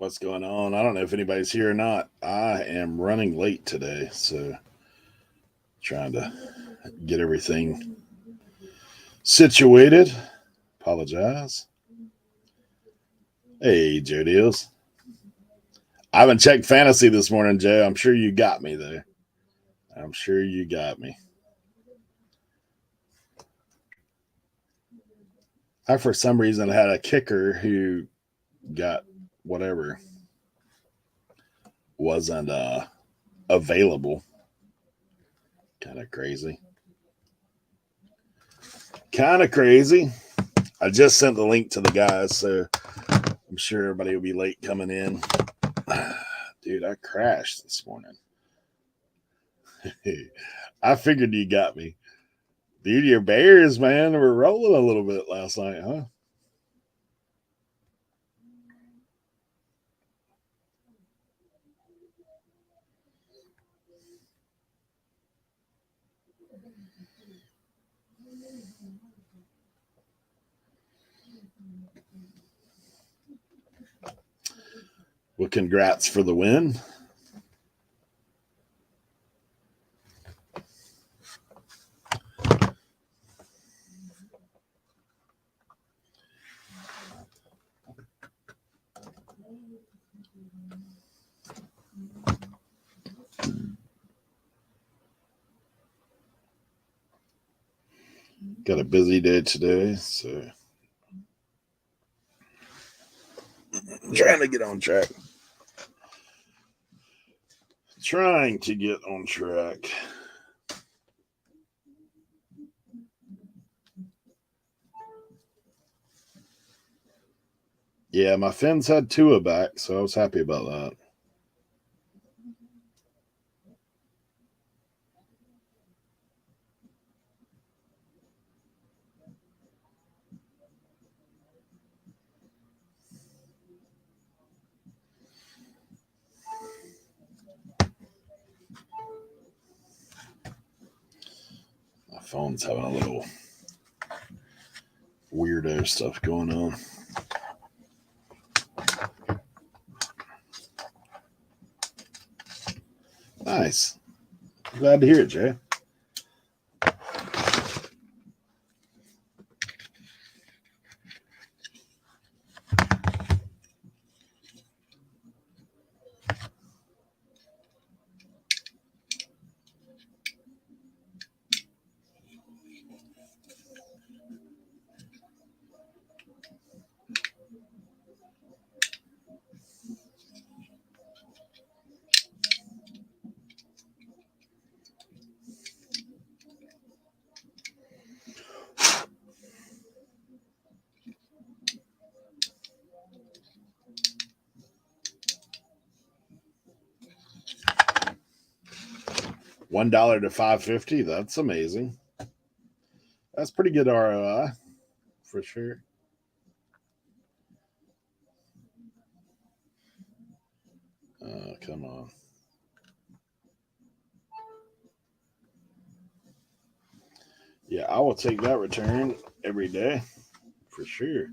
What's going on? I don't know if anybody's here or not. I am running late today, so trying to get everything situated. Apologize. Hey, Joe Deals. I haven't checked fantasy this morning, Joe. I'm sure you got me there. I'm sure you got me. I, for some reason, had a kicker who got whatever wasn't available. Kind of crazy. Kind of crazy. I just sent the link to the guys, so I'm sure everybody will be late coming in. Dude, I crashed this morning. I figured you got me. Dude, your Bears, man, were rolling a little bit last night, huh? Well, congrats for the win. Got a busy day today, so I'm trying to get on track. Trying to get on track. Yeah, my Finns had Tua back, so I was happy about that. My phone's having a little weirdo stuff going on. Nice. Glad to hear it, Jay. $1 to $5.50. That's amazing. That's pretty good ROI for sure. Come on. Yeah, I will take that return every day for sure.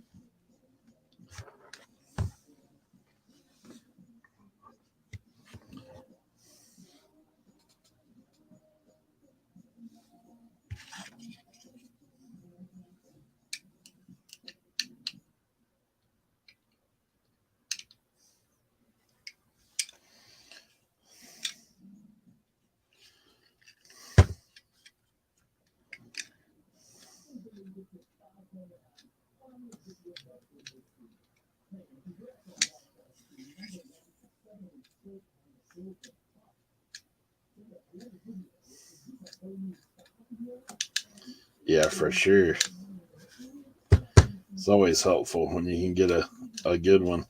Yeah, for sure. It's always helpful when you can get a good one.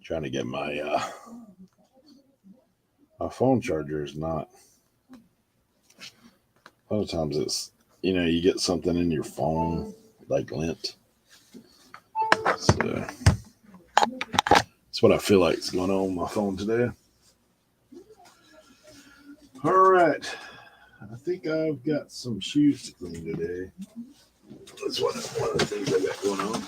Trying to get my phone charger is not. A lot of times it's you get something in your phone like lint. So that's what I feel like is going on my phone today. All right. I think I've got some shoes to clean today. That's one of the things I got going on.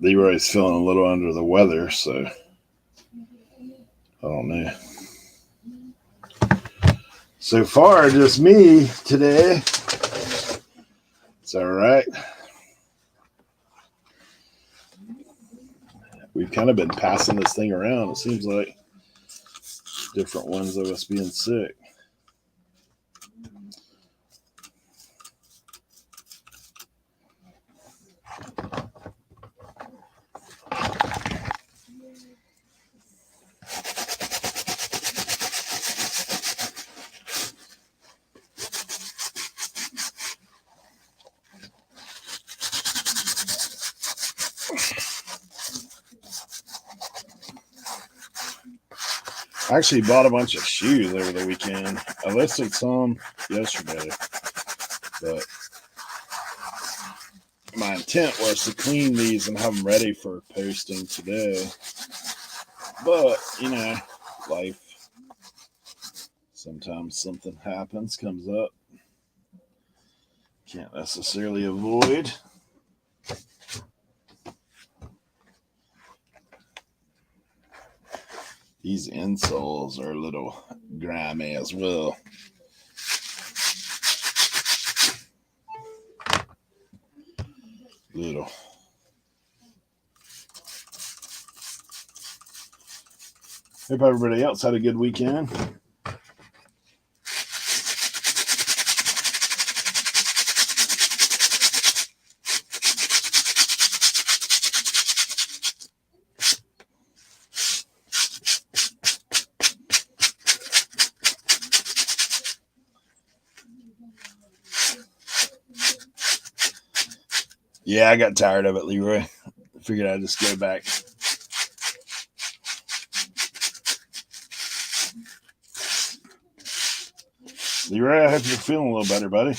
Leroy's feeling a little under the weather, so I don't know. So far, just me today. It's all right. We've kind of been passing this thing around. It seems like different ones of us being sick. I actually bought a bunch of shoes over the weekend. I listed some yesterday, but my intent was to clean these and have them ready for posting today. But, life, sometimes something happens, comes up. Can't necessarily avoid. These insoles are a little grimy as well. Little. Hope everybody else had a good weekend. Yeah, I got tired of it, Leroy. I figured I'd just go back. Leroy, I hope you're feeling a little better, buddy.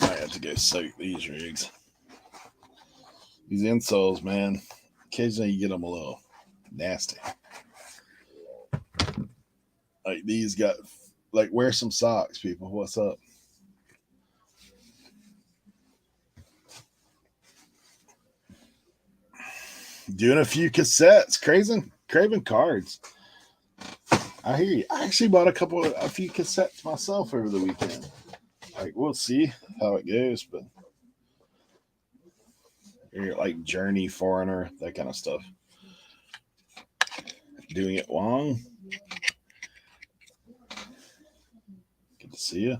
Might have to go soak these rigs. These insoles, man, occasionally you get them a little nasty. Like these got, wear some socks, people. What's up? Doing a few cassettes, craving cards. I hear you. I actually bought a few cassettes myself over the weekend. We'll see how it goes, but you're like Journey, Foreigner, that kind of stuff. Doing it long. Good to see you.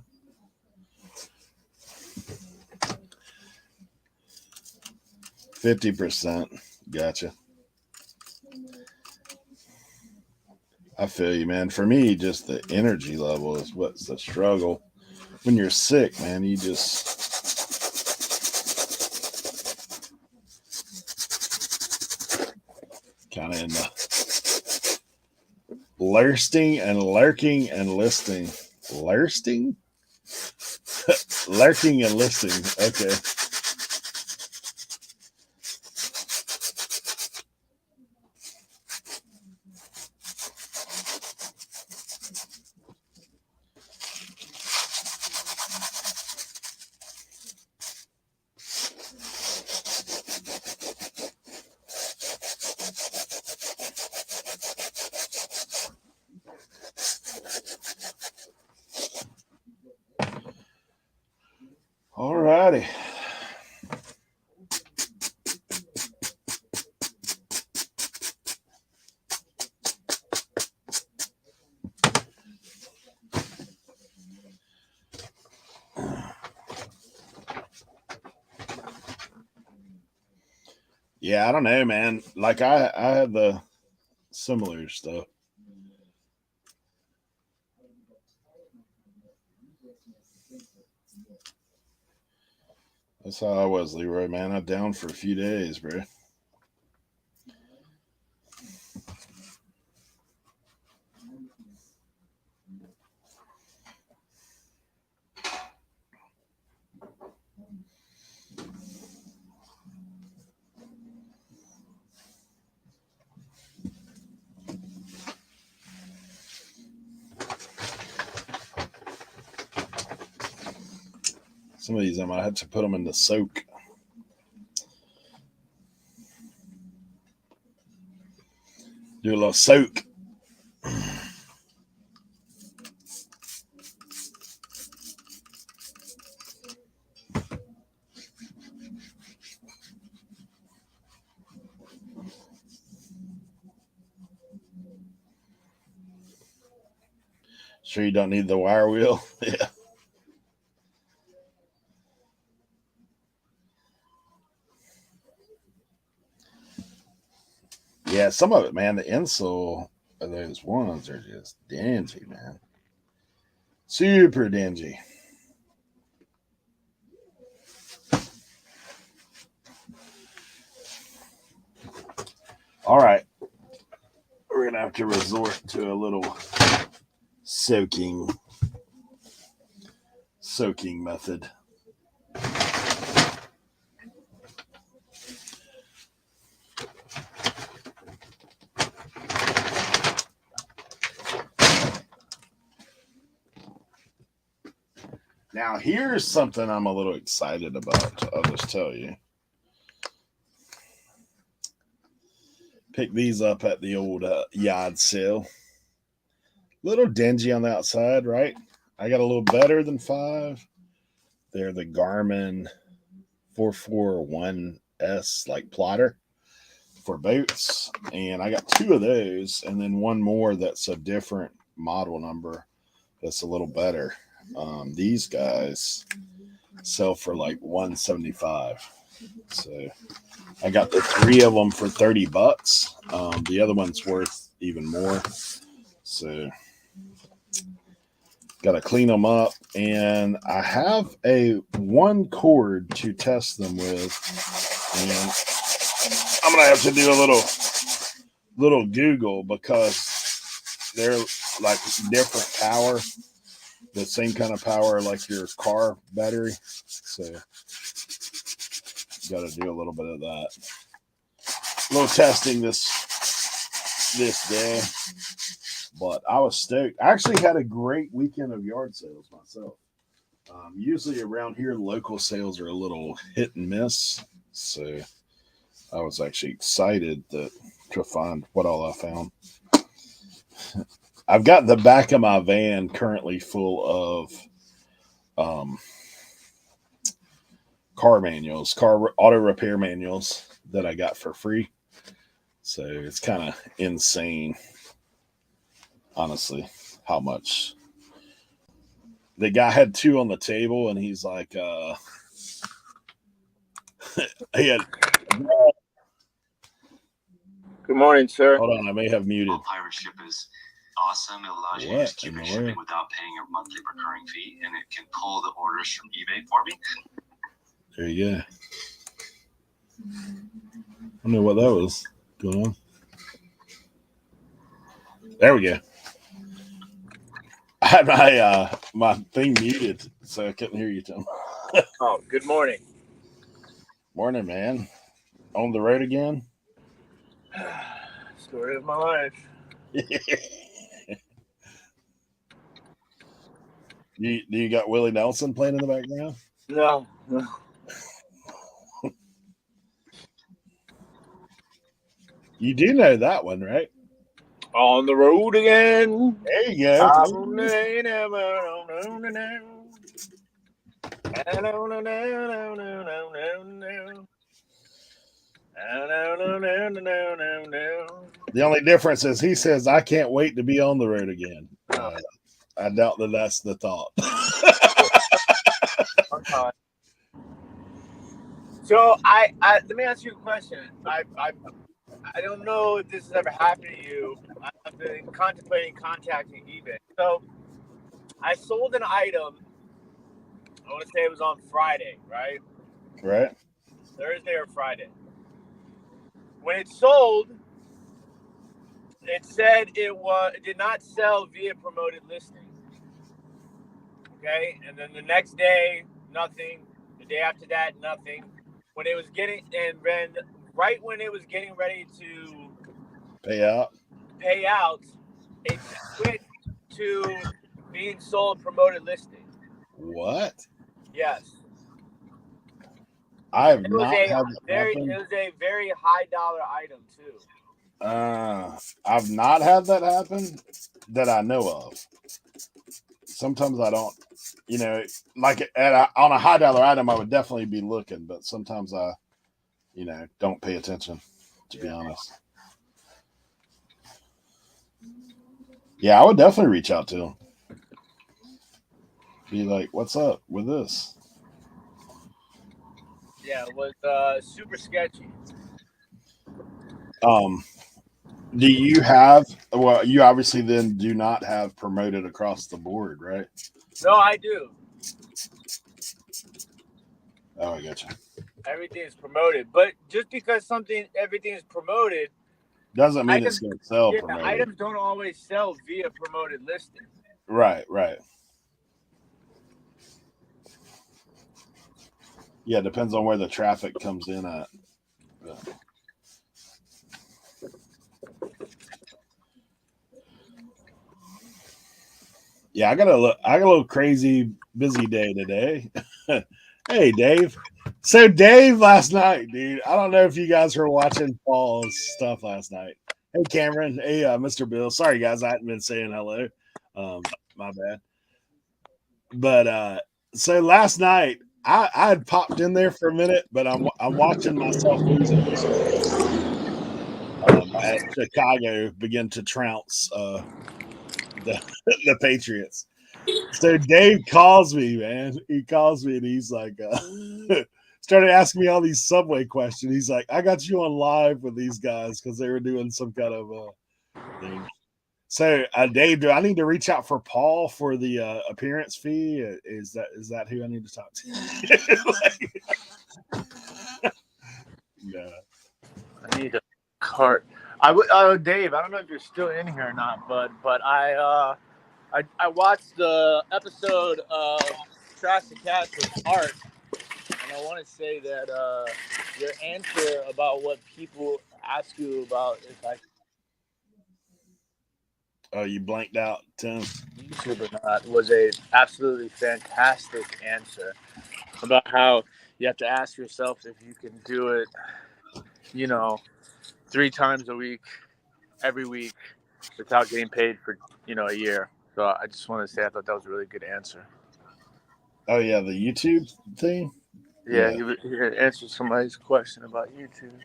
%. Gotcha. I feel you, man. For me, just the energy level is what's the struggle. When you're sick, man, you just kind of in the lursting and lurking and listing. Lursting? Lurking and listing. Okay. All righty. Yeah, I don't know, man. Like I had the similar stuff. That's how I was, Leroy, man. I'm down for a few days, bro. Some of these I might have to put them in the soak. Do a little soak. Sure you don't need the wire wheel? Yeah. Yeah, some of it, man, the insole of those ones are just dingy, man. Super dingy. All right. We're going to have to resort to a little soaking method. Now, here's something I'm a little excited about. I'll just tell you. Pick these up at the old yard sale. Little dingy on the outside, right? I got a little better than 5. They're the Garmin 441S, like plotter for boats. And I got 2 of those, and then one more that's a different model number that's a little better. These guys sell for like $175. So I got the 3 of them for $30. The other one's worth even more. So got to clean them up, and I have one cord to test them with, and I'm gonna have to do a little Google because they're like different power, the same kind of power like your car battery. So got to do a little bit of that. A little testing this day. But I was stoked. I actually had a great weekend of yard sales myself. Usually around here, local sales are a little hit and miss. So I was actually excited to find what all I found. I've got the back of my van currently full of car auto repair manuals that I got for free. So it's kind of insane, honestly, how much. The guy had 2 on the table, and he's like, he had. Good morning, sir. Hold on, I may have muted. Pirate Ship is awesome. It allows you to just keep shipping without paying a monthly recurring fee, and it can pull the orders from eBay for me. There you go. I don't know what that was going on. There we go. I had my thing muted, so I couldn't hear you, Tim. Oh, good morning. Morning, man. On the road again? Story of my life. You got Willie Nelson playing in the background? No. You do know that one, right? On the road again. There you go. The only difference is he says, I can't wait to be on the road again. I doubt that that's the thought. So let me ask you a question. I don't know if this has ever happened to you. I've been contemplating contacting eBay. So I sold an item. I want to say it was on Friday, right? Right? Thursday or Friday. When it sold, it said it did not sell via promoted listing. Okay, and then the next day, nothing. The day after that, nothing. When it was getting, and then right when it was getting ready to Pay out. It switched to being sold promoted listing. What? Yes. I have It not had that It was a very high dollar item too. I've not had that happen that I know of. Sometimes I don't, like on a high dollar item, I would definitely be looking, but sometimes I, don't pay attention, to be honest. Yeah, I would definitely reach out to him. Be like, what's up with this? Yeah, it was super sketchy. Do you have, well, you obviously then do not have promoted across the board, right? No, I do. Oh, I got you. Everything is promoted, but just because everything is promoted doesn't mean it's going to sell promoted. Items don't always sell via promoted listing. Right. Yeah, it depends on where the traffic comes in at. Yeah, I got a little crazy busy day today. Hey, Dave. So Dave last night, dude. I don't know if you guys were watching Paul's stuff last night. Hey, Cameron. Hey, Mr. Bill. Sorry, guys, I hadn't been saying hello. My bad. But so last night, I had popped in there for a minute, but I'm watching myself losing as Chicago begin to trounce the Patriots. So Dave calls me, man. He calls me and he's like, started asking me all these Subway questions. He's like, I got you on live with these guys because they were doing some kind of thing. So, Dave, do I need to reach out for Paul for the appearance fee? Is that who I need to talk to? Yeah. I need a cart. Dave, I don't know if you're still in here or not, but I watched the episode of Trash the Cats with Art, and I want to say that your answer about what people ask you about if I You blanked out, Tim. YouTube or not was a absolutely fantastic answer about how you have to ask yourself if you can do it, 3 times a week, every week, without getting paid for, a year. So I just want to say I thought that was a really good answer. Oh, yeah, the YouTube thing? Yeah. You answered somebody's question about YouTube.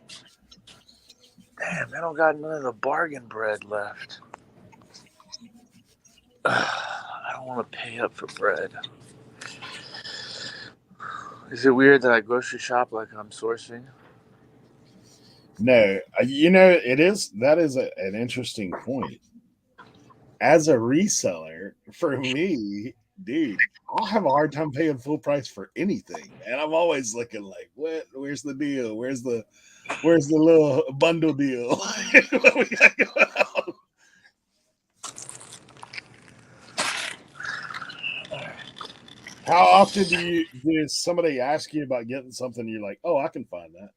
Damn, I don't got none of the bargain bread left. I don't want to pay up for bread. Is it weird that I grocery shop like I'm sourcing? No, it is. That is an interesting point. As a reseller, for me, dude, I'll have a hard time paying full price for anything, and I'm always looking like, what? Where's the deal? Where's the little bundle deal? What we got going on? How often do somebody ask you about getting something? You're like, oh, I can find that.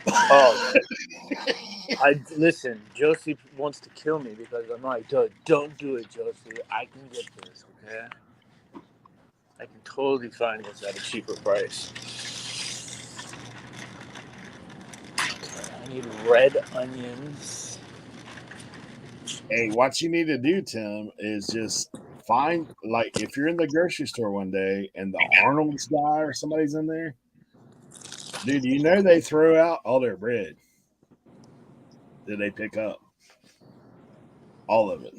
Oh, listen. Josie wants to kill me because I'm like, don't do it, Josie. I can get this, okay? I can totally find this at a cheaper price. I need red onions. Hey, what you need to do, Tim, is just find, like, if you're in the grocery store one day and the Arnold's guy or somebody's in there, dude, you know they throw out all their bread that they pick up, all of it.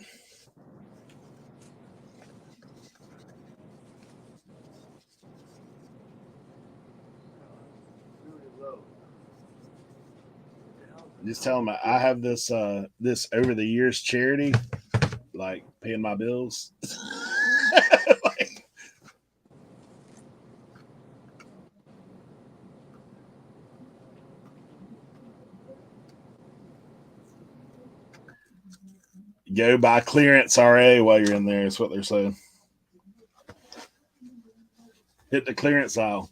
Just tell them I have this this over the years charity, like paying my bills. Like, go buy clearance RA while you're in there. Is what they're saying. Hit the clearance aisle.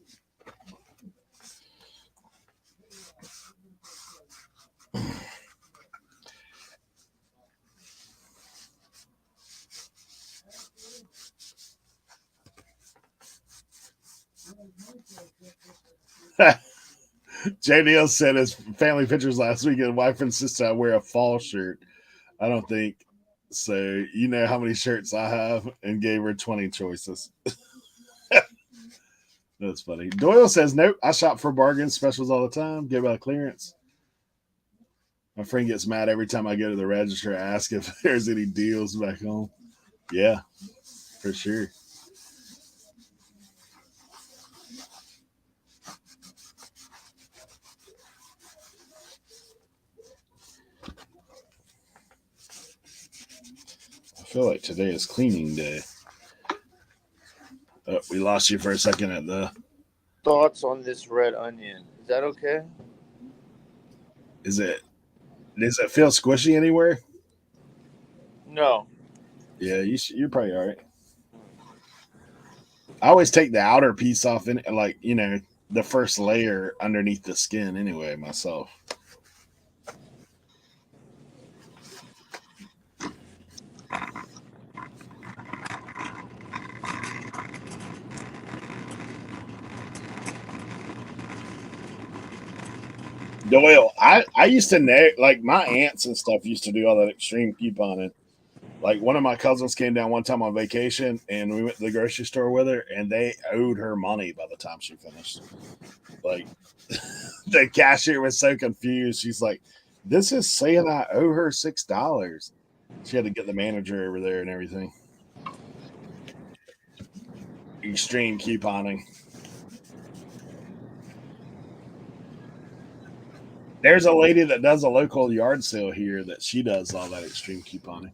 JDL said his family pictures last weekend. Wife insisted I wear a fall shirt. I don't think so. You know how many shirts I have, and gave her 20 choices. That's funny. Doyle says, nope, I shop for bargains, specials all the time. Give out clearance. My friend gets mad every time I go to the register. I ask if there's any deals back home. Yeah, for sure. I feel like today is cleaning day. Oh, we lost you for a second at the. Thoughts on this red onion? Is that okay? Is it? Does it feel squishy anywhere? No. Yeah, you're probably all right. I always take the outer piece off, and like the first layer underneath the skin anyway myself. Doyle, I used to know, like my aunts and stuff used to do all that extreme couponing. Like one of my cousins came down one time on vacation, and we went to the grocery store with her, and they owed her money by the time she finished. Like the cashier was so confused. She's like, "This is saying I owe her $6." She had to get the manager over there and everything. Extreme couponing. There's a lady that does a local yard sale here that she does all that extreme couponing.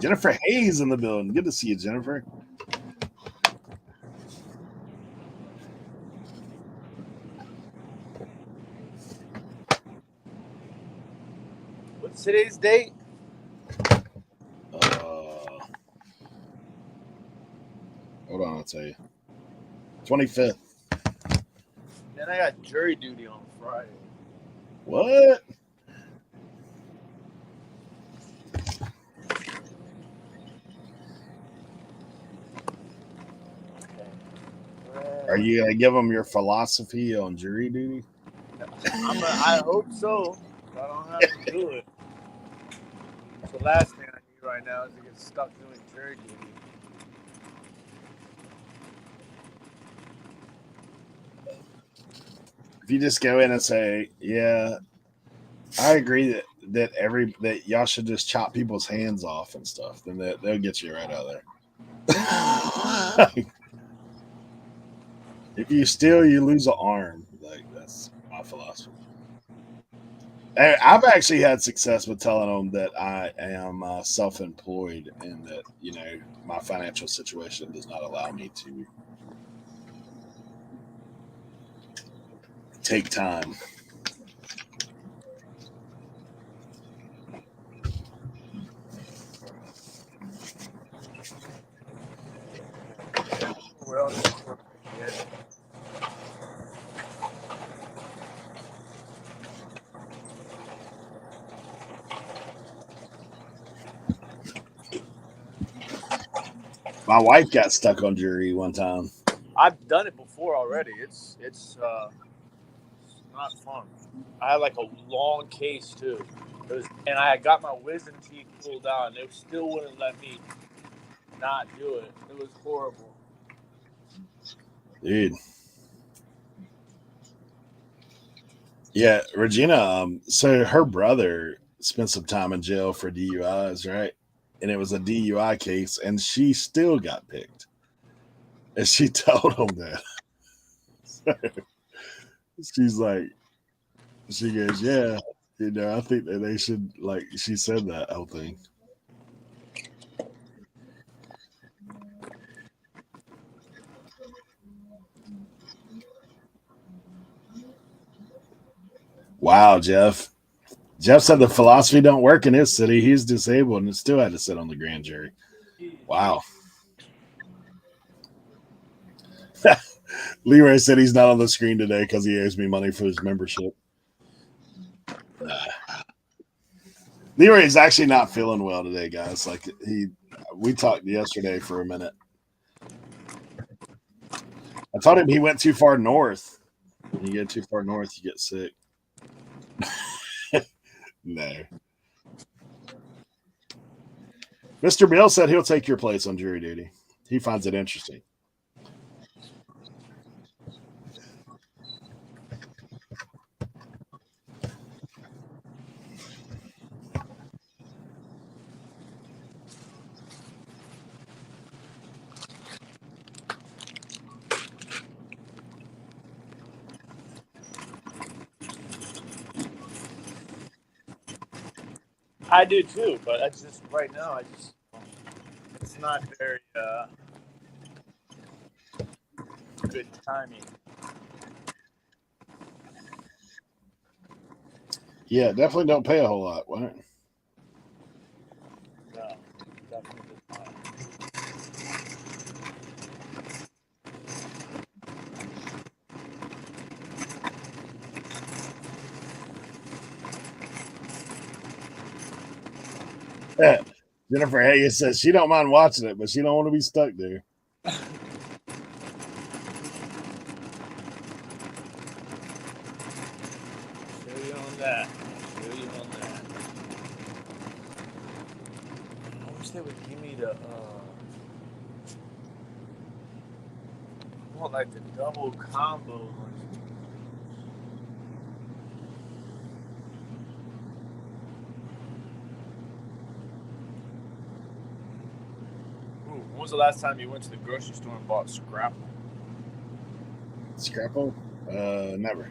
Jennifer Hayes in the building. Good to see you, Jennifer. What's today's date? Hold on, I'll tell you. 25th. Then I got jury duty on Friday. What? Are you going to give them your philosophy on jury duty? I hope so. I don't have to do it. It's the last thing I need right now is to get stuck doing jury duty. If you just go in and say, yeah, I agree that y'all should just chop people's hands off and stuff, then they'll get you right out of there. If you steal, you lose an arm. Like, that's my philosophy. I've actually had success with telling them that I am self-employed and that my financial situation does not allow me to take time. Well, My wife got stuck on jury one time. I've done it before already. It's not fun. I had like a long case too. And I got my wisdom teeth pulled out, and they still wouldn't let me not do it. It was horrible. Dude. Yeah, Regina, so her brother spent some time in jail for DUIs, right? And it was a DUI case, and she still got picked. And she told him that. She's like, she goes, yeah, I think that they should, like, she said that whole thing. Wow, Jeff. Jeff said the philosophy don't work in his city. He's disabled and still had to sit on the grand jury. Wow. Leroy said he's not on the screen today because he owes me money for his membership. Leroy is actually not feeling well today, guys. Like we talked yesterday for a minute. I told him he went too far north. When you get too far north, you get sick. No. Mr. Bill said he'll take your place on jury duty. He finds it interesting. I do too, but I just right now it's not very good timing. Yeah, definitely don't pay a whole lot. Why? No, definitely not. Jennifer Hayes says she don't mind watching it, but she don't want to be stuck there. Show you on that. Show you on that. I wish they would give me the I want like the double combo. When was the last time you went to the grocery store and bought Scrapple? Scrapple? Never.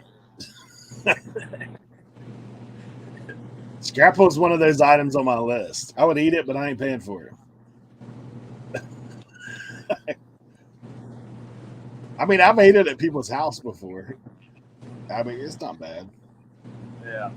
Scrapple is one of those items on my list. I would eat it, but I ain't paying for it. I mean, I've ate it at people's house before. I mean, it's not bad. Yeah.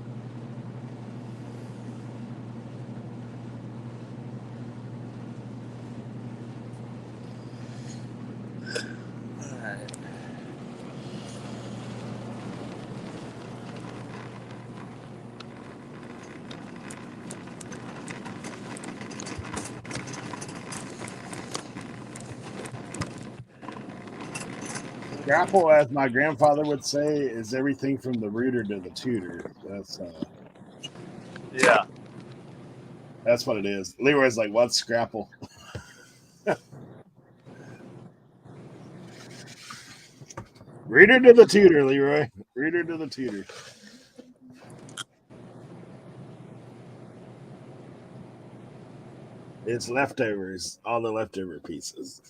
Scrapple, as my grandfather would say, is everything from the rooter to the tutor. Yeah. That's what it is. Leroy's like, what's Scrapple? Reader to the tutor, Leroy. Reader to the tutor. It's leftovers, all the leftover pieces.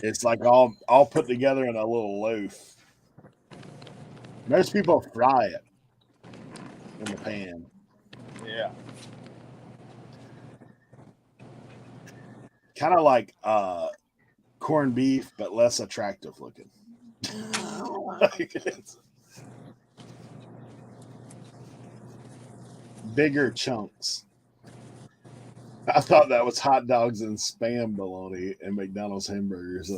It's like all put together in a little loaf. Most people fry it in the pan. Yeah. Kind of like corned beef, but less attractive looking. Bigger chunks. I thought that was hot dogs and Spam bologna and McDonald's hamburgers.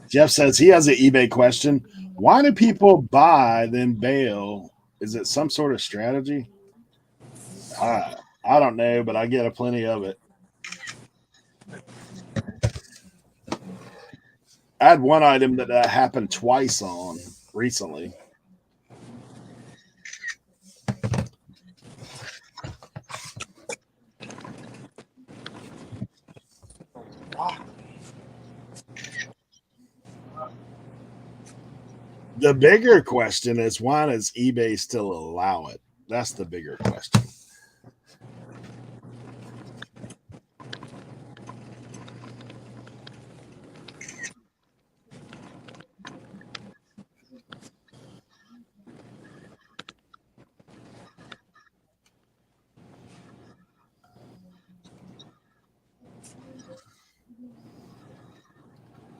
Jeff says he has an eBay question. Why do people buy then bail Is it some sort of strategy? I don't know, but I get a plenty of it. I had one item that happened twice on recently. The bigger question is, why does eBay still allow it? That's the bigger question.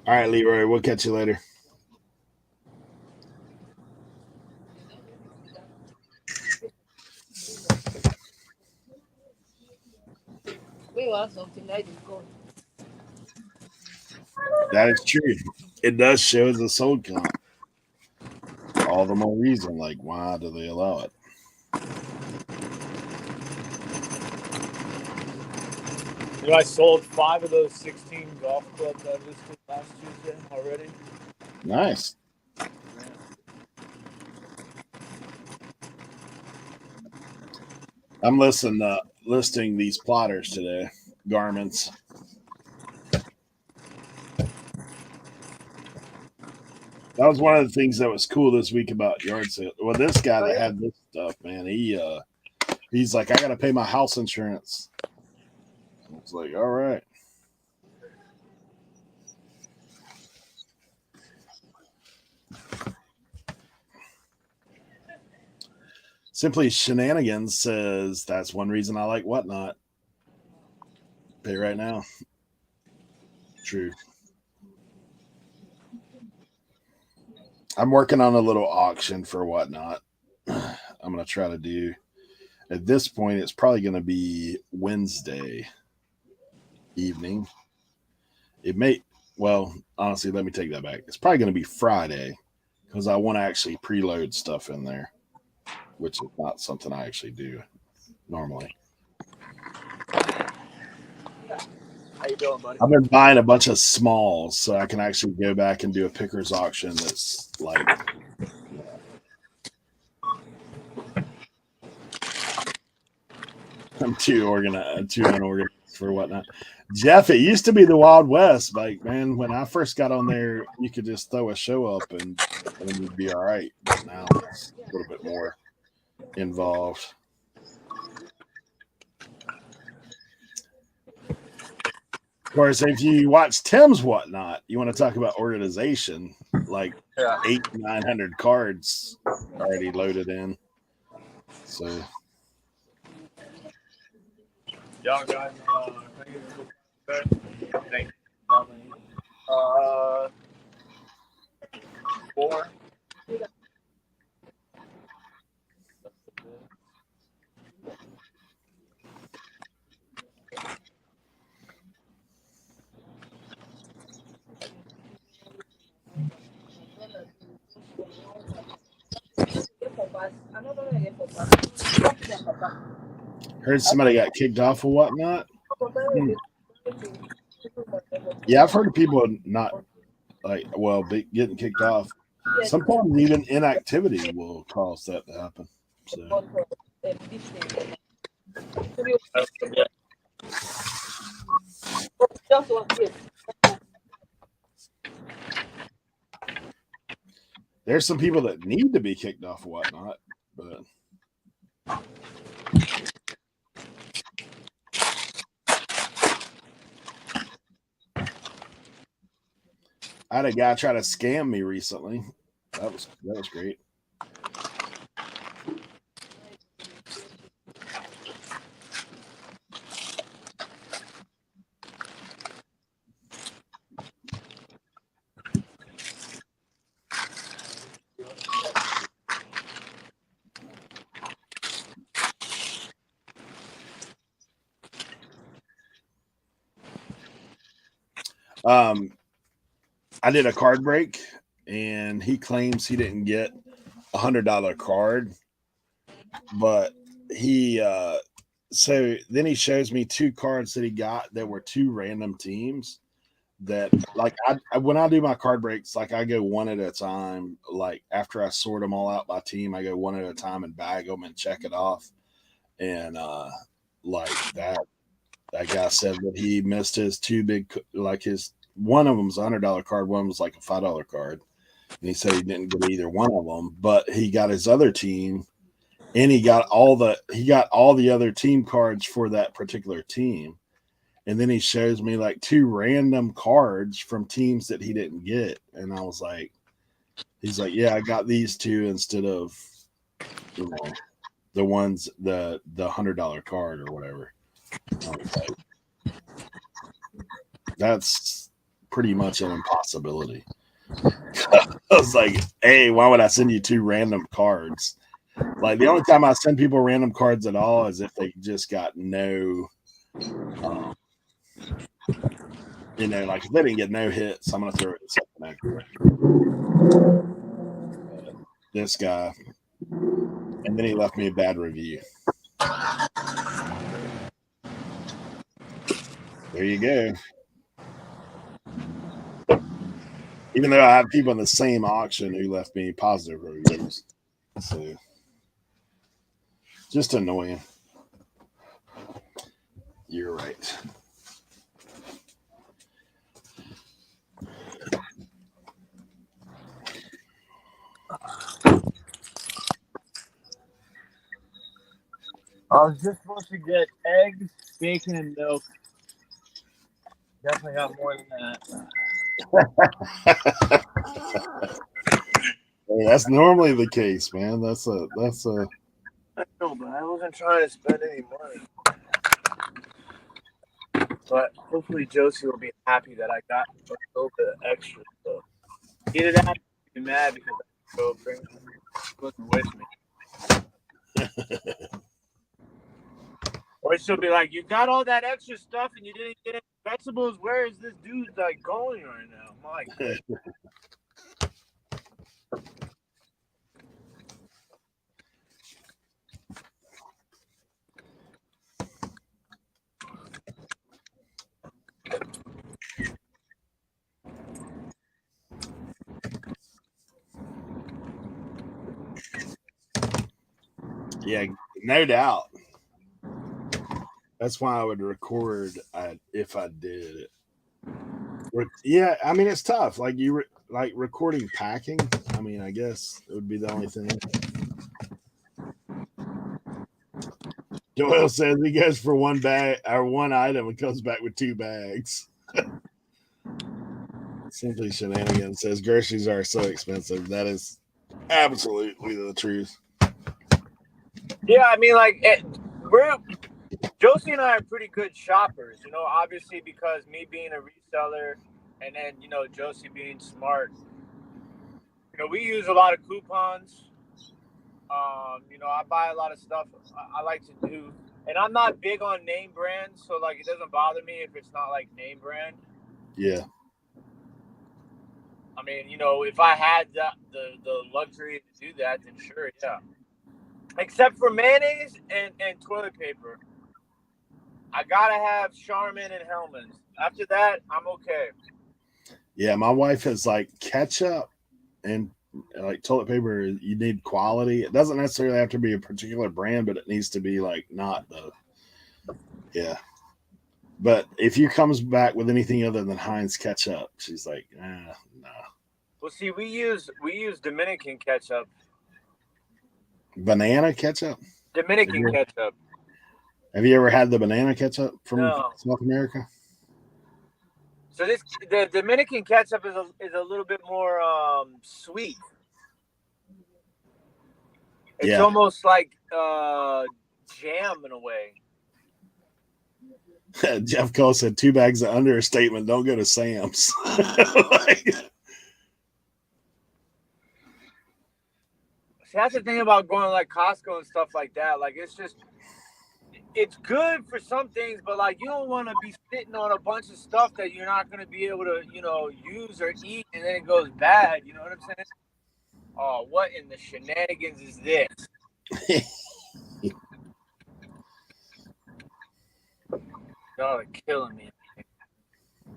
All right, Leroy, we'll catch you later. That is true. It does show the sold count. All the more reason, like, why do they allow it? You know, I sold 5 of those 16 golf clubs I listed last Tuesday already. Nice. I'm listing these plotters today, garments. That was one of the things that was cool this week about yard sale. Well, this guy that had this stuff, man, he's like, I got to pay my house insurance. I was like, all right. Simply Shenanigans says that's one reason I like Whatnot. Pay right now. True. I'm working on a little auction for Whatnot. I'm going to try to do. At this point, it's probably going to be Wednesday evening. It may, well, honestly, let me take that back. It's probably going to be Friday because I want to actually preload stuff in there, which is not something I actually do normally. How you doing, buddy? I've been buying a bunch of smalls so I can actually go back and do a picker's auction that's like, I'm too unorganized for Whatnot. Jeff, it used to be the Wild West. Like, man, when I first got on there, you could just throw a show up and you'd be all right. But now it's a little bit more involved. Of course, if you watch Tim's Whatnot, you want to talk about organization, like 800-900 cards already loaded in. So, Y'all guys, thank you. 4. heard somebody got kicked off or Whatnot. Yeah, I've heard of people not getting kicked off. Sometimes even inactivity will cause that to happen. So. There's some people that need to be kicked off or Whatnot, but I had a guy try to scam me recently. That was great. I did a card break, and he claims he didn't get $100 card. but he so then he shows me 2 cards that he got that were 2 random teams that, like, I when I do my card breaks, like, I go one at a time. Like, after I sort them all out by team, I go one at a time and bag them and check it off. And like that guy said that he missed his 2 big, like, his one of them's $100 card, one was like a $5 card, and he said he didn't get either one of them, but he got his other team, and he got all the other team cards for that particular team. And then he shows me like 2 random cards from teams that he didn't get. And I was like, he's like, yeah, I got these 2 instead of, you know, the ones, the $100 card or whatever. I was like, that's pretty much an impossibility. I was like, hey, why would I send you 2 random cards? Like, the only time I send people random cards at all is if they just got no, you know, like, if they didn't get no hits, I'm going to throw it at something extra. This guy. And then he left me a bad review. There you go. Even though I have people in the same auction who left me positive reviews. So, just annoying. You're right. I was just supposed to get eggs, bacon, and milk. Definitely got more than that. Hey, that's normally the case, man. That's a. I know, but I wasn't trying to spend any money. But hopefully Josie will be happy that I got a little bit of extra stuff. Either that, or be mad because I go bring with me. Or she'll be like, "You got all that extra stuff and you didn't get any vegetables. Where is this dude like going right now?" My goodness. Yeah, no doubt. That's why I would record if I did it. Yeah, I mean, it's tough. Like, like recording packing. I mean, I guess it would be the only thing. Doyle says he goes for one bag or one item and comes back with 2 bags. Simply Shenanigans says groceries are so expensive. That is absolutely the truth. Yeah, I mean, like, Josie and I are pretty good shoppers, you know, obviously because me being a reseller and then, you know, Josie being smart. You know, we use a lot of coupons. You know, I buy a lot of stuff I like to do. And I'm not big on name brands, so, like, it doesn't bother me if it's not, like, name brand. Yeah. I mean, you know, if I had the luxury to do that, then sure, yeah. Except for mayonnaise and toilet paper. I gotta have Charmin and Hellman's. After that, I'm okay. Yeah, my wife is like ketchup and like toilet paper. You need quality. It doesn't necessarily have to be a particular brand, but it needs to be like not the. Yeah. But if you comes back with anything other than Heinz ketchup, she's like, no. Well, see, we use Dominican ketchup. Banana ketchup? Dominican ketchup. Have you ever had the banana ketchup from No. South America? So the Dominican ketchup is a little bit more sweet. It's almost like jam in a way. Jeff Cole said 2 bags of understatement. Don't go to Sam's. Like, see, that's the thing about going like Costco and stuff like that. Like, it's good for some things, but like you don't want to be sitting on a bunch of stuff that you're not going to be able to, you know, use or eat, and then it goes bad. You know what I'm saying? Oh, what in the shenanigans is this? Y'all are killing me.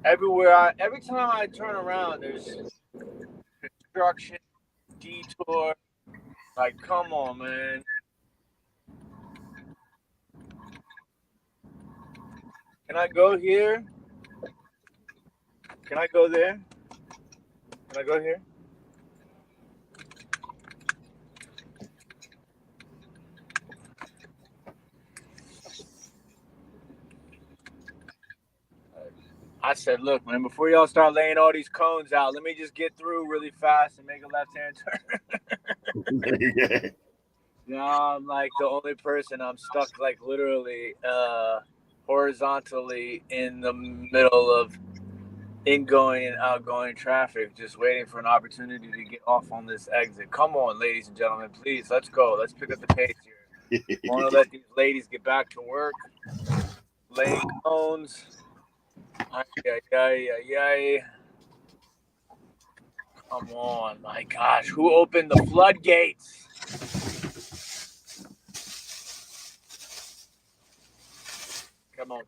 Every time I turn around, there's construction, detour. Like, come on, man. Can I go here? Can I go there? Can I go here? I said, look, man, before y'all start laying all these cones out, let me just get through really fast and make a left-hand turn. Now I'm like the only person. I'm stuck like literally horizontally in the middle of ingoing and outgoing traffic, just waiting for an opportunity to get off on this exit. Come on, ladies and gentlemen, please, let's go. Let's pick up the pace here. I want to let these ladies get back to work, laying cones. Come on, my gosh, who opened the floodgates? Come on.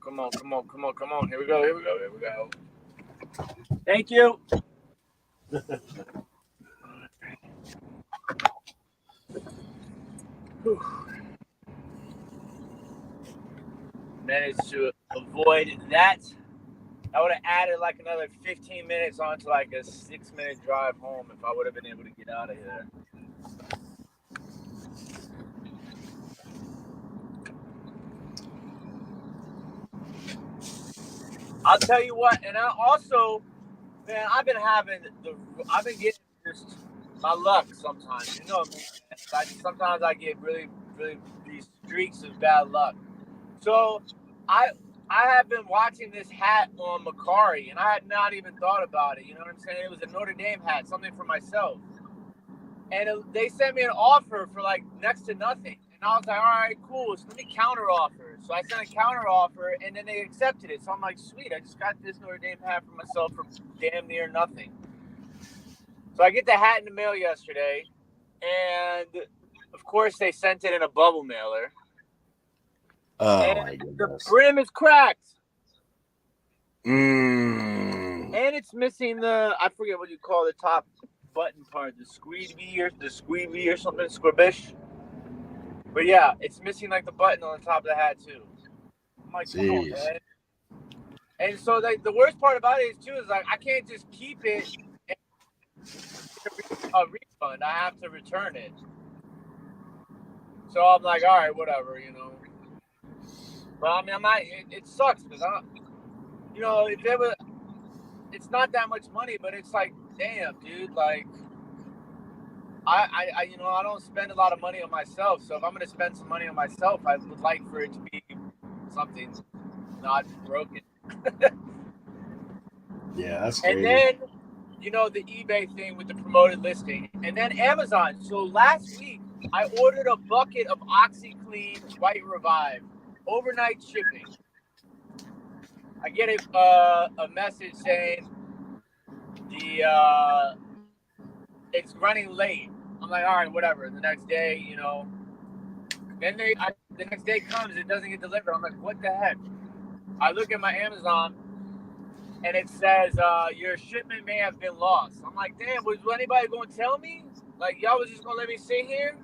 Here we go. Thank you. Managed to avoid that. I would have added like another 15 minutes onto like a 6-minute drive home if I would have been able to get out of here. I'll tell you what, and I also, man, I've been getting just my luck sometimes. You know, sometimes I get really these streaks of bad luck. So I have been watching this hat on Macari, and I had not even thought about it. You know what I'm saying? It was a Notre Dame hat, something for myself. And they sent me an offer for like next to nothing. And I was like, all right, cool. So let me counter offer. So I sent a counter offer, and then they accepted it. So I'm like, sweet, I just got this Notre Dame hat for myself for damn near nothing. So I get the hat in the mail yesterday, and of course they sent it in a bubble mailer. Oh, and my goodness. The brim is cracked. And it's missing I forget what you call the top button part, the squeebee or something, squibbish. But yeah, it's missing like the button on the top of the hat too. I'm like, come on, man. And so the worst part about it is too is like I can't just keep it and a refund. I have to return it. So I'm like, all right, whatever, you know. But I mean, I'm not. It sucks because you know, it's not that much money, but it's like, damn, dude, like. I you know, I don't spend a lot of money on myself, so if I'm gonna spend some money on myself, I would like for it to be something not broken. Yeah, that's crazy. And then, you know, the eBay thing with the promoted listing, and then Amazon. So last week, I ordered a bucket of OxyClean White Revive, overnight shipping. I get a message saying it's running late. I'm like, all right, whatever. The next day, you know. Then the next day comes, it doesn't get delivered. I'm like, what the heck? I look at my Amazon, and it says your shipment may have been lost. I'm like, damn, was anybody going to tell me? Like, y'all was just going to let me sit here?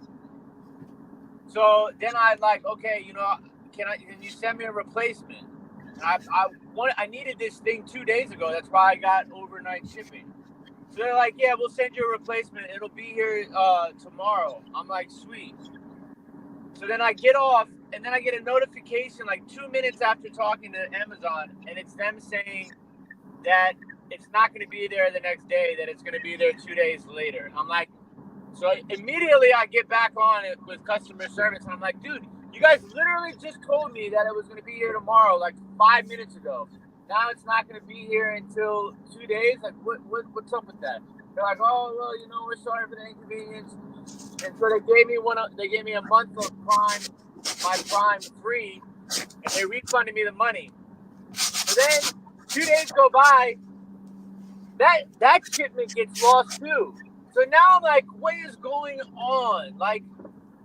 So then I like, okay, you know, can you send me a replacement? And I needed this thing 2 days ago. That's why I got overnight shipping. So they're like, yeah, we'll send you a replacement. It'll be here tomorrow. I'm like, sweet. So then I get off, and then I get a notification like 2 minutes after talking to Amazon, and it's them saying that it's not going to be there the next day, that it's going to be there 2 days later. I'm like, so immediately I get back on it with customer service, and I'm like, dude, you guys literally just told me that it was going to be here tomorrow, like 5 minutes ago. Now it's not going to be here until 2 days. Like, what's up with that? They're like, oh, well, you know, we're sorry for the inconvenience. And so they gave me a month of my Prime free, and they refunded me the money. So then 2 days go by, that shipment gets lost too. So now I'm like, what is going on? Like,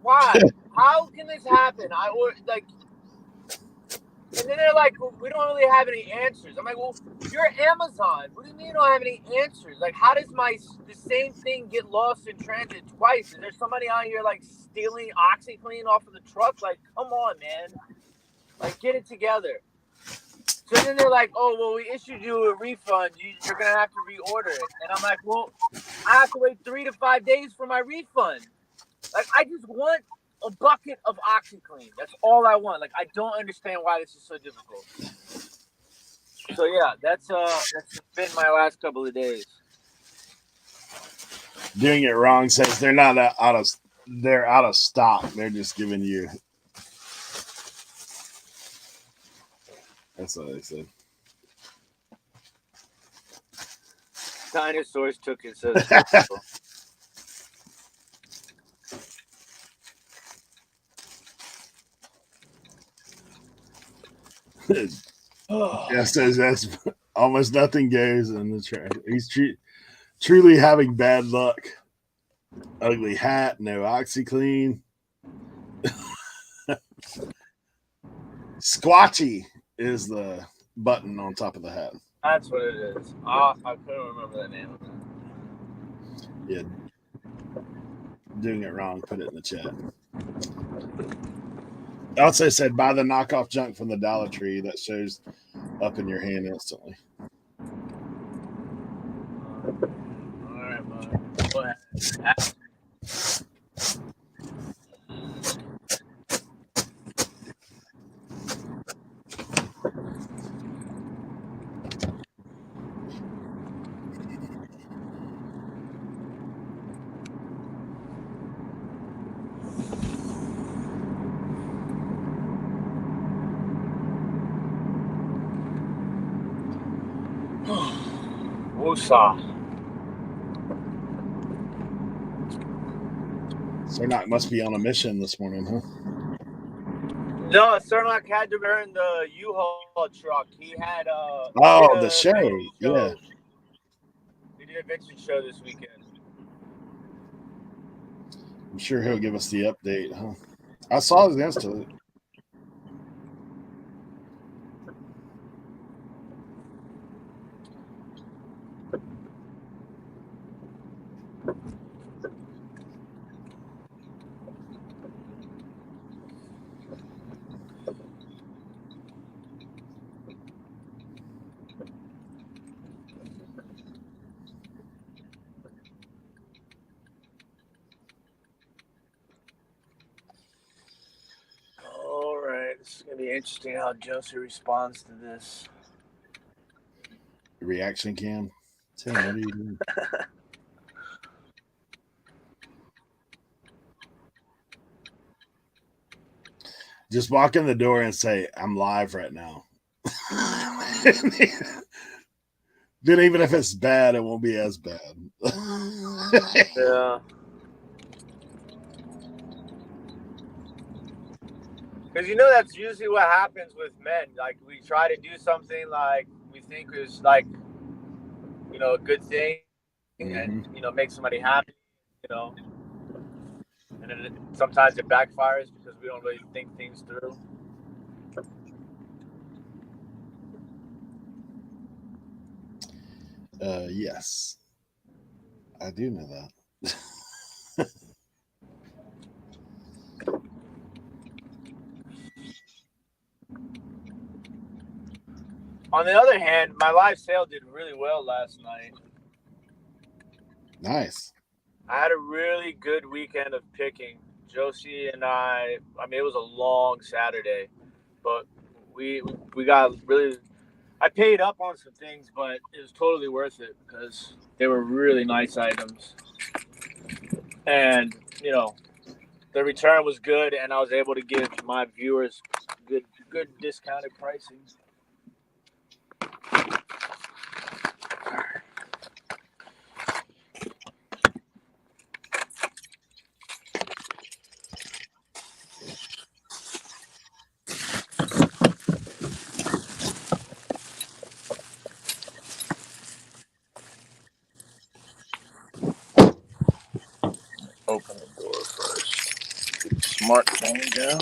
why? How can this happen? And then they're like, we don't really have any answers. I'm like, well, you're Amazon. What do you mean you don't have any answers? Like, how does the same thing get lost in transit twice? Is there somebody out here like stealing OxyClean off of the truck? Like, come on, man. Like, get it together. So then they're like, oh, well, we issued you a refund. You're going to have to reorder it. And I'm like, well, I have to wait 3 to 5 days for my refund. Like, I just want a bucket of OxyClean. That's all I want. Like, I don't understand why this is so difficult. So yeah, that's been my last couple of days. Doing it wrong says they're not they're out of stock. They're just giving you. That's what they said. Dinosaurs took it. So Yeah, says that's almost nothing goes in the trash. He's truly having bad luck. Ugly hat, no OxyClean. Squatchy is the button on top of the hat. That's what it is. I couldn't remember the name of it. Yeah. Doing it wrong, put it in the chat. Also said buy the knockoff junk from the Dollar Tree that shows up in your hand instantly. All right, bud. Go ahead. Woosah. Cernak must be on a mission this morning, huh? No, Cernak had to burn the U-Haul truck. He had the show. Yeah. We did a vintage show this weekend. I'm sure he'll give us the update, huh? I saw his Insta. All right, this is gonna be interesting how Josie responds to this. Reaction cam. Tim, what are you doing? Just walk in the door and say, I'm live right now. Then even if it's bad, it won't be as bad. Yeah. Because that's usually what happens with men. Like, we try to do something like we think is like, a good thing, and make somebody happy, and then sometimes it backfires because we don't really think things through. Yes, I do know that. On the other hand, my live sale did really well last night. Nice. I had a really good weekend of picking. Josie and I mean, it was a long Saturday, but we got really. I paid up on some things, but it was totally worth it because they were really nice items. And, the return was good, and I was able to give my viewers good discounted pricing. Open the door first. Get the smartphone down.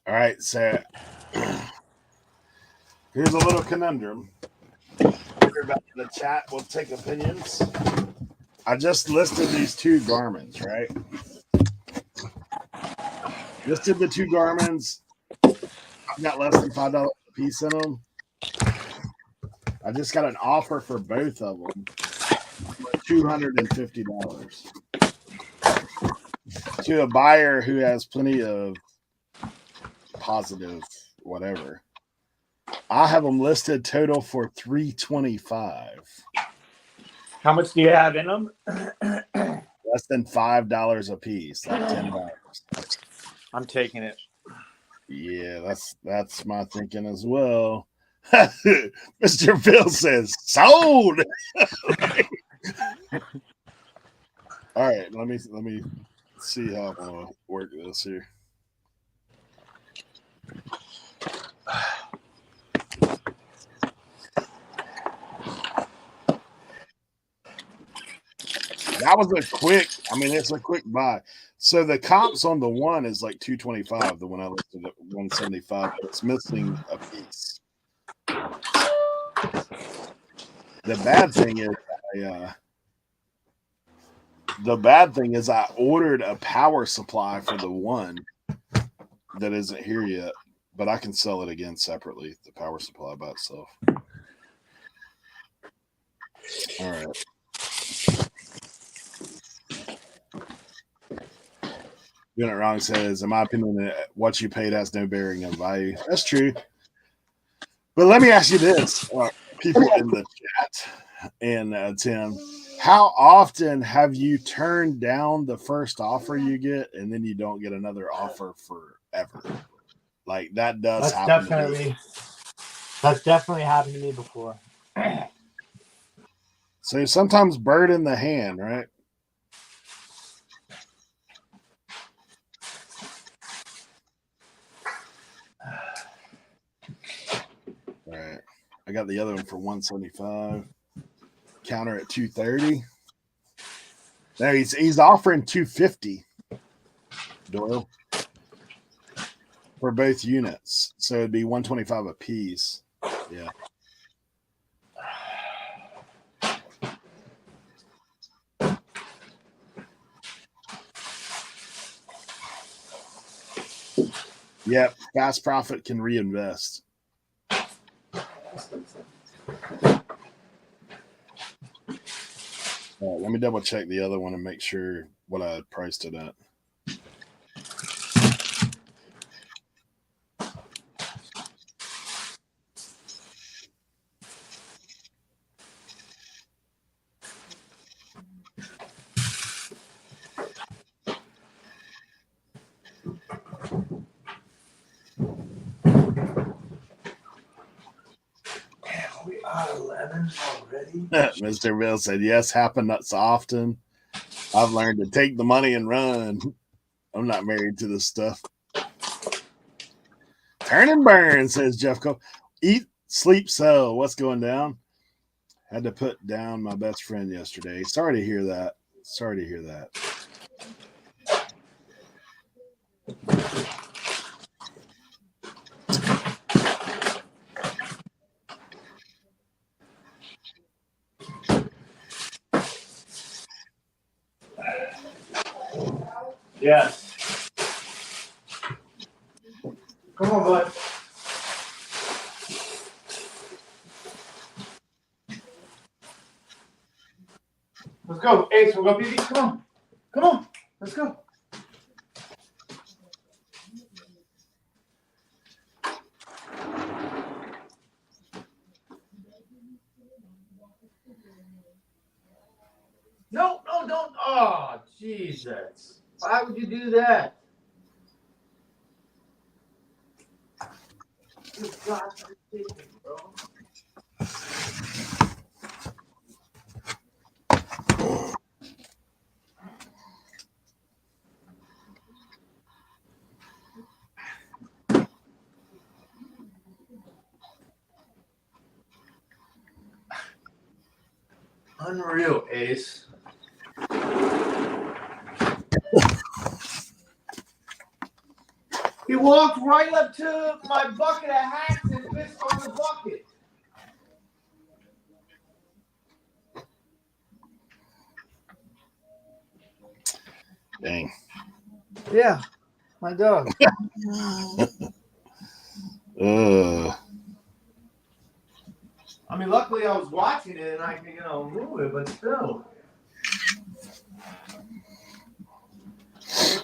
All right, so here's a little conundrum. Everybody in the chat will take opinions. I just listed these two garments, right? Listed the two garments. I've got less than $5 a piece in them. I just got an offer for both of them for $250 to a buyer who has plenty of positive whatever. I have them listed total for $325. How much do you have in them? Less than $5 a piece, like $10. I'm taking it. Yeah, that's my thinking as well. Mr. Bill says sold. All right, let me see how I'm gonna work this here. That was a quick. I mean, it's a quick buy. So the comps on the one is like 225. The one I listed at 175, but it's missing a piece. The bad thing is, I ordered a power supply for the one that isn't here yet, but I can sell it again separately. The power supply by itself. All right. Doing it wrong says, in my opinion, what you paid has no bearing on value. That's true. But let me ask you this, people in the chat and Tim, how often have you turned down the first offer you get and then you don't get another offer forever? Like that does happen to me. That's definitely happened to me before. So sometimes bird in the hand, right? All right. I got the other one for 175. Counter at 230. Now he's offering 250, Doyle, for both units. So it'd be 125 a piece. Yeah. Yep. Fast profit can reinvest. All right, let me double check the other one and make sure what I priced it at. We are 11 already. Mr. Bill said, yes, happens often. I've learned to take the money and run. I'm not married to this stuff. Turn and burn, says Jeff Cole. Eat, sleep, sell. What's going down? Had to put down my best friend yesterday. Sorry to hear that. Sorry to hear that. Yes. Come on, bud. Let's go. Ace, we'll go, BB. Come on. Come on. Let's go. No, don't. Oh, Jesus. Why would you do that? You've got to be kidding, bro. Unreal, Ace. He walked right up to my bucket of hats and pissed on the bucket. Dang. Yeah, my dog. I mean, luckily I was watching it and I could, move it, but still.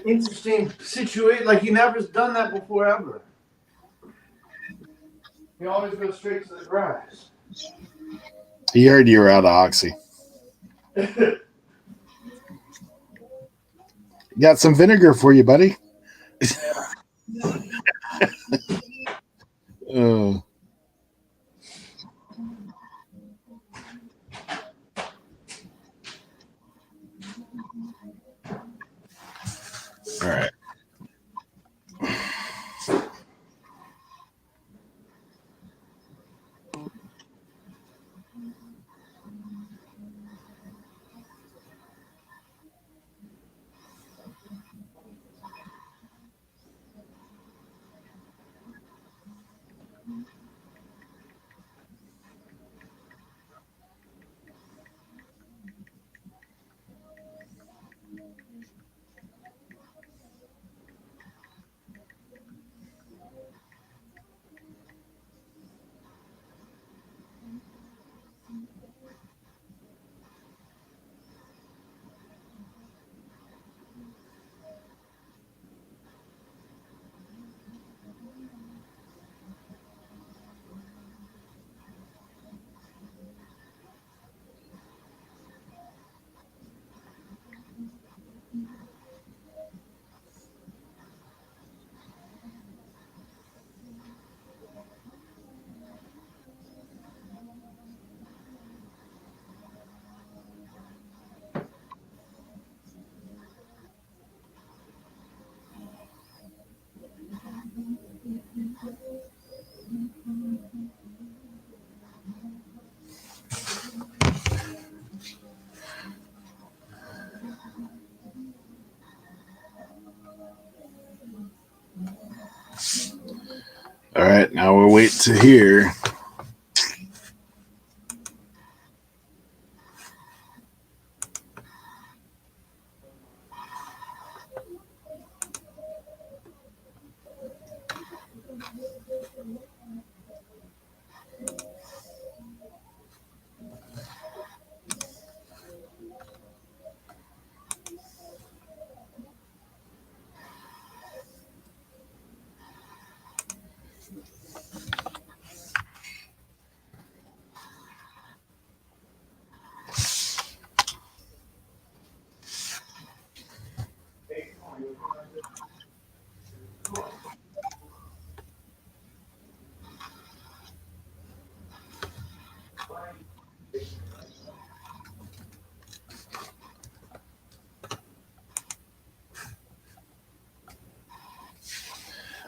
Interesting situation. Like, he never's done that before ever. He always goes straight to the grass. He heard you were out of oxy. Got some vinegar for you, buddy. All right. All right. Now we'll wait to hear.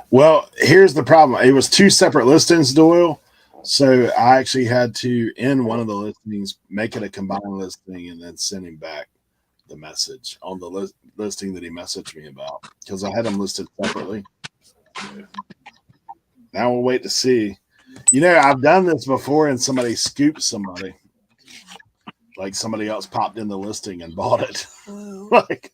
Well, here's the problem. It was two separate listings, Doyle. So I actually had to end one of the listings, make it a combined listing, and then send him back the message on the listing that he messaged me about because I had them listed separately. Now we'll wait to see. I've done this before and somebody scooped somebody. Like somebody else popped in the listing and bought it. Like,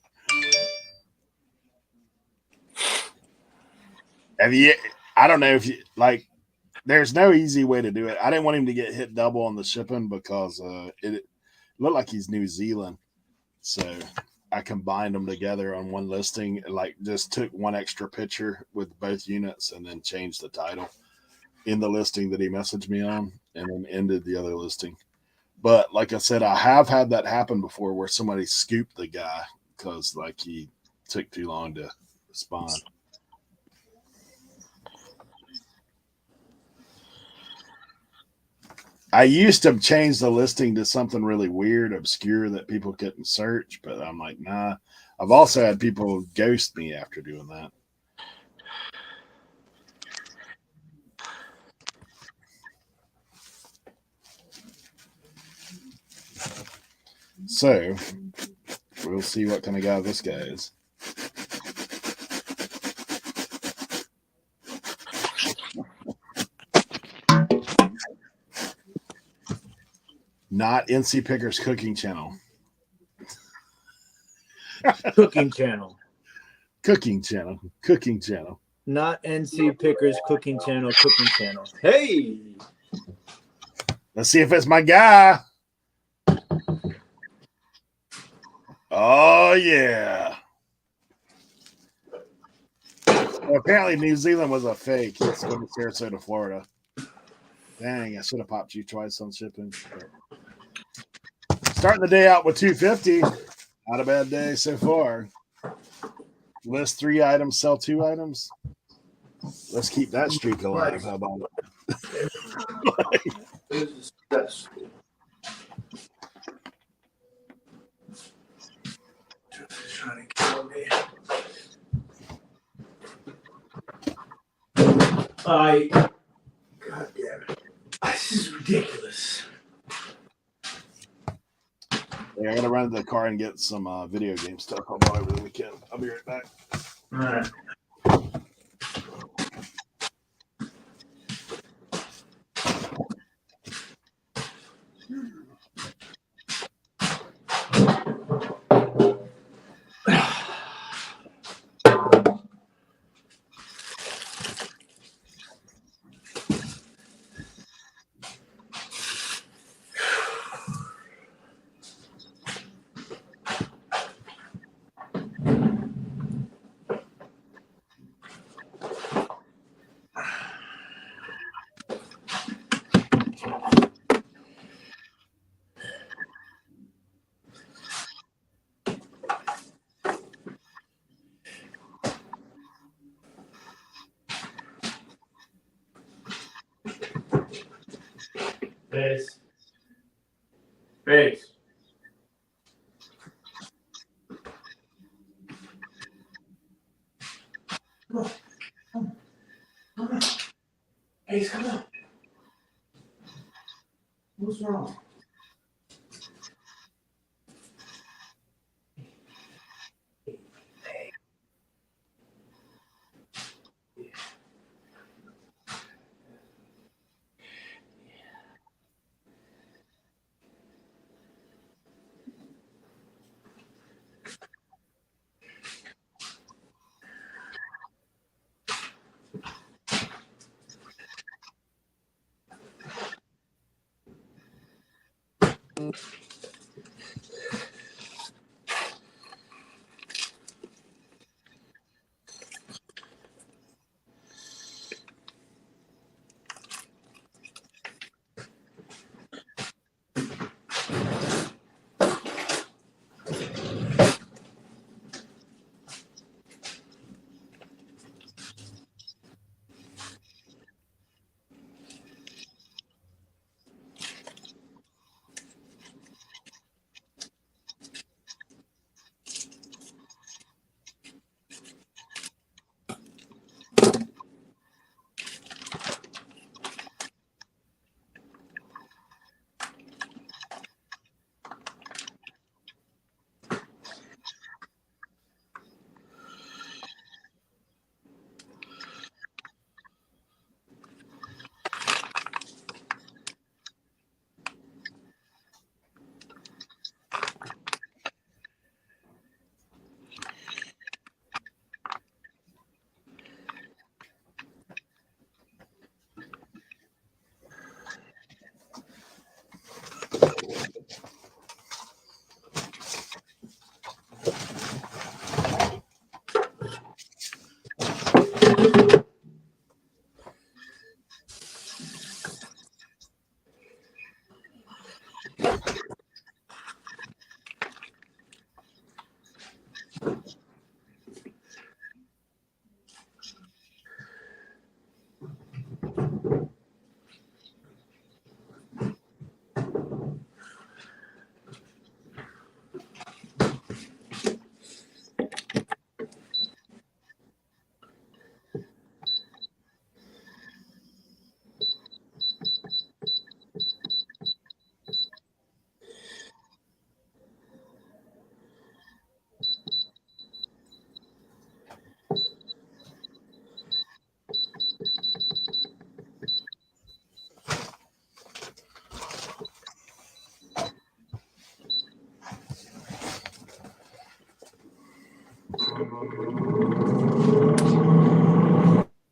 I don't know if you like, there's no easy way to do it. I didn't want him to get hit double on the shipping because it looked like he's New Zealand. So I combined them together on one listing and like just took one extra picture with both units and then changed the title in the listing that he messaged me on and then ended the other listing. But like I said, I have had that happen before where somebody scooped the guy because like he took too long to respond. I used to change the listing to something really weird, obscure that people couldn't search, but I'm like, nah. I've also had people ghost me after doing that. So we'll see what kind of guy this guy is. Not NC Picker's cooking channel. Cooking channel. Cooking channel. Cooking channel. Not NC Picker's cooking channel. Cooking channel. Hey. Let's see if it's my guy. Oh, yeah. Well, apparently, New Zealand was a fake. It's going to Sarasota, Florida. Dang, I should have popped you twice on shipping. Starting the day out with 250. Not a bad day so far. List 3 items, sell 2 items. Let's keep that streak alive. How about it? Trying to kill me. God damn it. This is ridiculous. Yeah, I gotta run to the car and get some video game stuff I bought over the weekend. I'll be right back. All right. Base. Come on. Base, come on. What's wrong?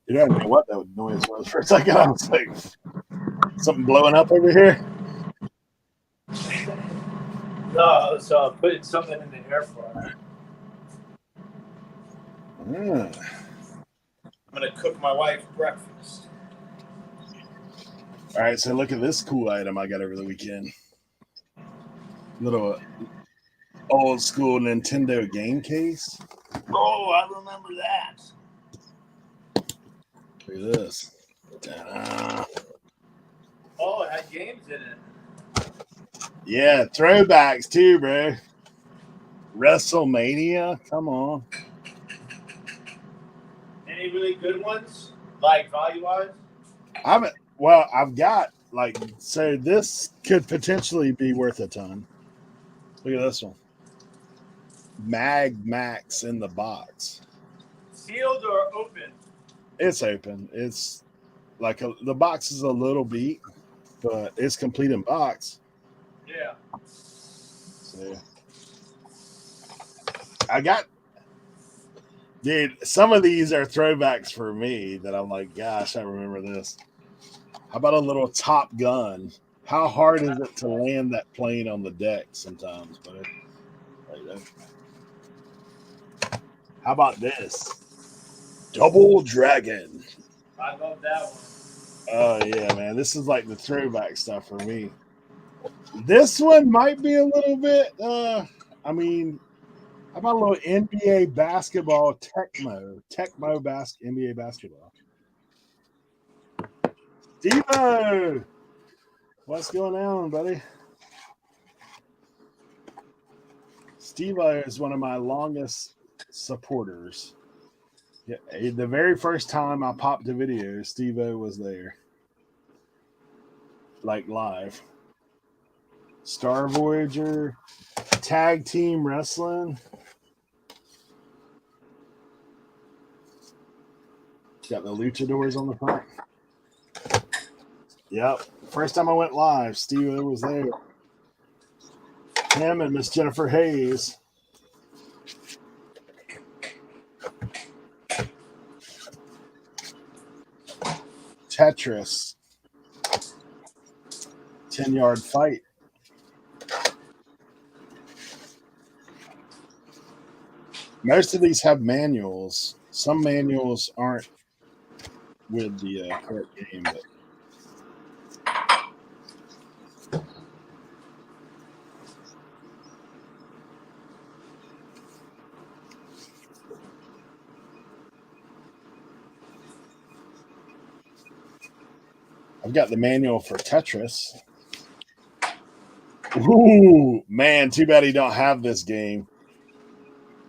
You don't know what that noise was for a second. I was like, something blowing up over here. No, so putting something in the air fryer. I'm gonna cook my wife breakfast. All right, so look at this cool item I got over the weekend. Little old school Nintendo game case. Oh, I remember that. Look at this. Ta-da. Oh, it had games in it. Yeah, throwbacks too, bro. WrestleMania, come on. Any really good ones, like value-wise? I've got so this could potentially be worth a ton. Look at this one. Mag Max in the box. Sealed or open? It's open. It's like the box is a little beat, but it's complete in box. Yeah. So I got, dude, some of these are throwbacks for me that I'm like, gosh, I remember this. How about a little Top Gun? How hard is it to land that plane on the deck sometimes? But how about this? Double Dragon. I love that one. Oh, yeah, man. This is like the throwback stuff for me. This one might be a little bit, how about a little NBA basketball Tecmo NBA basketball. Steve-O! What's going on, buddy? Steve-O is one of my longest supporters. Yeah, the very first time I popped a video, Steve-O was there. Like live. Star Voyager, Tag Team Wrestling. Got the luchadors on the front. Yep. First time I went live, Steve-O was there. Him and Miss Jennifer Hayes. Tetris. 10-yard fight. Most of these have manuals. Some manuals aren't with the correct game, but I've got the manual for Tetris. Ooh, man, too bad he don't have this game.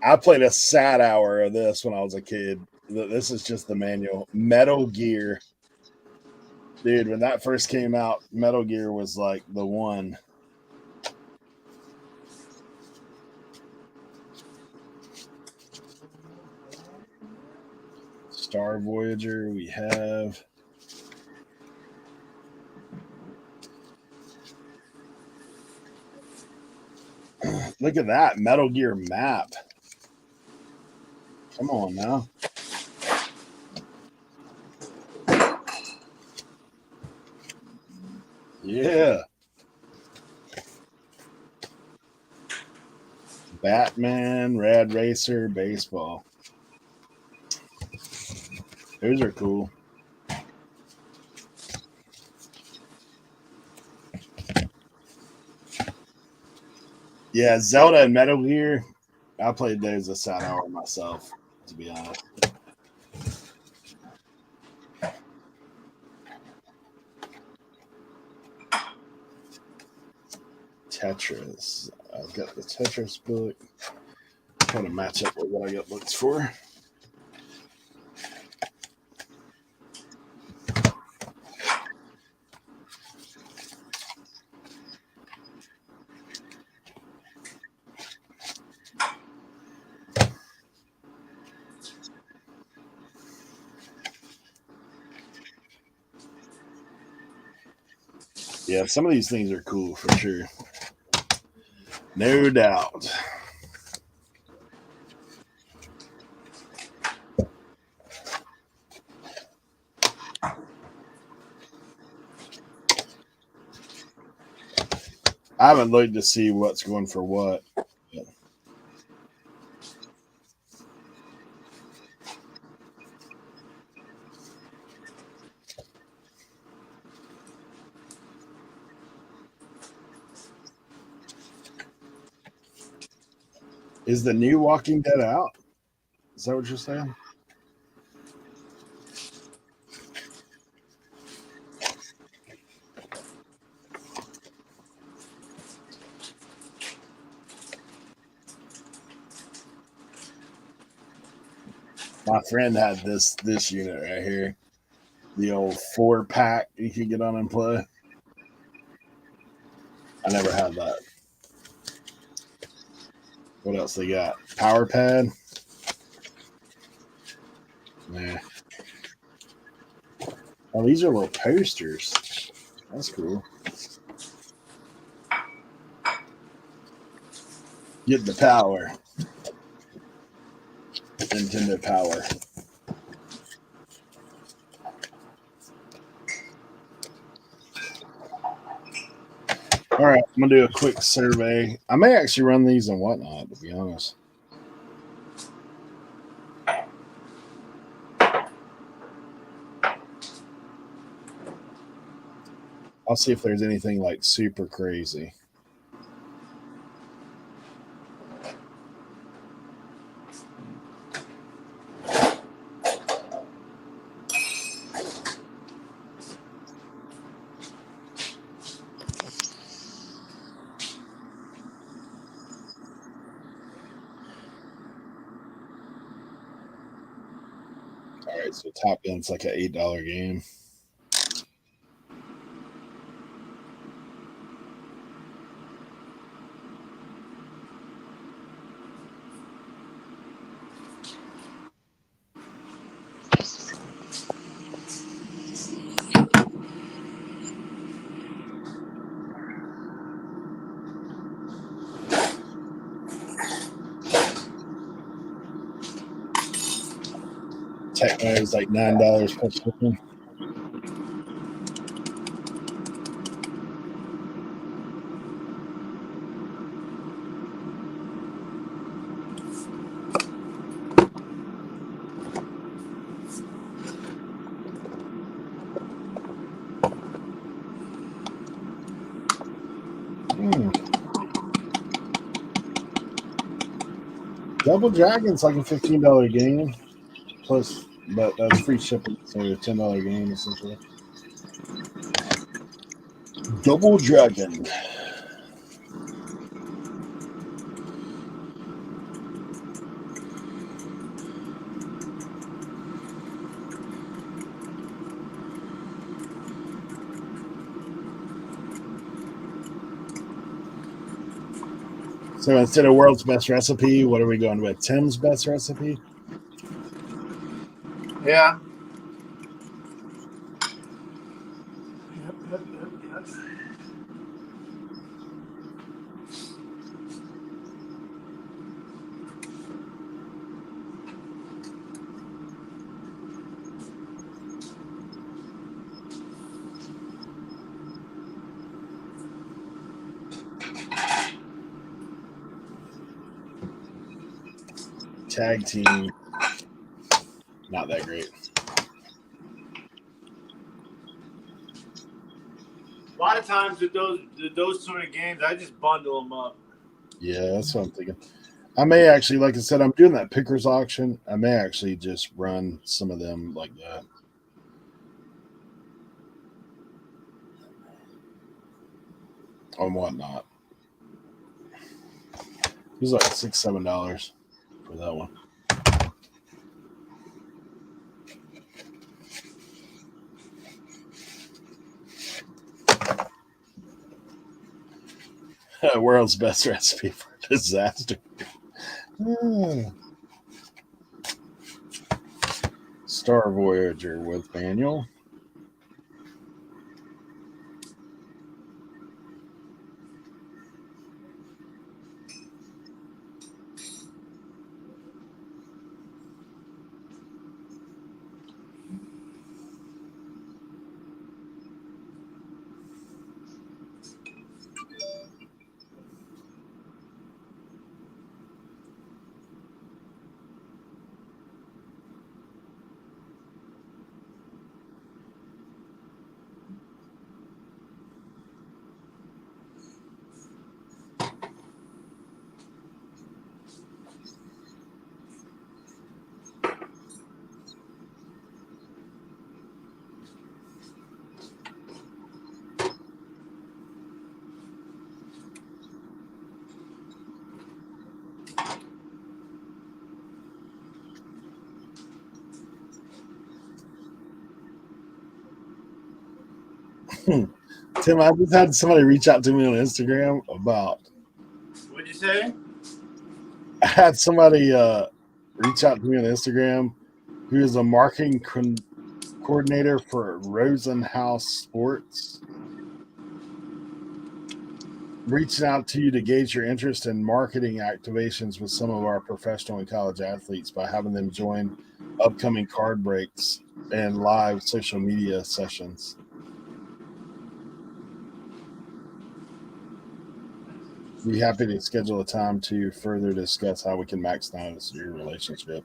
I played a sad hour of this when I was a kid. This is just the manual. Metal Gear. Dude, when that first came out, Metal Gear was like the one. Star Voyager, we have. Look at that Metal Gear map. Come on now. Yeah. Batman, Rad Racer, baseball. Those are cool. Yeah, Zelda and Metal Gear. I played those a sad hour myself, to be honest. Tetris. I've got the Tetris book. Trying to match up with what I got books for. Yeah, some of these things are cool for sure. No doubt. I haven't looked to see what's going for what. Is the new Walking Dead out? Is that what you're saying? My friend had this unit right here. The old 4-pack you can get on and play. I never had that. What else they got? Power pad. Nah. Oh, these are little posters. That's cool. Get the power. Nintendo Power. All right, I'm gonna do a quick survey. I may actually run these and whatnot, to be honest. I'll see if there's anything like super crazy. All right, so Top Gun's like an $8 game. Techno is like $9 plus shipping. Double Dragon's like a $15 game, plus, but that's free shipping, so a $10 game essentially. Double Dragon. So instead of world's best recipe, what are we going with? Tim's best recipe? Yeah. Tag team. Not that great. A lot of times with those sort of games, I just bundle them up. Yeah, that's what I'm thinking. I may actually, like I said, I'm doing that pickers auction. I may actually just run some of them like that. On whatnot. It was like $6-7 for that one. World's best recipe for disaster. Star Voyager with manual. Tim, I just had somebody reach out to me on Instagram about. What'd you say? I had somebody reach out to me on Instagram who is a marketing coordinator for Rosenhaus Sports, reaching out to you to gauge your interest in marketing activations with some of our professional and college athletes by having them join upcoming card breaks and live social media sessions. Be happy to schedule a time to further discuss how we can maximize your relationship.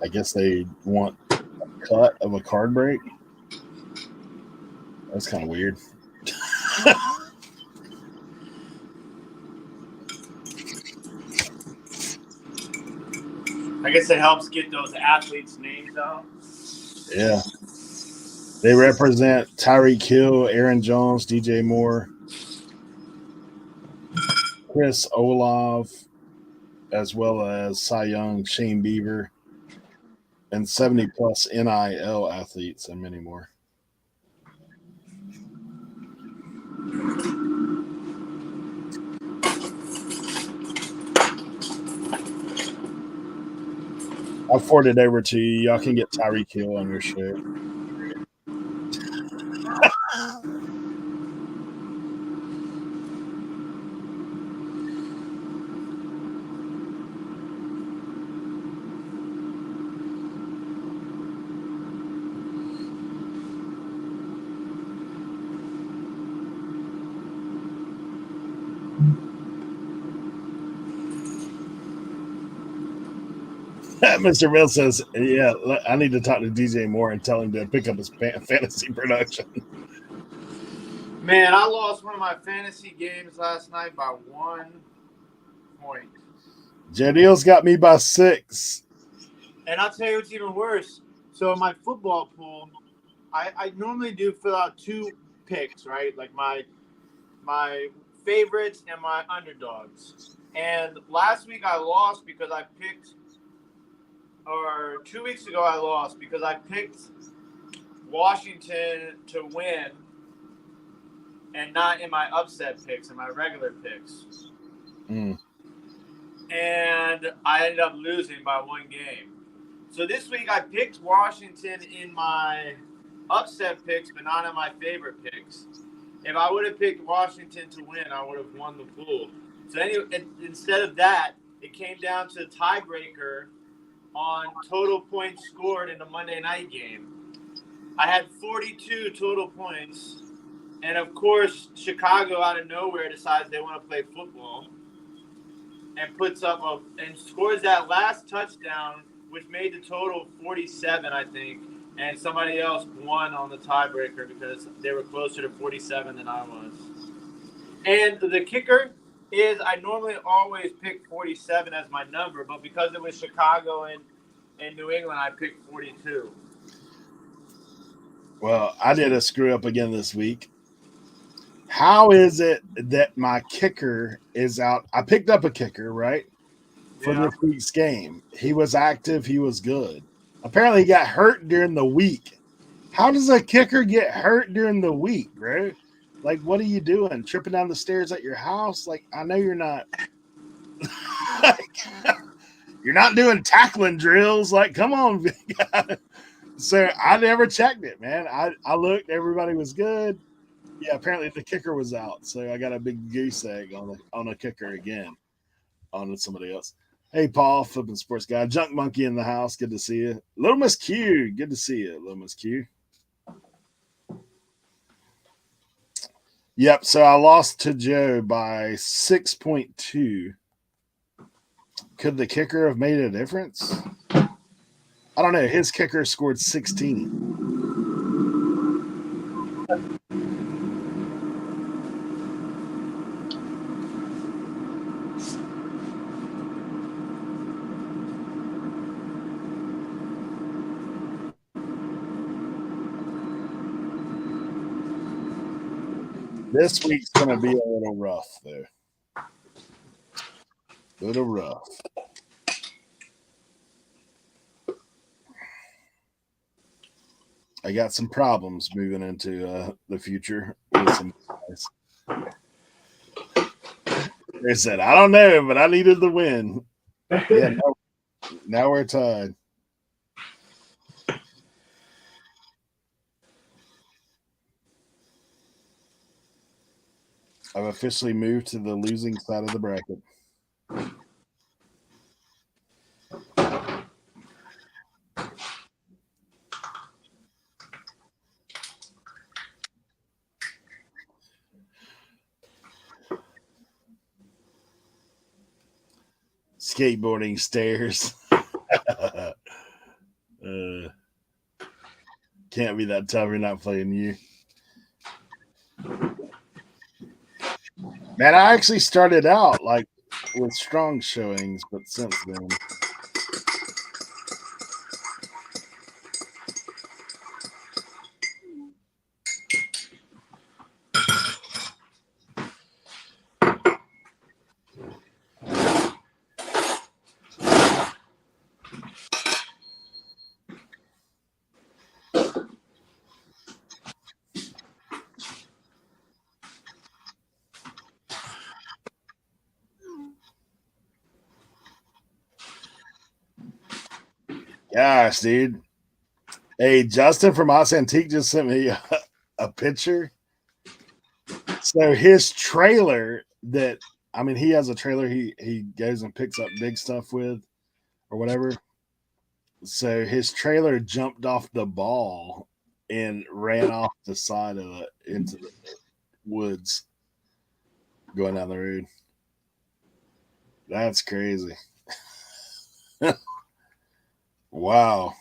I guess they want a cut of a card break. That's kind of weird. I guess it helps get those athletes' names out. Yeah. They represent Tyreek Hill, Aaron Jones, DJ Moore, Chris Olave, as well as Cy Young, Shane Bieber, and 70-plus NIL athletes, and many more. I'll forward it over to you. Y'all can get Tyreek Hill on your show. Mr. Bill says, yeah, I need to talk to DJ Moore and tell him to pick up his fantasy production. Man, I lost one of my fantasy games last night by 1 point. Jadiel's got me by 6. And I'll tell you what's even worse. So in my football pool, I normally do fill out 2 picks, right? Like my favorites and my underdogs. And last week I lost because I picked, or 2 weeks ago I lost because I picked Washington to win and not in my upset picks, in my regular picks. Mm. And I ended up losing by 1 game. So this week I picked Washington in my upset picks, but not in my favorite picks. If I would have picked Washington to win, I would have won the pool. So anyway, instead of that, it came down to the tiebreaker on total points scored in the Monday night game. I had 42 total points, and of course, Chicago out of nowhere decides they want to play football and puts up and scores that last touchdown, which made the total 47, I think. And somebody else won on the tiebreaker because they were closer to 47 than I was. And the kicker is I normally always pick 47 as my number, but because it was Chicago and New England, I picked 42. Well, I did a screw up again this week. How is it that my kicker is out? I picked up a kicker, right? For this week's game. He was active. He was good. Apparently, he got hurt during the week. How does a kicker get hurt during the week, bro? Like, what are you doing? Tripping down the stairs at your house? Like, I know you're not. You're not doing tackling drills. Like, come on. So I never checked it, man. I looked. Everybody was good. Yeah, apparently the kicker was out. So I got a big goose egg on a kicker again. On somebody else. Hey, Paul, flipping sports guy. Junk Monkey in the house. Good to see you. Little Miss Q. Good to see you, Little Miss Q. Yep, so I lost to Joe by 6.2. Could the kicker have made a difference? I don't know. His kicker scored 16. This week's going to be a little rough, though. A little rough. I got some problems moving into the future with some guys. They said, I don't know, but I needed the win. Yeah, now we're tied. I've officially moved to the losing side of the bracket. Skateboarding stairs. Can't be that tough. You're not playing you. Man, I actually started out like with strong showings, but since then. Gosh, dude. Hey, Justin from Os Antique just sent me a picture. So his trailer he has a trailer he goes and picks up big stuff with or whatever. So his trailer jumped off the ball and ran off the side of into the woods going down the road. That's crazy. Wow.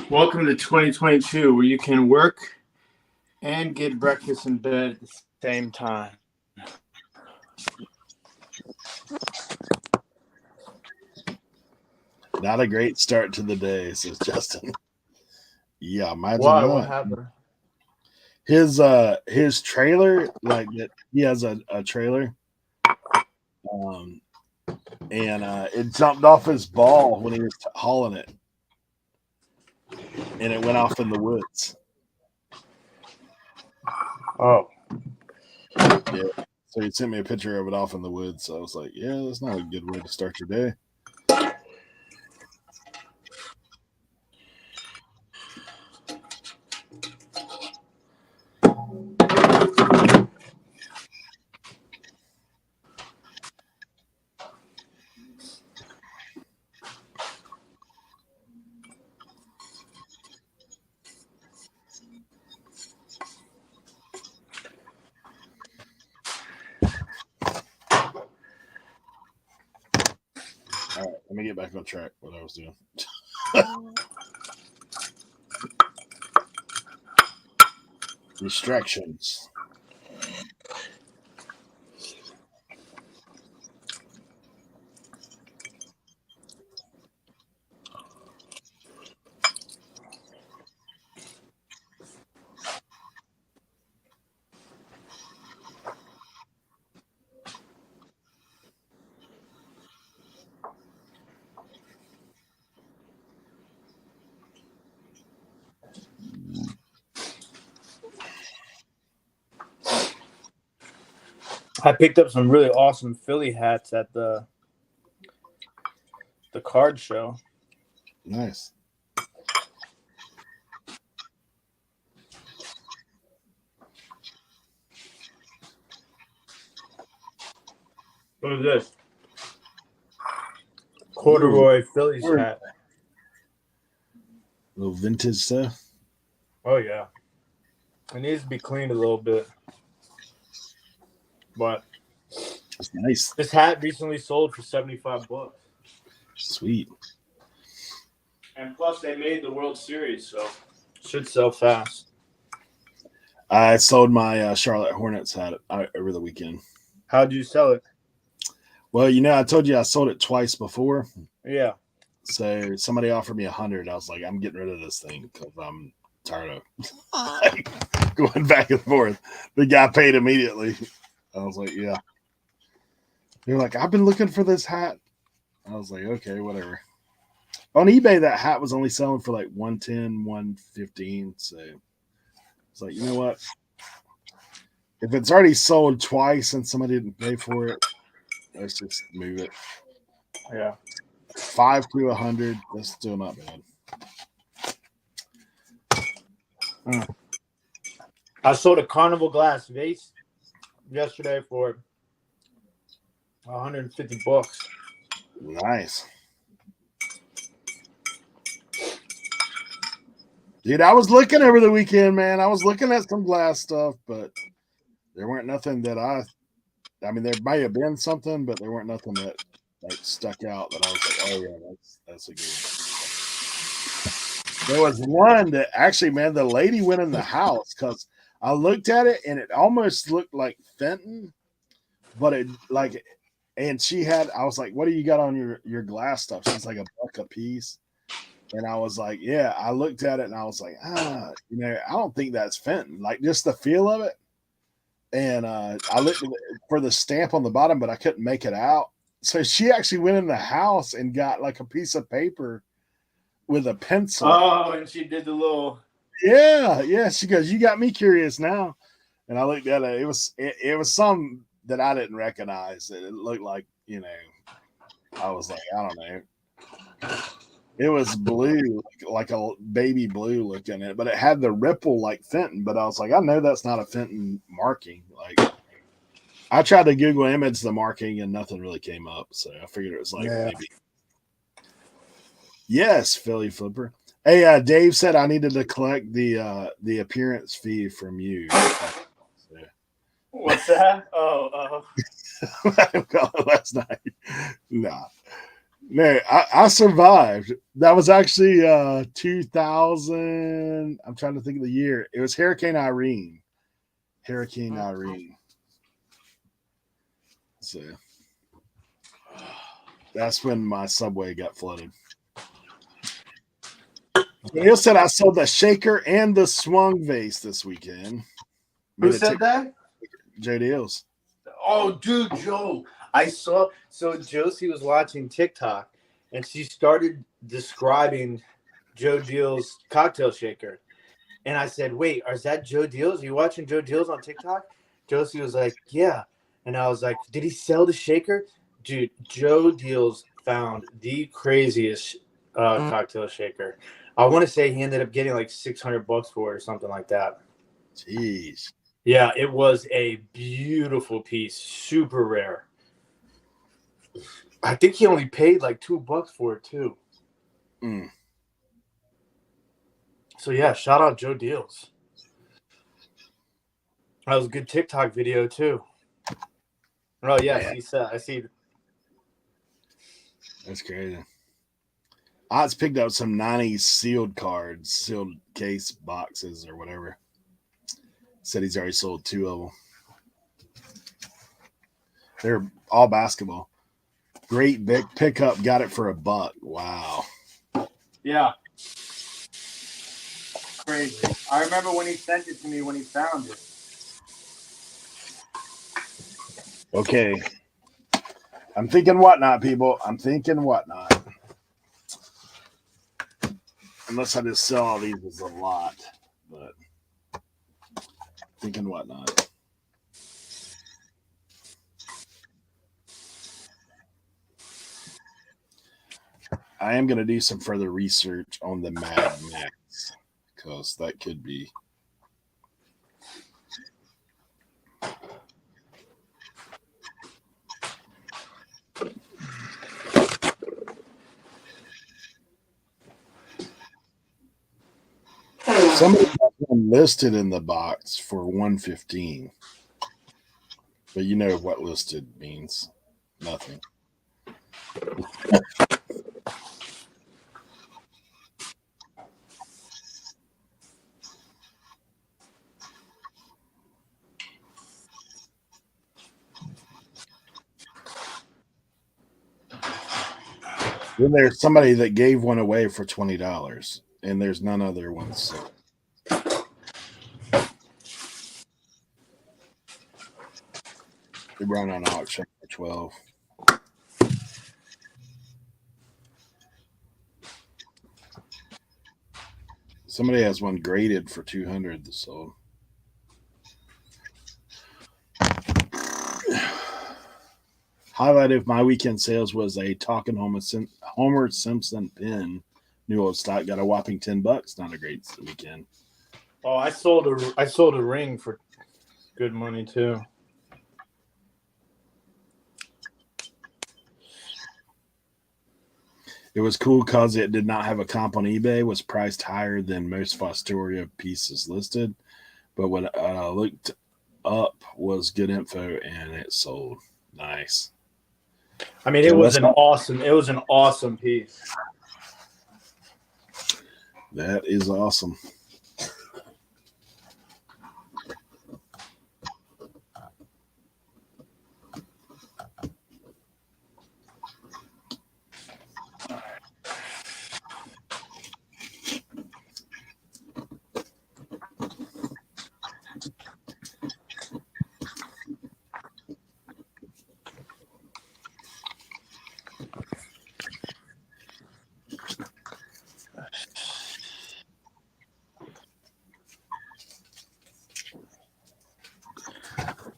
Welcome to 2022, where you can work and get breakfast in bed at the same time. Not a great start to the day, says Justin. Yeah, imagine Why? that. What happened? His trailer, like that, he has a trailer, and it jumped off his ball when he was hauling it, and it went off in the woods. Oh, yeah. So he sent me a picture of it off in the woods. So I was like, yeah, that's not a good way to start your day. All right, let me get back on track. What I was doing. Distractions. I picked up some really awesome Philly hats at the card show. Nice. What is this? Corduroy Phillies hat. Little vintage stuff. Oh yeah, it needs to be cleaned a little bit, but it's nice. This hat recently sold for $75. Sweet. And plus, they made the World Series, so should sell fast. I sold my Charlotte Hornets hat over the weekend. How'd you sell it? Well, I told you I sold it twice before. Yeah. So somebody offered me 100. I was like, I'm getting rid of this thing because I'm tired of going back and forth. The guy paid immediately. I was like, yeah. They're like, I've been looking for this hat. I was like, okay, whatever. On eBay, that hat was only selling for like 110, 115. So it's like, you know what? If it's already sold twice and somebody didn't pay for it, let's just move it. Yeah. 5 to 100. That's still not bad. I sold a carnival glass vase yesterday for $150. Nice. Dude, I was looking over the weekend, man. I was looking at some glass stuff, but there weren't nothing that I mean, there might have been something, but there weren't nothing that like stuck out that I was like, oh yeah, that's a good one. There was one that actually, man, the lady went in the house because I looked at it and it almost looked like Fenton, but it like, and she had, I was like, what do you got on your glass stuff? She's like $1 a piece. And I was like, yeah, I looked at it and I was like, I don't think that's Fenton. Like just the feel of it. And I looked for the stamp on the bottom, but I couldn't make it out. So she actually went in the house and got like a piece of paper with a pencil. Oh, and she did the little. Yeah. She goes, you got me curious now. And I looked at it. It was some that I didn't recognize. It looked like, I was like, I don't know. It was blue, like a baby blue looking at it, but it had the ripple like Fenton. But I was like, I know that's not a Fenton marking. Like, I tried to Google image the marking and nothing really came up. So I figured it was like maybe. Yes, Philly Flipper. Hey, Dave said I needed to collect the appearance fee from you. What's that? Oh. I called it last night. Nah. No, I survived. That was actually 2000. I'm trying to think of the year. It was Hurricane Irene. So that's when my subway got flooded. Neil said I sold the shaker and the swung vase this weekend. Who said that? Joe Deals. Oh, dude, Joe. I saw. So Josie was watching TikTok, and she started describing Joe Deal's cocktail shaker. And I said, wait, is that Joe Deals? Are you watching Joe Deals on TikTok? Josie was like, yeah. And I was like, did he sell the shaker? Dude, Joe Deals found the craziest cocktail shaker. I want to say he ended up getting like $600 for it or something like that. Jeez. Yeah, it was a beautiful piece, super rare. I think he only paid like $2 for it too. So yeah, shout out Joe Deals. That was a good TikTok video too. Oh yeah, I see. That's crazy. Oz picked up some 90s sealed cards, sealed case boxes or whatever. Said he's already sold 2 of them. They're all basketball. Great big pickup. Got it for $1. Wow. Yeah. Crazy. I remember when he sent it to me when he found it. Okay. I'm thinking whatnot, people. I'm thinking whatnot. Unless I just sell all these as a lot. But thinking whatnot. I am going to do some further research on the Mad Max because that could be. Somebody has one listed in the box for $115, but you know what listed means? Nothing. Then there's somebody that gave one away for $20, and there's none other ones. So. They run on auction for 12. Somebody has one graded for 200. So highlight of my weekend sales was a talking Homer Simpson pin. New old stock, got a whopping $10. Not a great weekend. Oh, I sold a ring for good money too. It was cool because it did not have a comp on eBay, was priced higher than most Fostoria pieces listed. But when I looked up was good info and it sold. Nice. I mean, it was an awesome piece. That is awesome.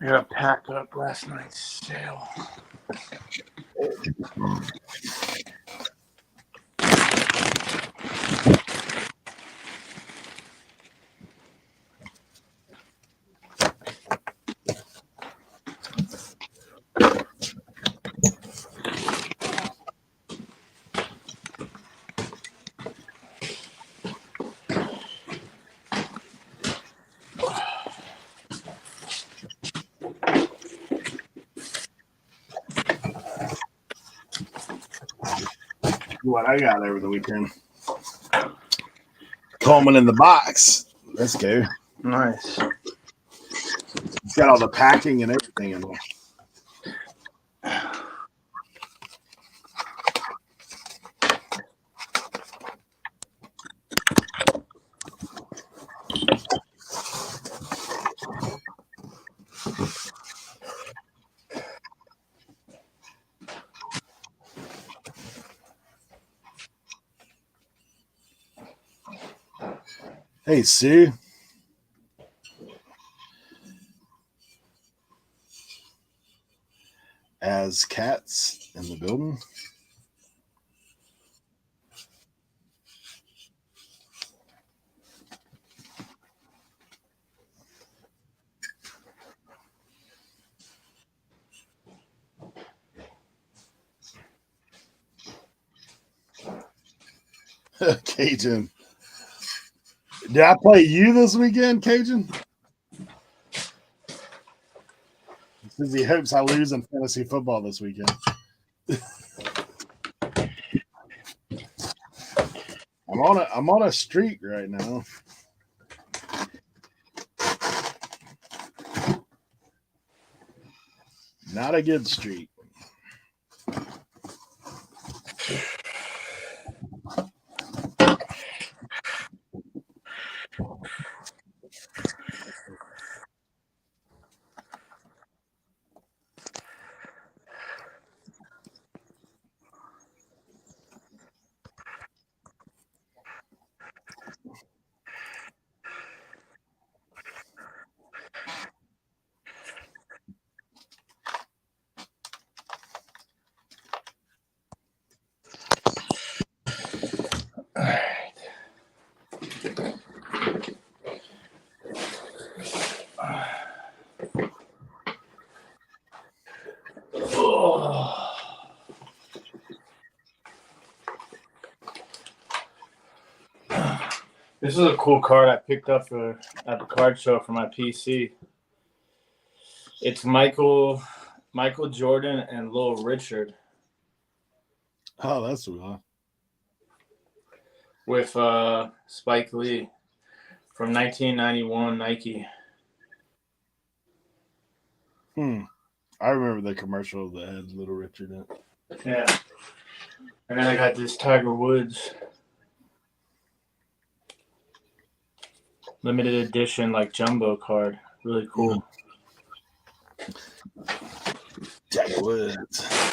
I gotta pack up last night's sale. What I got over the weekend. Coleman in the box. Let's go. Nice. It's got all the packing and everything in there. Hey, Sue. As cats in the building. Cajun. Did I play you this weekend, Cajun? He says he hopes I lose in fantasy football this weekend. I'm on a streak right now. Not a good streak. This is a cool card I picked up at the card show for my PC. It's Michael Jordan and Lil Richard. Oh, that's cool. With Spike Lee from 1991 Nike. I remember the commercial that had Little Richard in it. Yeah. And then I got this Tiger Woods limited edition, like jumbo card. Really cool. Tiger Woods.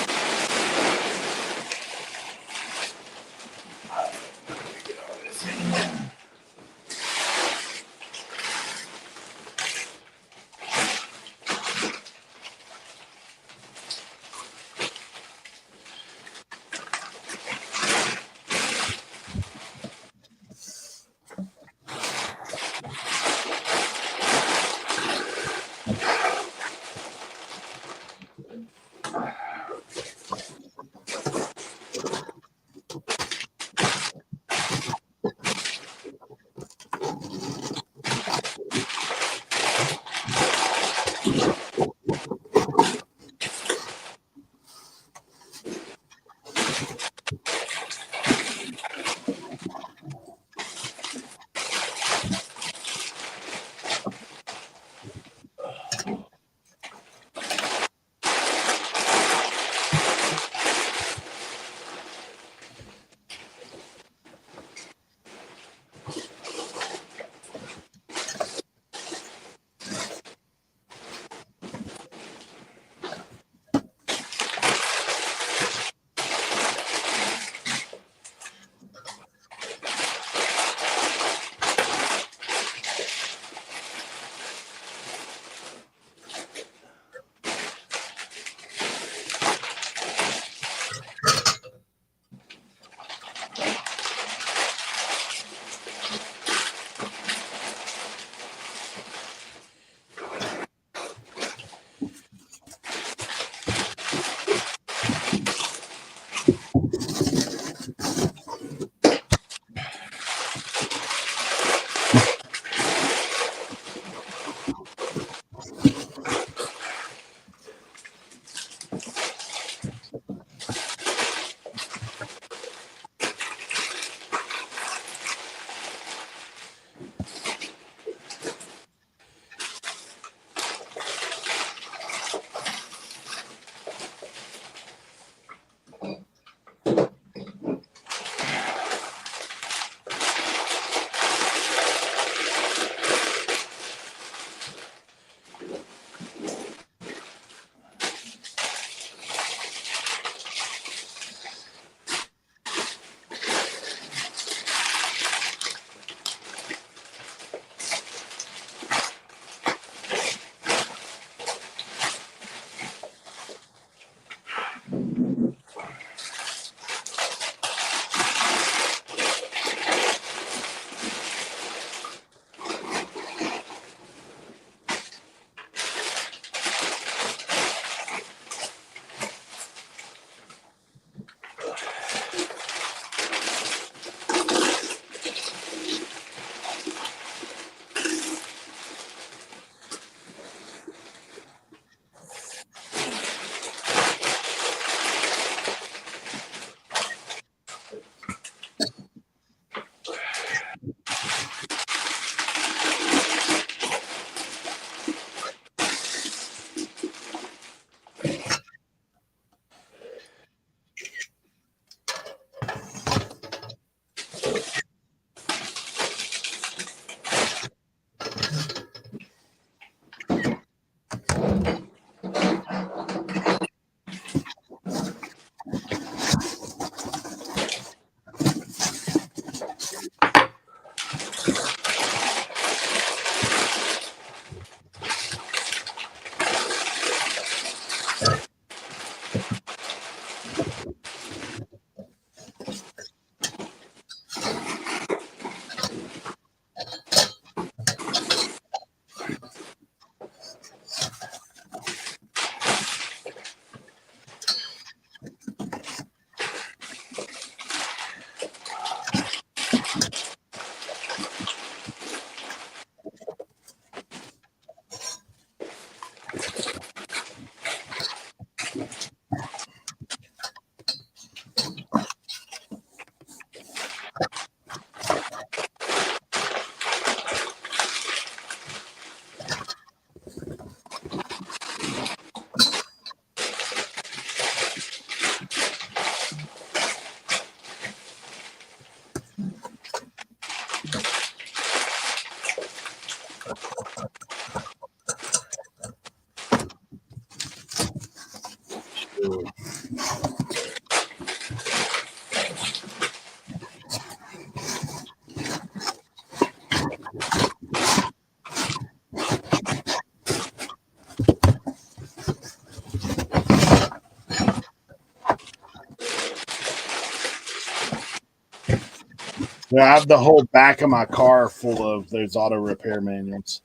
Yeah, I have the whole back of my car full of those auto repair manuals.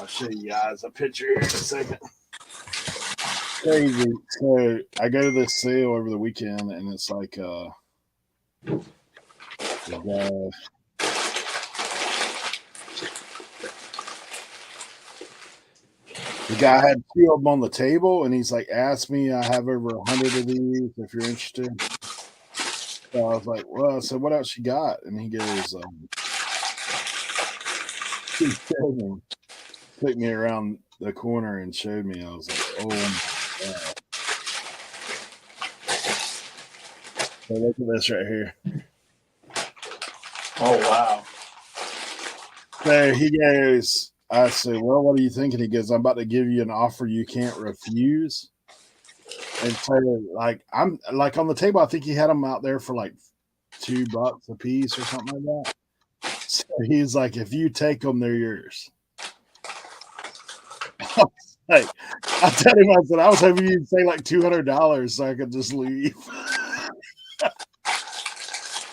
I'll show you guys a picture here in a second. Crazy. So I go to this sale over the weekend, and it's like the guy had 2 of them on the table, and he's like, "Ask me. I have over 100 of these. If you're interested." So I was like, "Well," I said, "What else you got?" And he goes, he showed me, took me around the corner and showed me. I was like, "Oh my god!" So look at this right here. Oh wow! So he goes, I say, "Well, what are you thinking?" He goes, "I'm about to give you an offer you can't refuse." And so, like, I'm like on the table, I think he had them out there for like $2 a piece or something like that. So he's like, "If you take them, they're yours." Like, I tell him, I said, "I was hoping you'd say like $200 so I could just leave."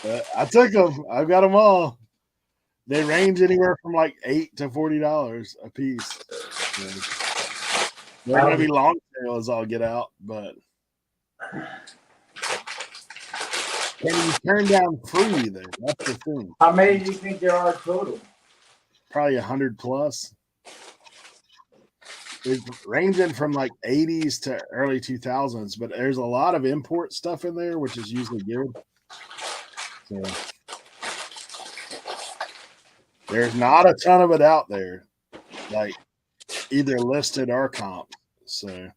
But I took them. I've got them all. They range anywhere from like $8 to $40 a piece. So they're gonna be long tail as I'll get out, but can you turn down free there? That's the thing. How many do you think there are total? Probably 100 plus. It's ranging from like 80s to early 2000s, but there's a lot of import stuff in there, which is usually good. So there's not a ton of it out there, like either listed or comp. So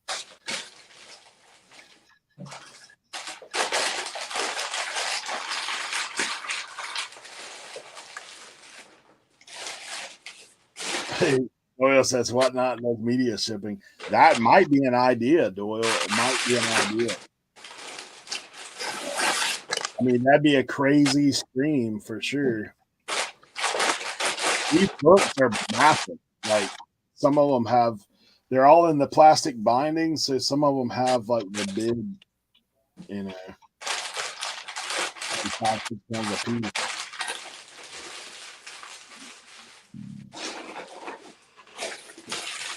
Doyle says whatnot knows media shipping. That might be an idea, Doyle. It might be an idea. I mean, that'd be a crazy stream for sure. These books are massive. Like some of them have, they're all in the plastic binding, so some of them have like the big, you know, 5-6 pounds a piece.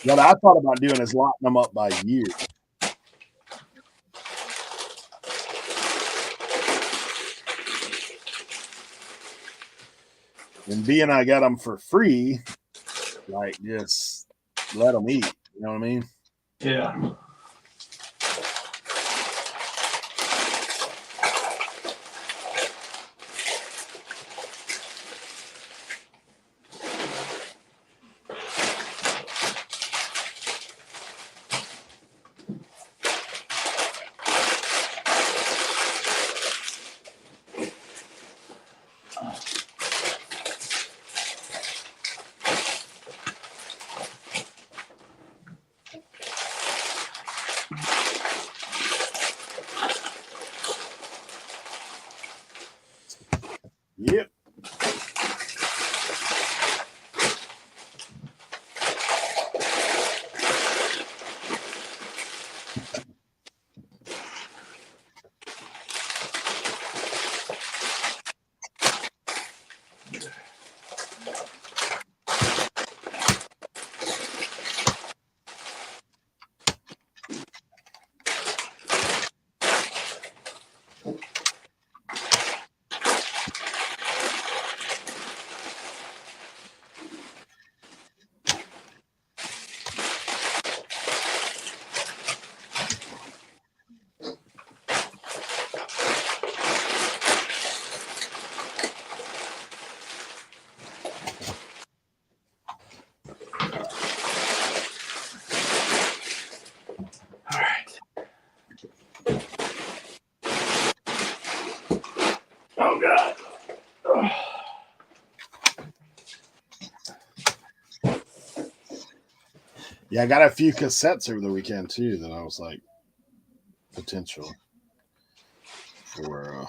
What I thought about doing is locking them up by year. And being I got them for free, like just let them eat. You know what I mean? Yeah. Yeah, I got a few cassettes over the weekend too that I was like potential for.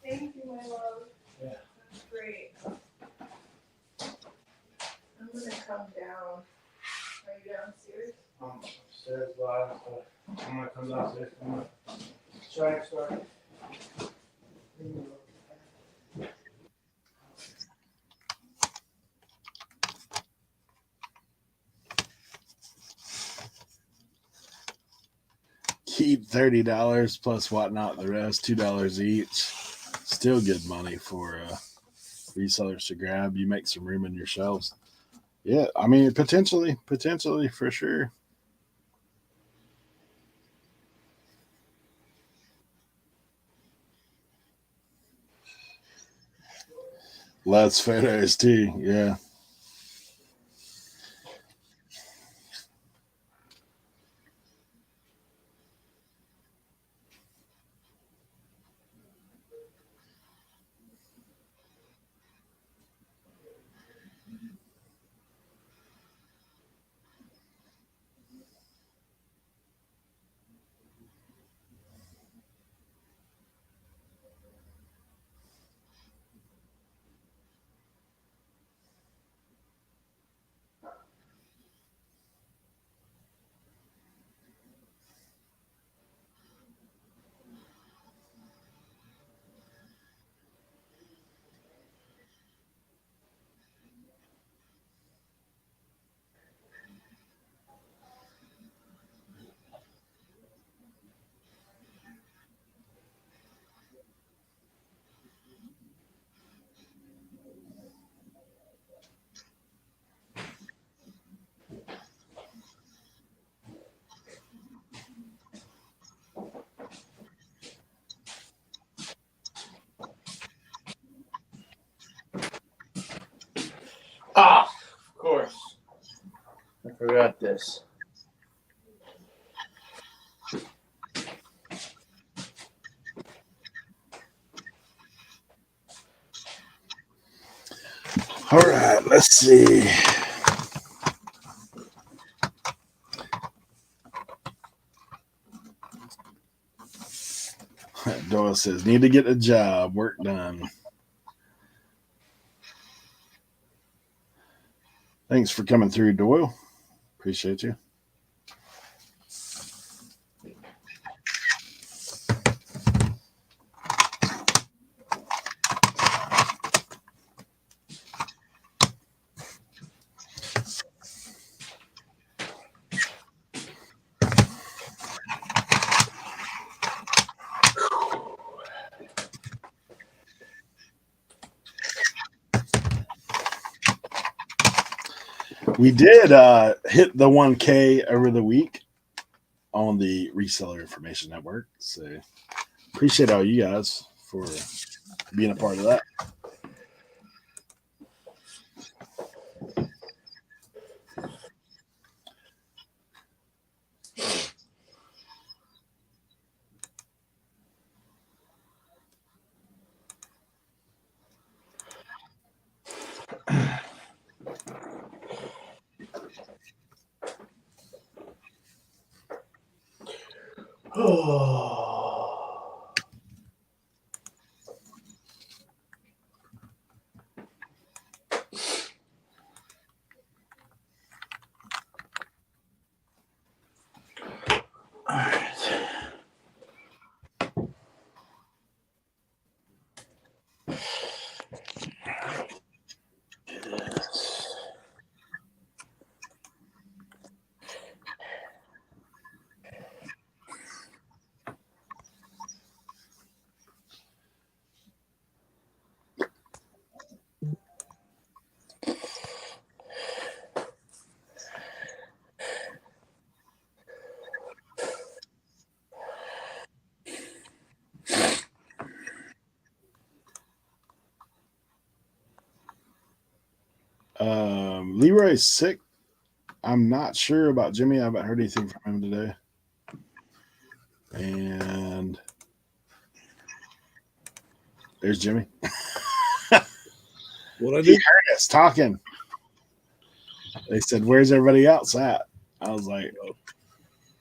Thank you, my love. Yeah. That's great. I'm gonna come down. Are you downstairs? I'm upstairs live, so I'm gonna come downstairs. I'm gonna try and start. Keep $30 plus whatnot. The rest $2 each. Still good money for resellers to grab. You make some room in your shelves. Yeah, I mean potentially for sure. Less photos too. Yeah. Ah, of course. I forgot this. All right, let's see. Doyle says, need to get a job, work done. Thanks for coming through, Doyle. Appreciate you. We did hit the 1K over the week on the Reseller Information Network. So appreciate all you guys for being a part of that. All right. Leroy's sick. I'm not sure about Jimmy. I haven't heard anything from him today. And there's Jimmy. What I He do? heard us talking. They said, "Where's everybody else at?" I was like, "Oh,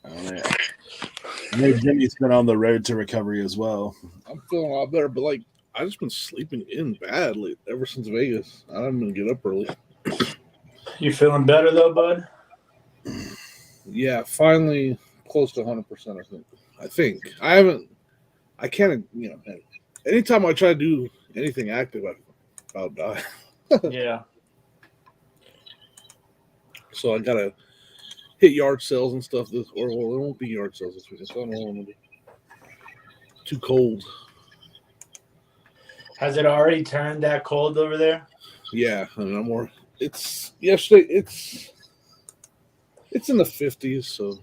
yeah." I know Jimmy's been on the road to recovery as well. I'm feeling a lot better, but like I just been sleeping in badly ever since Vegas. I haven't been get up early. You feeling better though, bud? Yeah, finally close to 100%. I think I haven't. I can't. Anytime I try to do anything active, I'll die. Yeah. So I gotta hit yard sales and stuff. It won't be yard sales this week. I don't know what I'm gonna do. Too cold. Has it already turned that cold over there? Yeah, and I'm more. It's yesterday. It's in the 50s. So,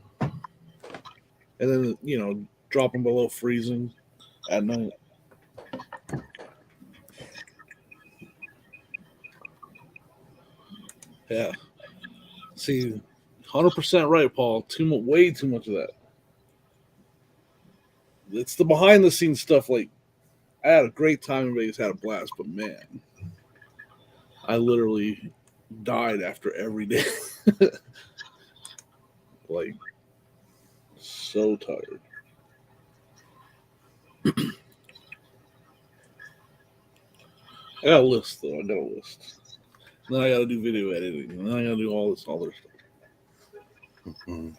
and then dropping below freezing at night. Yeah. See, 100% right, Paul. Way too much of that. It's the behind the scenes stuff. Like, I had a great time in Vegas, had a blast, but man, I literally died after every day. Like, so tired. I got a list, though. And then I got to do video editing. And then I got to do all this other stuff. Mm-hmm.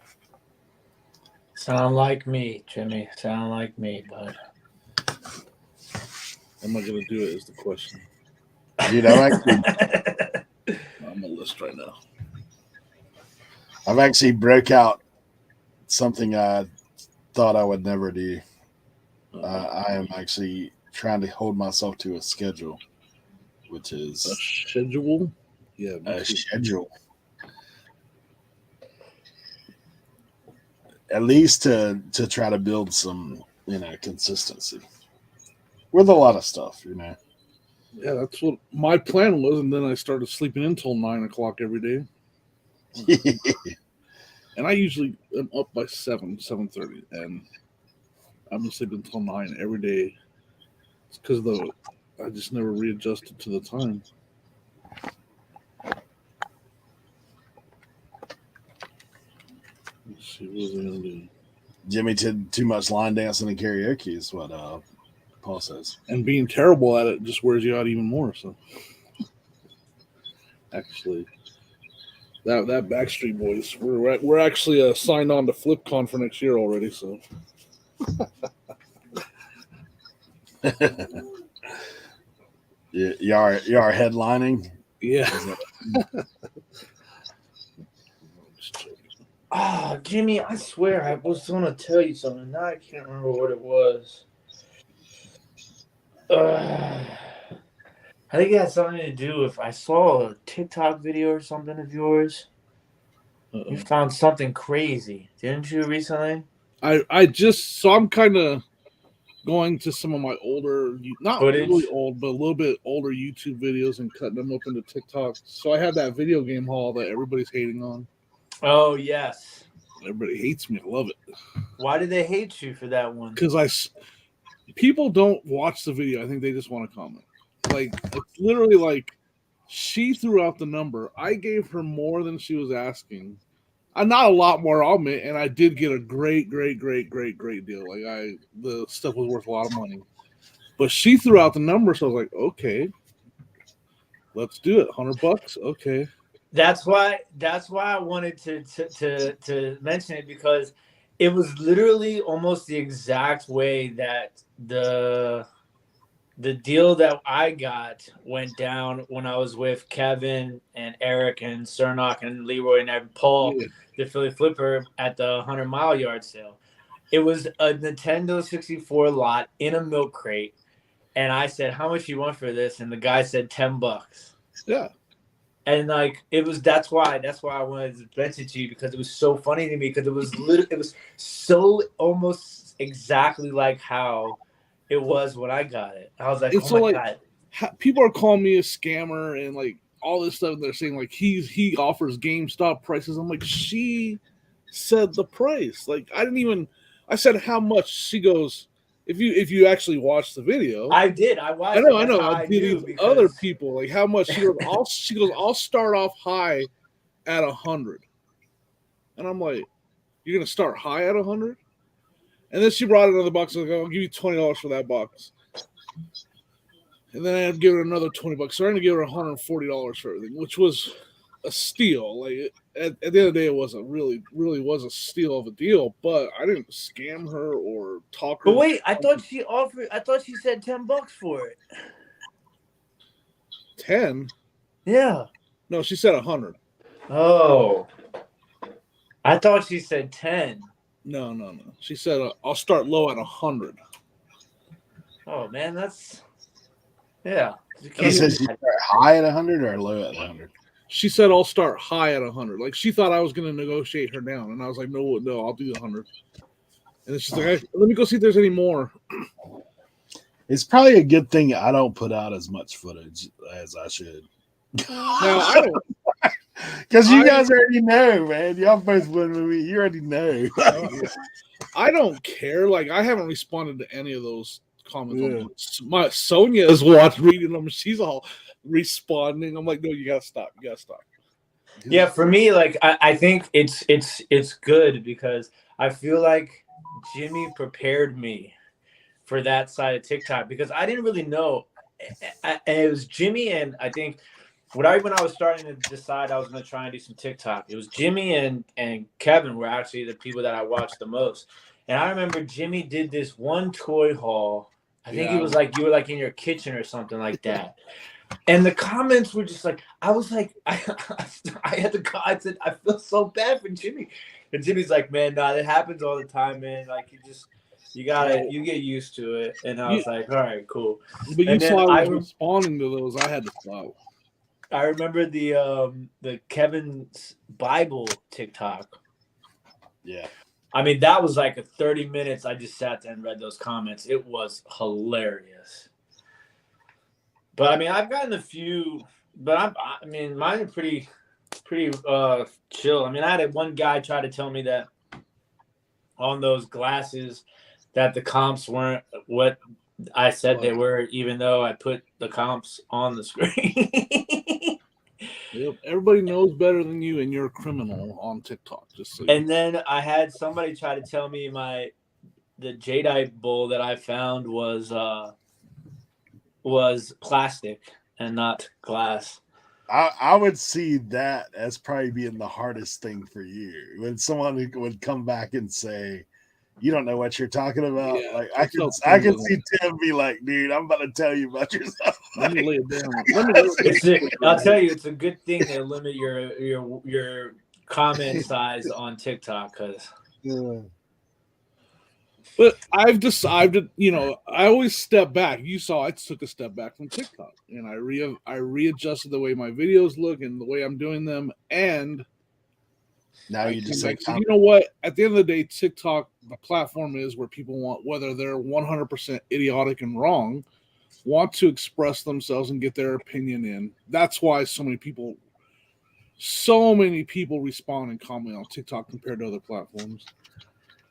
Sound like me, Jimmy. Sound like me, bud. Am I going to do it is the question. Dude, I'm on the list right now. I've actually broke out something I thought I would never do. I am actually trying to hold myself to a schedule, which is a schedule. Yeah, a schedule. At least to try to build some consistency with a lot of stuff. Yeah, that's what my plan was, and then I started sleeping until 9 o'clock every day. And I usually am up by 7:30, and I've been sleeping until 9 every day. It's because I just never readjusted to the time. Let's see, what was I gonna do? Jimmy did too much line dancing and karaoke is what Paul says. And being terrible at it just wears you out even more. So, actually, that Backstreet Boys, we're actually signed on to FlipCon for next year already. So, you are headlining. Yeah. Oh, Jimmy, I swear I was going to tell you something. Now I can't remember what it was. I think it had something to do with I saw a TikTok video or something of yours. Uh-oh. You found something crazy, didn't you, recently? I'm kind of going to some of my older, not footage? Really old, but a little bit older YouTube videos and cutting them up into TikTok. So I had that video game haul that everybody's hating on. Oh, yes. Everybody hates me. I love it. Why did they hate you for that one? Because people don't watch the video. I think they just want to comment. Like, it's literally like she threw out the number. I gave her more than she was asking. Not a lot more, I'll admit, and I did get a great deal. Like, the stuff was worth a lot of money. But she threw out the number, so I was like, okay, let's do it. $100? Okay. That's why I wanted to mention it, because it was literally almost the exact way that the deal that I got went down when I was with Kevin and Eric and Cernock and Leroy and Paul, the Philly Flipper, at the 100-mile yard sale. It was a Nintendo 64 lot in a milk crate, and I said, "How much you want for this?" And the guy said $10. Yeah. And like that's why I wanted to mention to you, because it was so funny to me, because it was so almost exactly like how it was when I got it. I was like, oh my God. People are calling me a scammer and like all this stuff. They're saying like he offers GameStop prices. I'm like, she said the price. Like I said how much. She goes, if you actually watch the video. I did. I watched. I know. I These because... other people, like how much she goes. I'll start off high at 100, and I'm like, you're gonna start high at 100, and then she brought another box. Like, I'll give you $20 for that box, and then I'd give her another $20. So I'm gonna give her $140 for everything, which was a steal. Like at the end of the day, it was really was a steal of a deal. But I didn't scam her or talk her. But wait, I thought she said $10 for it. 10? Yeah. No, she said 100. Oh, I thought she said 10. No. She said I'll start low at 100. Oh man, that's yeah. He says you start high at 100 or low at 100. She said I'll start high at 100. Like she thought I was going to negotiate her down, and I was like, no, I'll do 100. And then she's like, hey, let me go see if there's any more. It's probably a good thing I don't put out as much footage as I should. Now I don't. Because you guys already know, man. Y'all both win with me. You already know. I don't care. Like I haven't responded to any of those comments. Yeah. My Sonia is reading them. She's all responding. I'm like, no, you gotta stop. Yeah, for me, like I think it's good because I feel like Jimmy prepared me for that side of TikTok because I didn't really know. And it was Jimmy and I think when I was starting to decide I was going to try and do some TikTok, it was Jimmy and Kevin were actually the people that I watched the most. And I remember Jimmy did this one toy haul. I think it was like you were like in your kitchen or something like that. And the comments were just like, I was like, I had to call. I said, I feel so bad for Jimmy. And Jimmy's like, man, nah, that happens all the time, man. Like you get used to it. And I was like, all right, cool. But you saw I was responding to those. I had to stop. I remember the Kevin's Bible TikTok. Yeah. I mean, that was like a 30 minutes. I just sat there and read those comments. It was hilarious. But I mean, I've gotten a few, but I mean, mine are pretty chill. I mean, I had one guy try to tell me that on those glasses that the comps weren't what I said they were, even though I put the comps on the screen. Yep. Everybody knows better than you, and you're a criminal on TikTok. Just so and then I had somebody try to tell me the jadeite bowl that I found was plastic and not glass. I would see that as probably being the hardest thing for you when someone would come back and say, you don't know what you're talking about. Yeah, like I can see Tim be like, dude, I'm about to tell you about yourself. Let me lay it down. I'll tell you, it's a good thing to limit your comment size on TikTok because. Yeah. But I've decided, I always step back. You saw I took a step back from TikTok, and I readjusted the way my videos look and the way I'm doing them, and now you just like, you know what? At the end of the day, TikTok, the platform is where people want, whether they're 100% idiotic and wrong, want to express themselves and get their opinion in. That's why so many people respond and comment on TikTok compared to other platforms.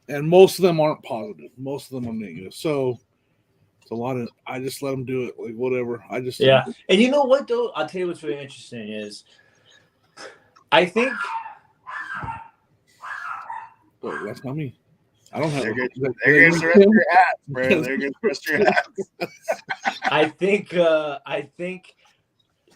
And most of them aren't positive. Most of them are negative. So it's a lot of, I just let them do it. Like, whatever. Yeah. And you know what, though? I'll tell you what's really interesting is I think. Oh, that's not me. I don't have. There goes the rest of your hats, bro. There goes the rest of your hats. I think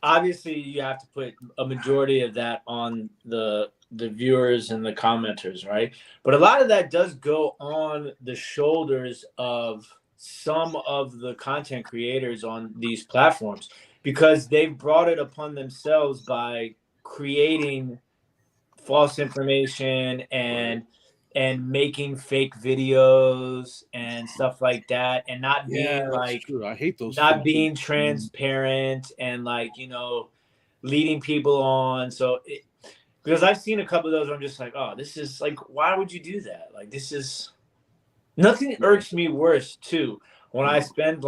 obviously you have to put a majority of that on the viewers and the commenters, right? But a lot of that does go on the shoulders of some of the content creators on these platforms because they've brought it upon themselves by creating false information and making fake videos and stuff like that, and not being like, true. I hate those. Not being transparent and leading people on. So, because I've seen a couple of those, where I'm just like, oh, this is like, why would you do that? Like, this is nothing irks me worse too when I spend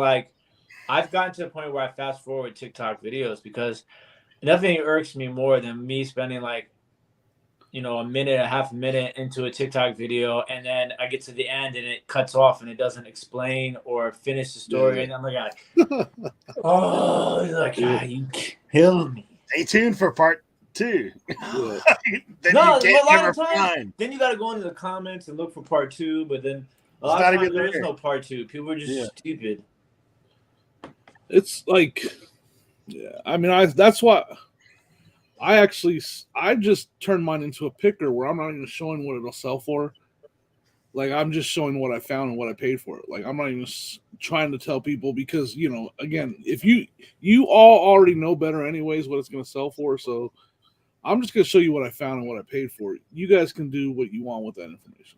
I've gotten to the point where I fast forward TikTok videos because nothing irks me more than me spending like, a minute, a half a minute into a TikTok video, and then I get to the end and it cuts off and it doesn't explain or finish the story, Yeah. and I'm like, oh, like, Yeah. you killed me. Stay tuned for part 2. Yeah. Then No, you but a can't lot ever of times, find. then you got to go into the comments and look for part 2, but then a It's lot not of times even there is there. no part 2. People are just Yeah. stupid. It's like, yeah. I mean, that's what I just turned mine into a picker where I'm not even showing what it'll sell for. Like, I'm just showing what I found and what I paid for it. Like, I'm not even trying to tell people because, again, if you all already know better anyways what it's going to sell for. So I'm just going to show you what I found and what I paid for it. You guys can do what you want with that information.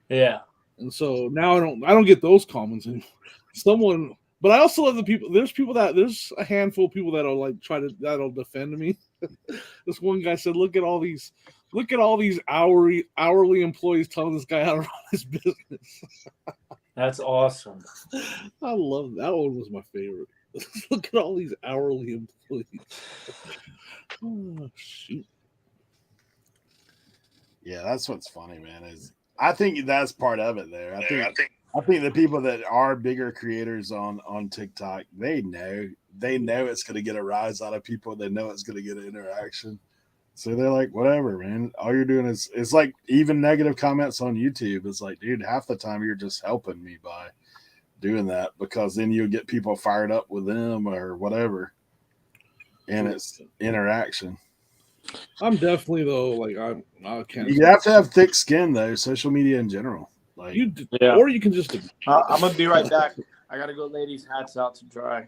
Yeah. And so now I don't get those comments anymore. But I also love the people. There's a handful of people that'll that'll defend me. This one guy said, look at all these hourly employees telling this guy how to run his business. That's awesome. I love that one. Was my favorite. Look at all these hourly employees. Oh, shoot. Yeah, that's what's funny, man. Is I think that's part of it there. I think the people that are bigger creators on TikTok, they know it's going to get a rise out of people. They know it's going to get an interaction. So they're like, whatever, man. All you're doing is, it's like even negative comments on YouTube. It's like, dude, half the time you're just helping me by doing that, because then you'll get people fired up with them or whatever. And it's interaction. I'm definitely though, like I can't. You have to have thick skin though. Social media in general, like or you can just. I'm gonna be right back. I gotta go lay these hats out to dry.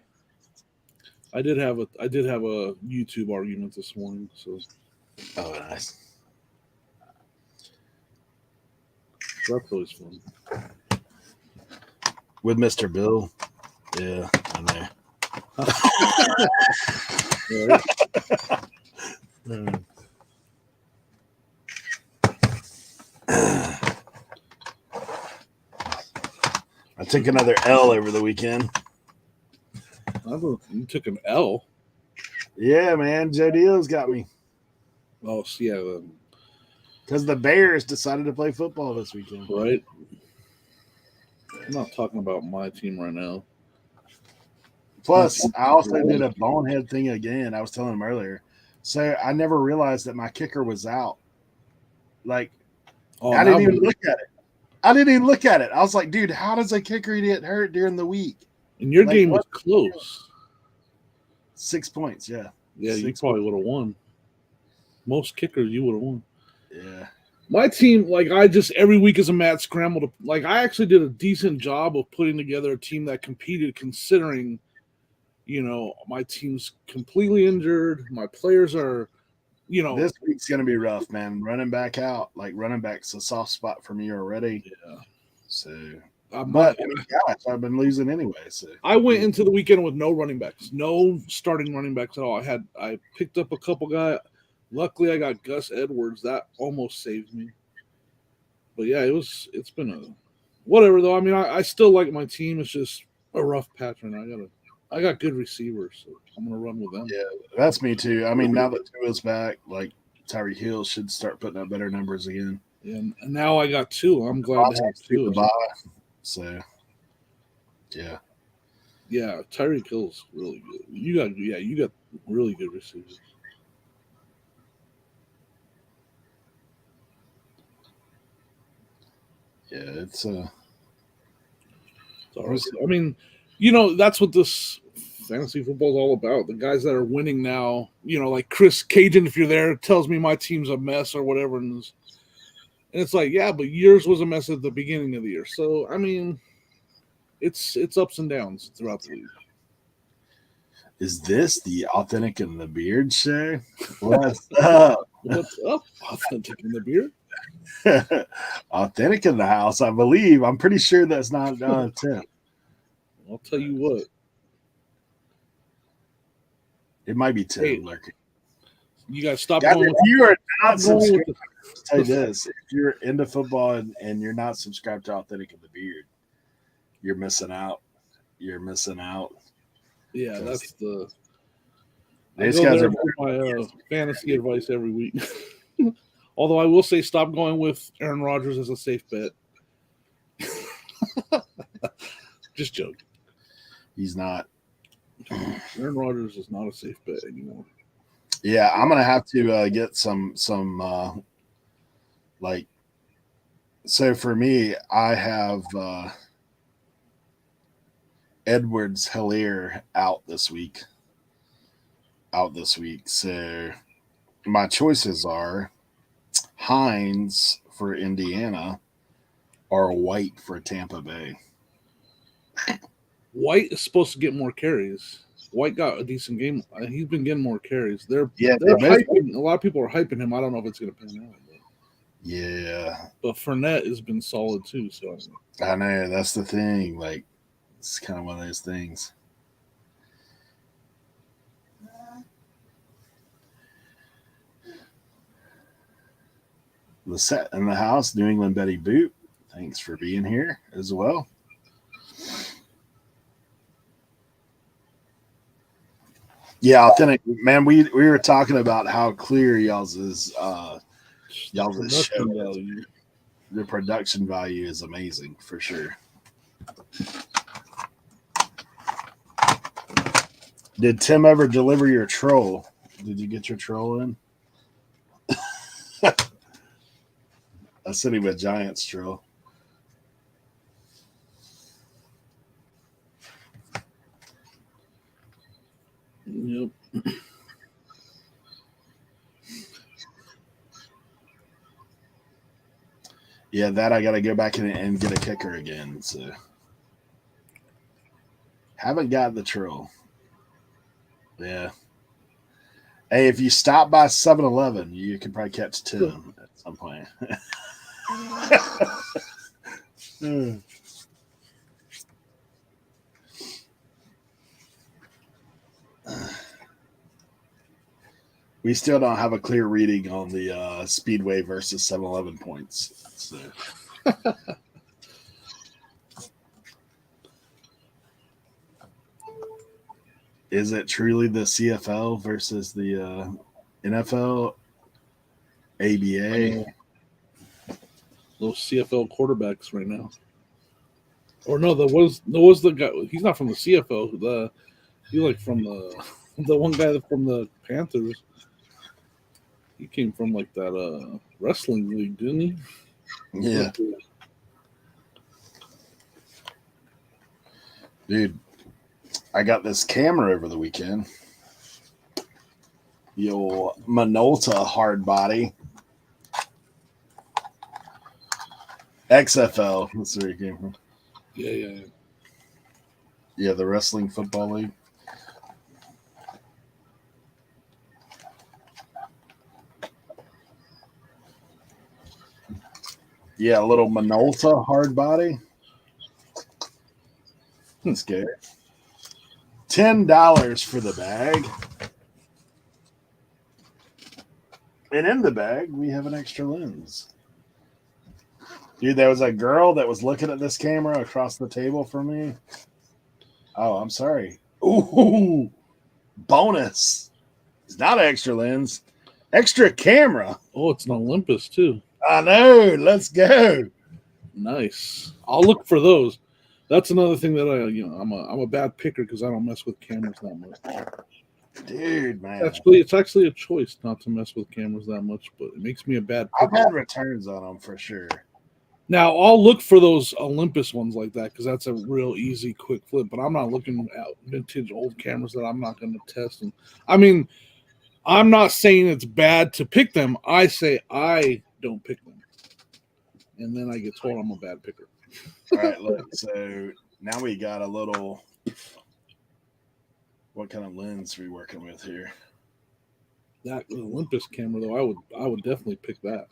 I did have a YouTube argument this morning, so. Oh, nice. That's always fun. With Mr. Bill. Yeah, I know. I took another L over the weekend. You took an L? Yeah, man. Joe Dio's got me. Oh, yeah. Because the Bears decided to play football this weekend. Right. I'm not talking about my team right now. Plus, I also did a bonehead thing again. I was telling him earlier. So I never realized that my kicker was out. Like, I didn't even look at it. I was like, dude, how does a kicker get hurt during the week? And your game was close. 6 points, yeah. Yeah, you probably would have won. Most kickers, you would have won. Yeah. My team, every week is a mad scramble I actually did a decent job of putting together a team that competed, considering, my team's completely injured. My players are, This week's going to be rough, man. Running back out. Like, running back's a soft spot for me already. Yeah. So, gosh, I've been losing anyway. So I went into the weekend with no running backs, no starting running backs at all. I picked up a couple guys. Luckily, I got Gus Edwards. That almost saved me. But yeah, it's been a whatever though. I mean, I still like my team. It's just a rough patch right now. I got good receivers, so I'm gonna run with them. Yeah, that's me too. I mean, now that Tua's back, like Tyreek Hill should start putting up better numbers again. And now I got two. I'm glad to have two. So yeah. Yeah, Tyreek Hill's really good. You got really good receivers. Yeah, it's I mean, that's what this fantasy football is all about. The guys that are winning now, like Chris Cajun, if you're there, tells me my team's a mess or whatever, and it's like, yeah, but yours was a mess at the beginning of the year. So I mean, it's ups and downs throughout the league. Is this the Authentic and the Beard show? What's up? What's up, Authentic and the Beard? Authentic in the house, I believe. I'm pretty sure that's not Tim. I'll tell you what. It might be Tim. Hey, lurking. You got to stop going. If you are not subscribed, I'll tell you this: if you're into football and you're not subscribed to Authentic and the Beard, you're missing out. You're missing out. Yeah, that's the. I These go guys there are for my fantasy advice every week. Although I will say, stop going with Aaron Rodgers as a safe bet. Just joking. He's not. Aaron Rodgers is not a safe bet anymore. Yeah, I'm gonna have to get some like. So for me, I have Edwards Hilaire out this week. So my choices are Hines for Indiana or White for Tampa Bay. White is supposed to get more carries. White got a decent game. He's been getting more carries. They're Yeah, hyping. A lot of people are hyping him. I don't know if it's going to pan out. yeah. But Fournette has been solid too. So I know that's the thing. Like, it's kind of one of those things. Lisette in the house, New England Betty Boot. Thanks for being here as well. Yeah, authentic man. We were talking about how clear y'all's show value. The production value is amazing for sure. Did Tim ever deliver your troll? Did you get your troll in? A City with Giants troll. Yep. Yeah, that I got to go back and get a kicker again. So haven't got the troll. Yeah. Hey, if you stop by 7-Eleven, you can probably catch Tim at some point. We still don't have a clear reading on the Speedway versus 7-Eleven points. So. Is it truly the CFL versus the NFL, ABA? Those CFL quarterbacks right now. Or no, there was the guy. He's not from the CFL. He like from the one guy from the Panthers. He came from like that wrestling league, didn't he? Yeah. Dude, I got this camera over the weekend. The old Minolta hard body. XFL. That's where he came from. Yeah. Yeah, the Wrestling Football League. Yeah, a little Minolta hard body. That's good. $10 for the bag. And in the bag, we have an extra lens. Dude, there was a girl that was looking at this camera across the table from me. Oh, I'm sorry. Ooh, bonus. It's not an extra lens. Extra camera. Oh, it's an Olympus too. I know. Let's go. Nice. I'll look for those. That's another thing that I'm a bad picker because I don't mess with cameras that much. Dude, man. It's actually a choice not to mess with cameras that much, but it makes me a bad picker. I've had returns on them for sure. Now, I'll look for those Olympus ones like that because that's a real easy, quick flip. But I'm not looking at vintage old cameras that I'm not going to test. And I mean, I'm not saying it's bad to pick them. I say I don't pick them. And then I get told I'm a bad picker. All right, look. So now we got a little. What kind of lens are we working with here? That Olympus camera, though, I would definitely pick that.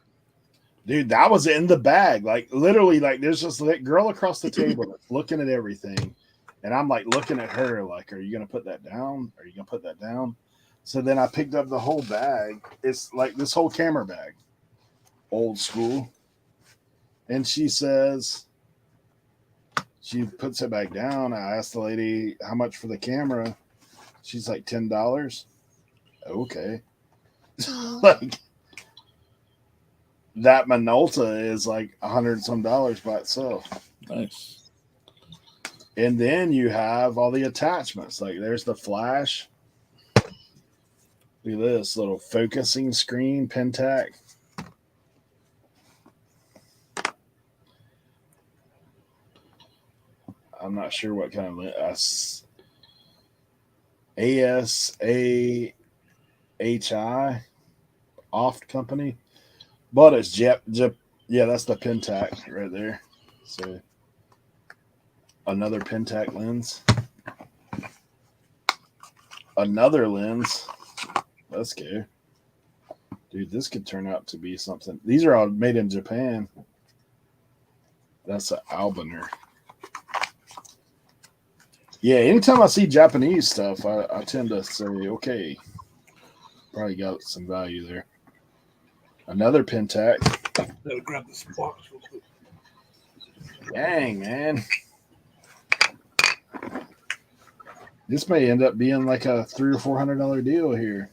Dude, that was in the bag. Like, literally, like, there's just a girl across the table that's looking at everything. And I'm, like, looking at her, like, are you going to put that down? Are you going to put that down? So then I picked up the whole bag. It's, like, this whole camera bag. Old school. And she says, she puts it back down. I asked the lady, how much for the camera? She's like, $10. Okay. Like that Minolta is like $100 some by itself. Nice. And then you have all the attachments. Like there's the flash. Look at this little focusing screen, Pentac. I'm not sure what kind of ASAHI Oft company, but it's Jep. Yeah, that's the Pentac right there. So another Pentac lens, another lens. Let's go, dude. This could turn out to be something. These are all made in Japan. That's an Albaner. Yeah, anytime I see Japanese stuff, I tend to say, okay, probably got some value there. Another Pentac. Gotta grab this box real quick. Dang, man. This may end up being like a $300 or $400 deal here.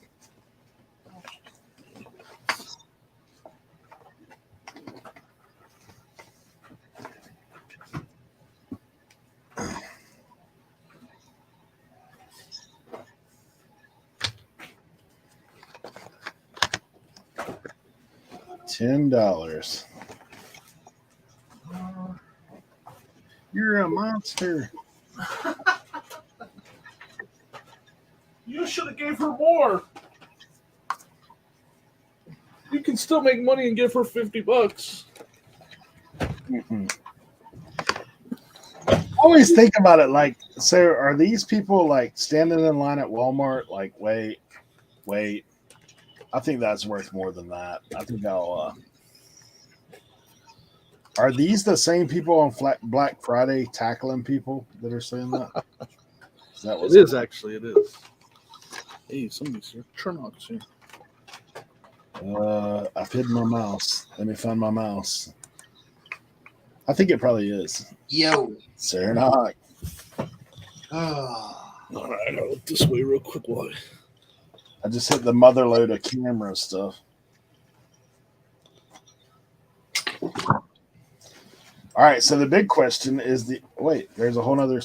$10. You're a monster. You should have gave her more. You can still make money and give her $50. Mm-mm. I always think about it like, so are these people like standing in line at Walmart like, wait, I think that's worth more than that. I think I'll are these the same people on Black Friday tackling people that are saying that? It is actually. It is. Hey, somebody's here. Chernock's here. I've hidden my mouse. Let me find my mouse. I think it probably is. Yo. Sarah. Oh. All right, I'll look this way real quick. Why? I just hit the mother load of camera stuff. All right, so the big question is there's a whole other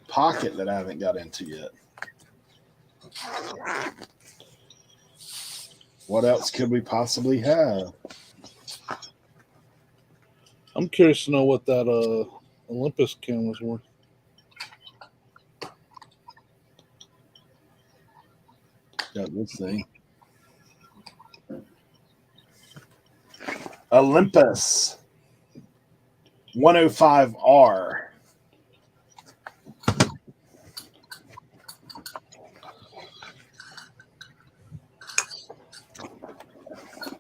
pocket that I haven't got into yet. What else could we possibly have? I'm curious to know what that Olympus camera's worth. Got this thing. Olympus 105R.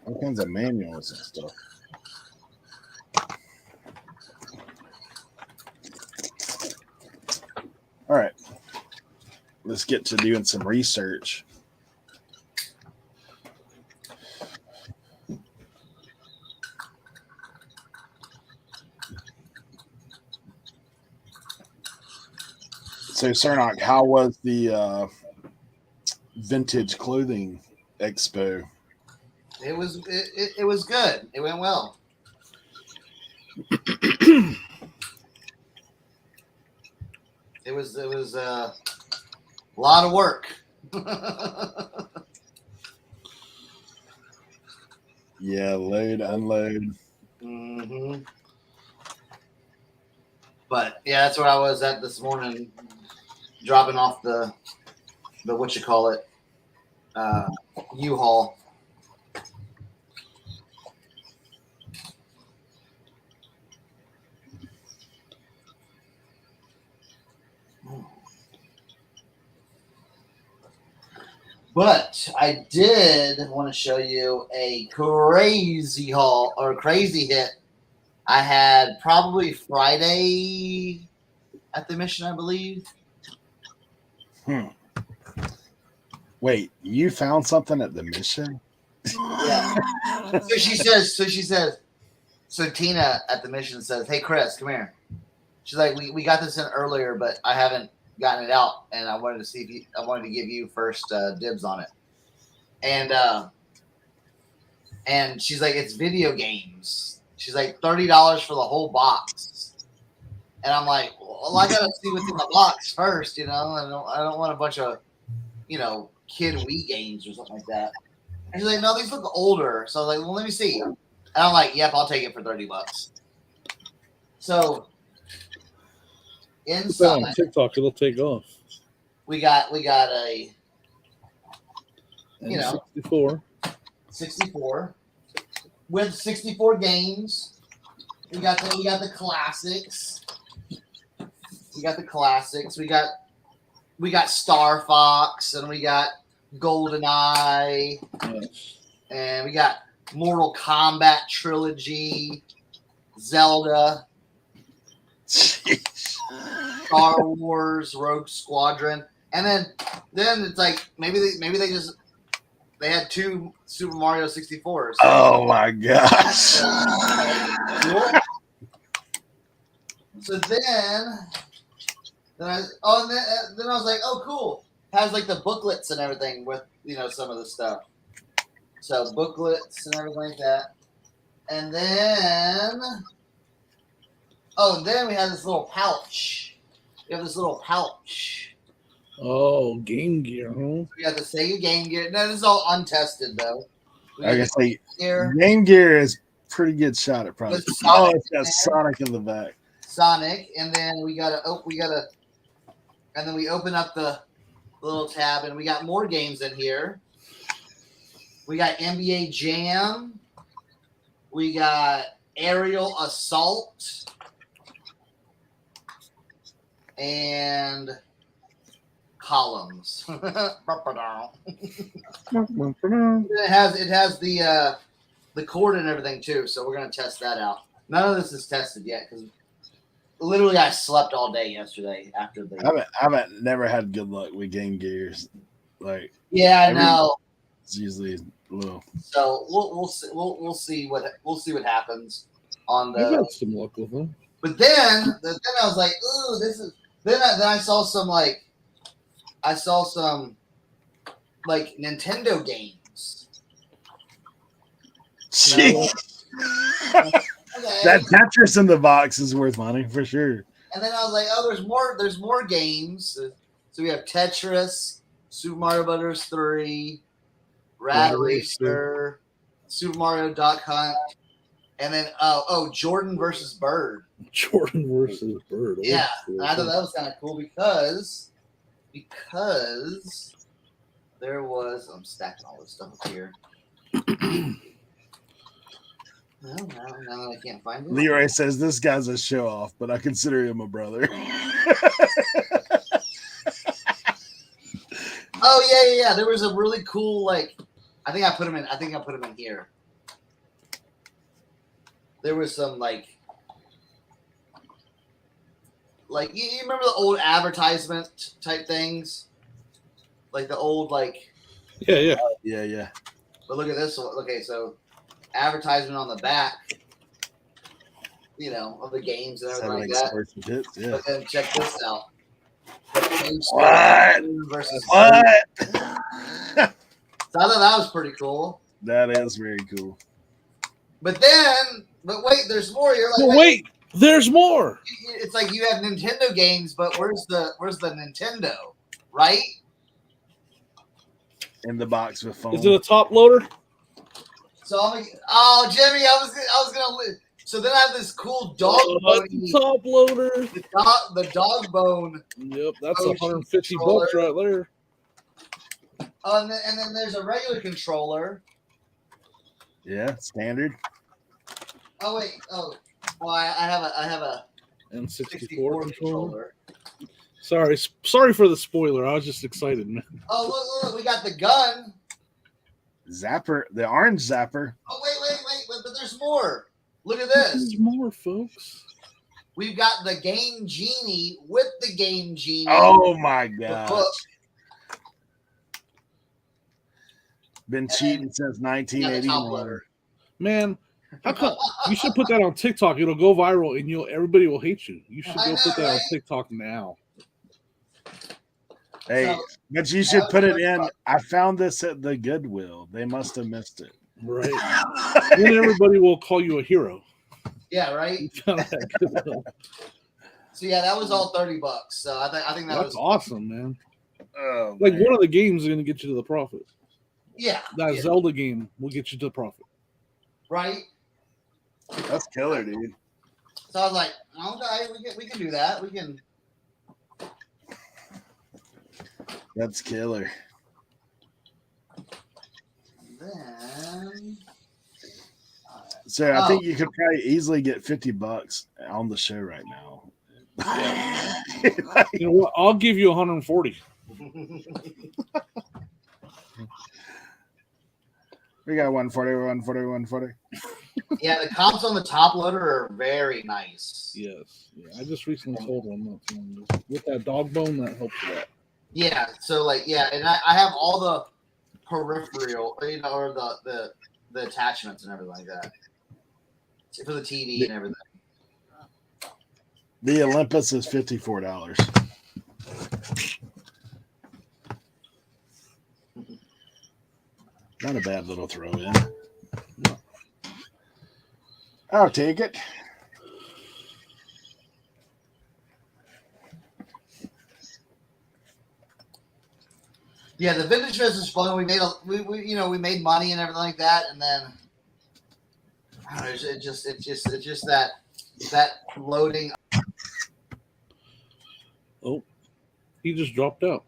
All kinds of manuals and stuff. All right. Let's get to doing some research. So, Cernock, how was the vintage clothing expo? It was good. It went well. It was a lot of work. Yeah, load, unload. Mm-hmm. But yeah, that's where I was at this morning, dropping off the what you call it, U-Haul. But I did want to show you a crazy haul or crazy hit I had probably Friday at the mission, I believe. Wait, you found something at the mission? Yeah. So she says, so Tina at the mission says, "Hey Chris, come here." She's like, we got this in earlier, but I haven't gotten it out, and I wanted to give you first dibs on it. and she's like, it's video games. She's like, $30 for the whole box. And I'm like, well, I gotta see what's in the box first, you know. I don't want a bunch of, you know, kid Wii games or something like that. And she's like, no, these look older. So I was like, well, let me see. And I'm like, yep, I'll take it for $30. So inside on TikTok, it'll take off. we got a, you know, 64 with 64 games. We got the classics. We got Star Fox, and we got GoldenEye, and we got Mortal Kombat trilogy, Zelda, Star Wars, Rogue Squadron, and then it's like maybe they had 2 Super Mario 64s. Oh my gosh! So then I was like, oh cool, has like the booklets and everything with, you know, some of the stuff. So booklets and everything like that, and then we had this little pouch. We have this little pouch. Oh, Game Gear, huh? We got the Sega Game Gear. No, this is all untested though. I guess Game Gear is pretty good shot at probably. Oh, it's got Sonic in the back. Sonic, and then we open up the little tab, and we got more games in here. We got NBA Jam. We got Aerial Assault. And Columns. It has the cord and everything too, so we're gonna test that out. None of this is tested yet because literally I slept all day yesterday after the. I haven't had good luck with Game Gears. Like, yeah, I know. It's usually low. So we'll see what happens on the. I've had some luck with them. But then I was like, ooh, this is. Then I saw some Nintendo games. Jeez. Okay. That Tetris in the box is worth money for sure. And then I was like, oh, there's more games. So we have Tetris, Super Mario Brothers 3, Rad Racer, Super Mario Duck Hunt, and then Jordan versus Bird. Jordan versus Bird. Yeah, I thought that was kind of cool because there was. I'm stacking all this stuff up here. No, I can't find it. Leroy says this guy's a show off, but I consider him a brother. Oh yeah. There was a really cool I think I put him in here. There was some you remember the old advertisement type things, like the old Yeah. But look at this one. Okay, so advertisement on the back, of the games and everything like that. Hits, yeah. But then check this out. What? Versus what? So I thought that was pretty cool. That is very cool. But wait, there's more. You're like, wait, there's more. It's like you have Nintendo games, but where's the Nintendo, right? In the box with phone. Is it a top loader? So Jimmy, I was gonna. So then I have this cool dog bone. Top loader. The dog bone. Yep, that's $150 right there. And then there's a regular controller. Yeah, standard. Oh wait. Oh, well, I have a N64 controller. Sorry for the spoiler. I was just excited, man. Oh look, we got the gun. Zapper, the orange zapper. Oh wait, but there's more. Look at this. There's more, folks. We've got the Game Genie with the Game Genie. Oh my gosh. Been cheating since 1981. Man, how come you should put that on TikTok? It'll go viral and everybody will hate you. You should go put that on TikTok now. Hey, But you should put it in. I found this at the Goodwill. They must have missed it. Right. Then everybody will call you a hero. Yeah, right. You found that Goodwill. So yeah, that was all $30. So I think that That's was awesome, man. Oh, Like man. one of the games is going to get you to the profit. yeah, That yeah, Zelda game will get you to the profit. right. That's killer, dude. So I was like, okay, we can do that. We can. That's killer. Then. So I think you could probably easily get $50 on the show right now. You know what? I'll give you 140. We got 140, 140, 140. Yeah, the comps on the top loader are very nice. Yes. Yeah, I just recently sold one not too long ago. With that dog bone, that helps a lot. Yeah, so like and I have all the peripheral, or the attachments and everything like that for the TV and everything. The Olympus is $54. Not a bad little throw in. No. I'll take it. Yeah, the vintage fest is fun. We made we made money and everything like that, and then I don't know, it's just that loading. Oh, he just dropped out.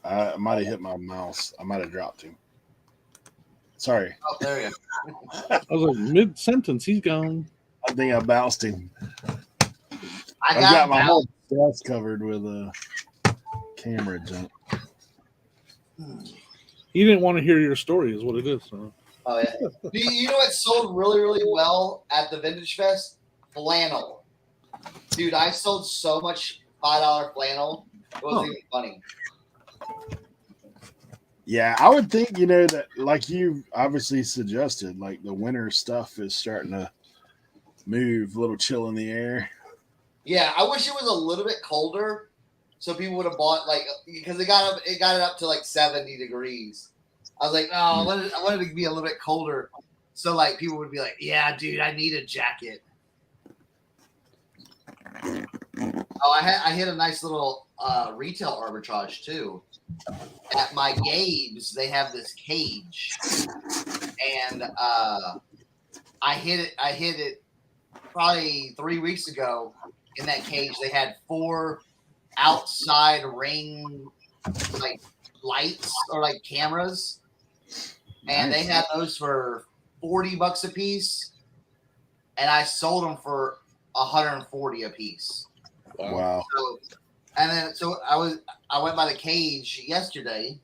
I might have hit my mouse. I might have dropped him. Sorry. Oh, there you go. I was like, mid sentence, he's gone. I think I bounced him. I I've got my bounced. whole desk covered with a camera junk. He didn't want to hear your story, is what it is. So. Oh yeah. You know what sold really, really well at the Vintage Fest? Flannel. Dude, I sold so much $5 flannel. It wasn't even funny. Yeah, I would think, that like you obviously suggested, like the winter stuff is starting to move, a little chill in the air. Yeah, I wish it was a little bit colder, so people would have bought because it got it up to like 70 degrees. I was like, no, I wanted it to be a little bit colder, so like people would be like, yeah, dude, I need a jacket. Oh, I hit a nice little retail arbitrage too. At my Gabe's, they have this cage, and I hit it probably 3 weeks ago. In that cage, they had 4 outside ring like lights or like cameras, and they had those for $40 a piece, and I sold them for $140 a piece. Wow. So I went by the cage yesterday,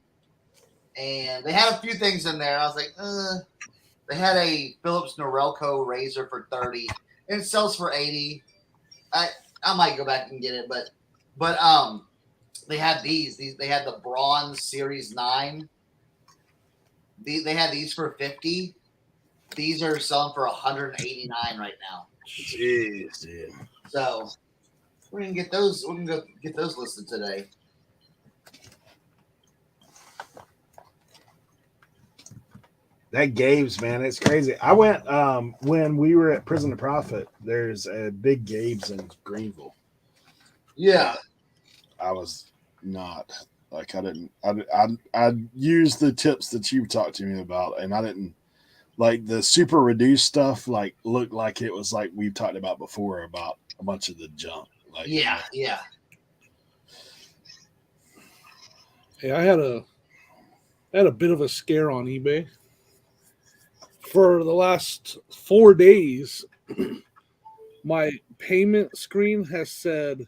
and they had a few things in there. I was like, they had a Philips Norelco razor for $30, and it sells for $80. I might go back and get it, but they had these. They had the Bronze Series 9. They had these for $50. These are selling for $189 right now. Jeez, dude. So we're gonna get those. We're gonna go get those listed today. That Gabe's, man, it's crazy. I went when we were at Prison to Profit. There's a big Gabe's in Greenville. Yeah. I was not like I used the tips that you talked to me about, and I didn't like the super reduced stuff. Like looked like it was like we've talked about before about a bunch of the junk. Like Yeah. Hey, I had a bit of a scare on eBay. For the last 4 days, my payment screen has said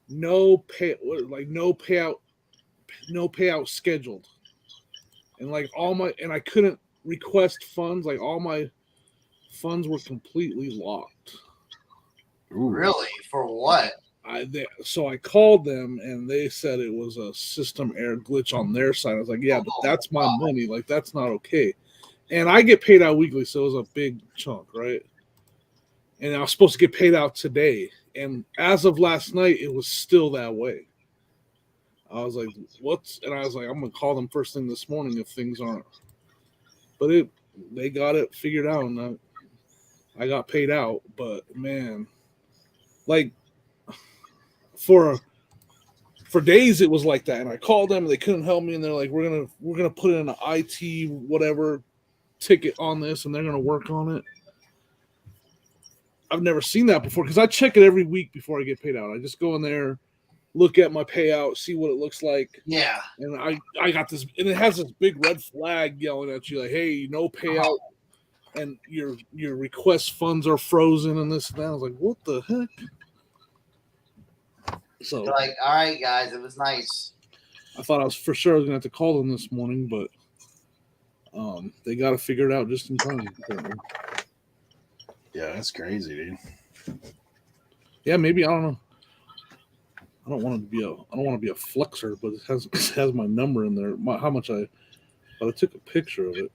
no payout scheduled, and I couldn't request funds. Like all my funds were completely locked. Ooh. Really? For what? So I called them, and they said it was a system error glitch on their side. I was like, yeah, but that's my money. Like that's not okay. And I get paid out weekly, so it was a big chunk, right? And I was supposed to get paid out today. And as of last night, it was still that way. I was like, "What's?" And I was like, "I'm gonna call them first thing this morning if things aren't." But they got it figured out, and I got paid out. But man, like for days it was like that, and I called them, and they couldn't help me, and they're like, "We're gonna put in an IT whatever ticket on this, and they're gonna work on it." I've never seen that before because I check it every week before I get paid out. I just go in there, look at my payout, see what it looks like. Yeah. And I got this, and it has this big red flag yelling at you like, "Hey, no payout, and your request funds are frozen," and this and that. I was like, "What the heck?" So Like, all right, guys, it was nice. I thought I was for sure gonna have to call them this morning, but they got to figure it out just in time. Apparently. Yeah, that's crazy, dude. Yeah, maybe I don't know. I don't want to be a flexer, but it has my number in there. How much but I took a picture of it.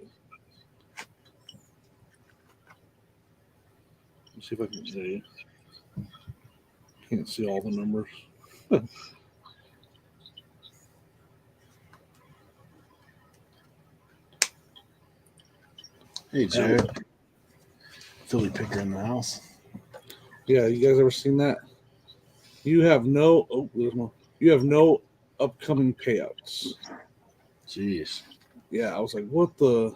Let's see if I can see. Can't see all the numbers. Hey, Joe. Philly picker in the house. Yeah, you guys ever seen that? You have no. Oh, there's no. You have no upcoming payouts. Jeez. Yeah, I was like, what the.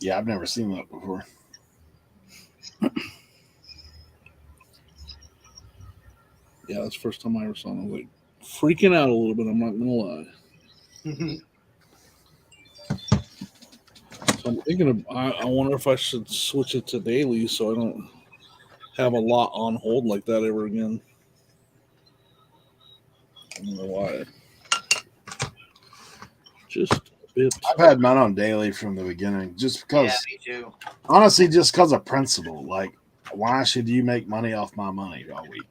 Yeah, I've never seen that before. Yeah, that's the first time I ever saw it. I was like freaking out a little bit. I'm not gonna lie. So I'm thinking of. I wonder if I should switch it to daily so I don't have a lot on hold like that ever again. I don't know why. Just a bit. I've had mine on daily from the beginning, just because. Yeah, me too. Honestly, just because of principle. Like, why should you make money off my money all week?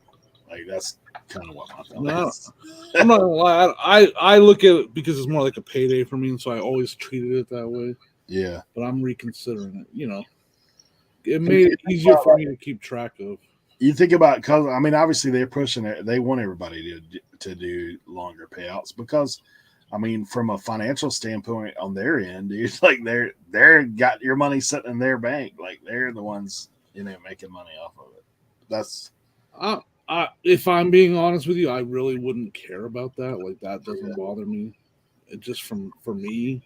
Like, that's kind of what my feeling is. I'm not gonna lie. I look at it because it's more like a payday for me, and so I always treated it that way. Yeah, but I'm reconsidering it. You know, it made it easier for me to keep track of. You think about, because I mean, obviously they're pushing it. They want everybody to do longer payouts because, I mean, from a financial standpoint on their end, dude, like they're got your money sitting in their bank. Like they're the ones making money off of it. That's. If I'm being honest with you, I really wouldn't care about that. Like that doesn't bother me. It just for me.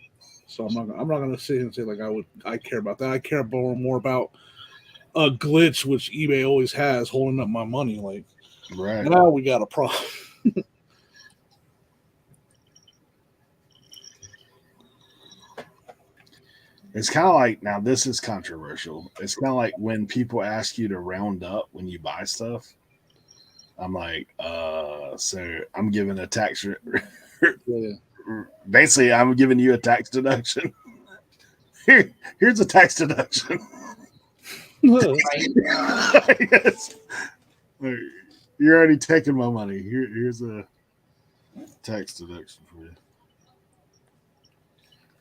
So I'm not gonna sit here and say like I care about that. I care more about a glitch which eBay always has holding up my money. Like right now we got a problem. It's kind of like, now this is controversial. It's kind of like when people ask you to round up when you buy stuff. I'm like, so I'm giving a tax. Yeah. Basically, I'm giving you a tax deduction. Here's a tax deduction. Yes. You're already taking my money. Here's a tax deduction for you.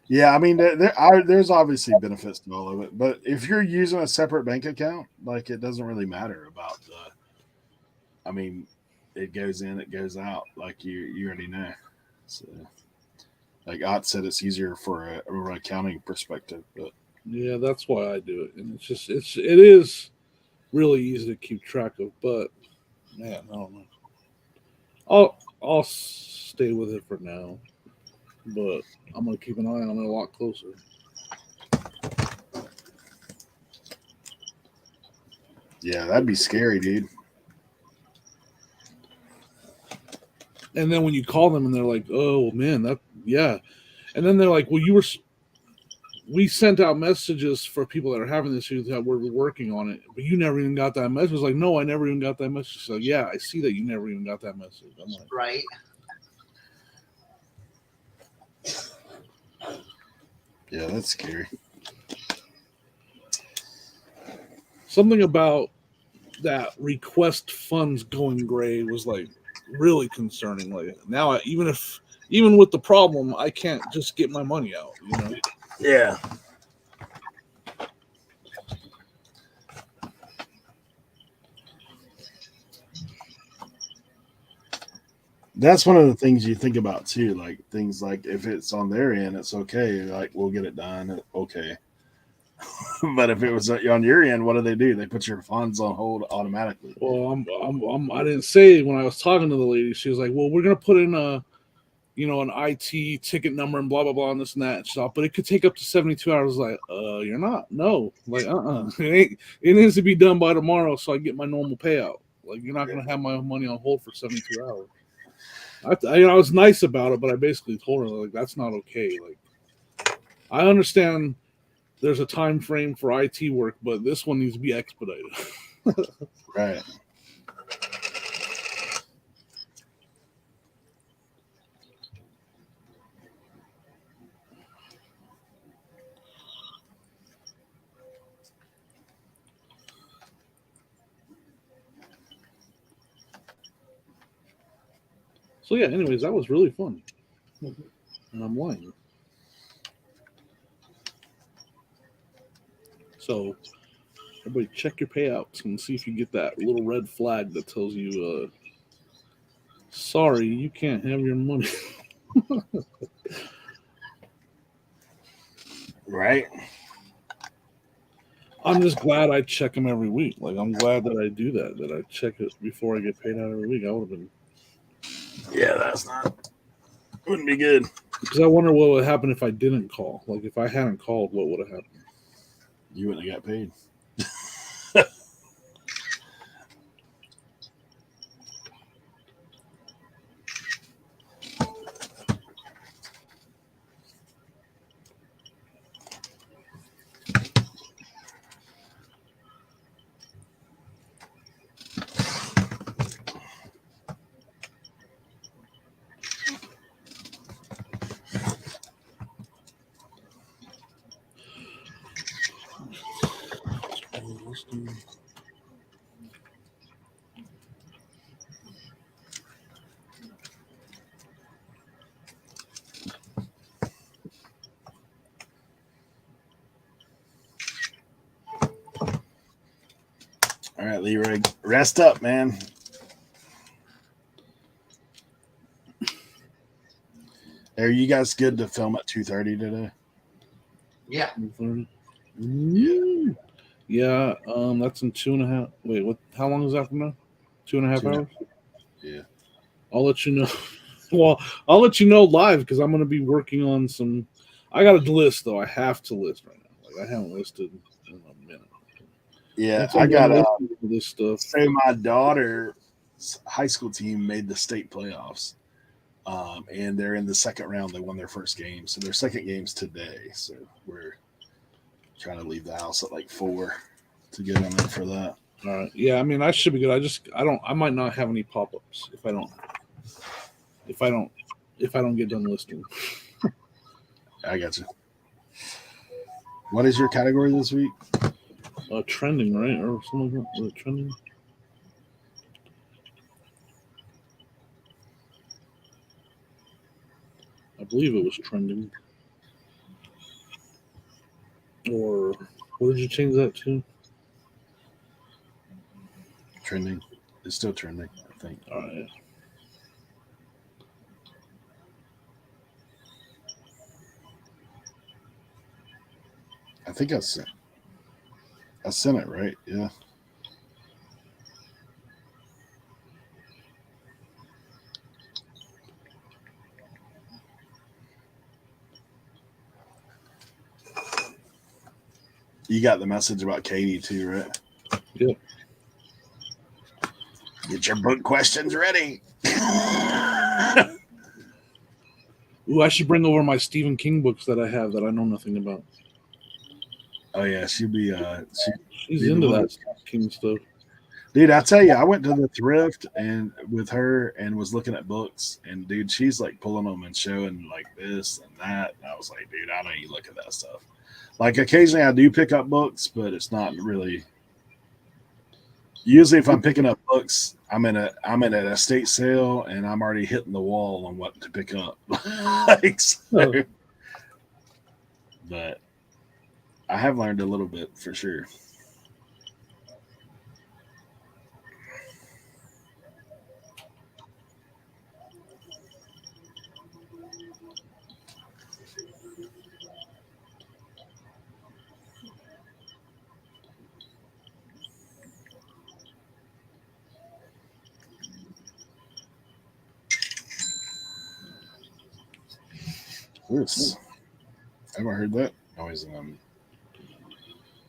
Yeah, I mean, there's obviously benefits to all of it, but if you're using a separate bank account, like it doesn't really matter about the. I mean, it goes in, it goes out, like you already know. So, like Ott said, it's easier for an accounting perspective, but yeah, that's why I do it, and it is really easy to keep track of. But man, I don't know. I'll stay with it for now, but I'm gonna keep an eye on it a lot closer. Yeah, that'd be scary, dude. And then when you call them and they're like, "Oh man, yeah," and then they're like, "Well, we sent out messages for people that are having this issue that we're working on it, but you never even got that message." It's like, "No, I never even got that message." So yeah, I see that you never even got that message. I'm like, right. Yeah, that's scary. Something about that request funds going gray was like really concerning. Like now, even if even with the problem, I can't just get my money out. You know. Yeah. That's one of the things you think about too. Like things like if it's on their end, it's okay. Like we'll get it done. Okay. But if it was on your end, what do? They put your funds on hold automatically. Well, I didn't say when I was talking to the lady. She was like, "Well, we're gonna put in an IT ticket number and blah blah blah and this and that and stuff, but it could take up to 72 hours." Like, you're not, no, like, it needs to be done by tomorrow so I get my normal payout. Like, you're not gonna have my money on hold for 72 hours. I was nice about it, but I basically told her like that's not okay. Like, I understand there's a time frame for IT work, but this one needs to be expedited. Right. So yeah, anyways, that was really fun. And I'm lying. So everybody check your payouts and see if you get that little red flag that tells you sorry, you can't have your money. Right. I'm just glad I check them every week. Like, I'm glad that I do that I check it before I get paid out every week. I would have been. Yeah, wouldn't be good. Because I wonder what would happen if I didn't call. Like, if I hadn't called, what would have happened? You wouldn't have got paid. All right, Leroy, rest up, man. Are you guys good to film at 2:30 today? Yeah. 2:30. Yeah. That's in 2.5. Wait, what? How long is that from now? 2.5 hours. Yeah. I'll let you know. Well, I'll let you know live because I'm going to be working on some. I got a list though. I have to list right now. Like I haven't listed in a minute. Yeah, I got this stuff. Say my daughter's high school team made the state playoffs, and they're in the second round. They won their first game, so their second game's today. So we're trying to leave the house at like 4 to get on there for that. All right. Yeah, I mean, I should be good. I might not have any pop-ups if I don't get done listing. I got you. What is your category this week? Trending, right? Or something like that. Was it trending? I believe it was trending. Or what did you change that to? Trending. It's still trending, I think. All right. I think I sent it, right? Yeah. You got the message about Katie too, right? Yep. Get your book questions ready. Ooh, I should bring over my Stephen King books that I have that I know nothing about. Oh yeah, she'll be she's into that King stuff. Dude, I tell you, I went to the thrift and with her and was looking at books, and dude, she's like pulling them and showing like this and that. And I was like, dude, I know you look at that stuff. Like occasionally I do pick up books, but it's not really Usually, if I'm picking up books, I'm in an estate sale, and I'm already hitting the wall on what to pick up. Like, so- but I have learned a little bit for sure. Yes. Ever heard that noise?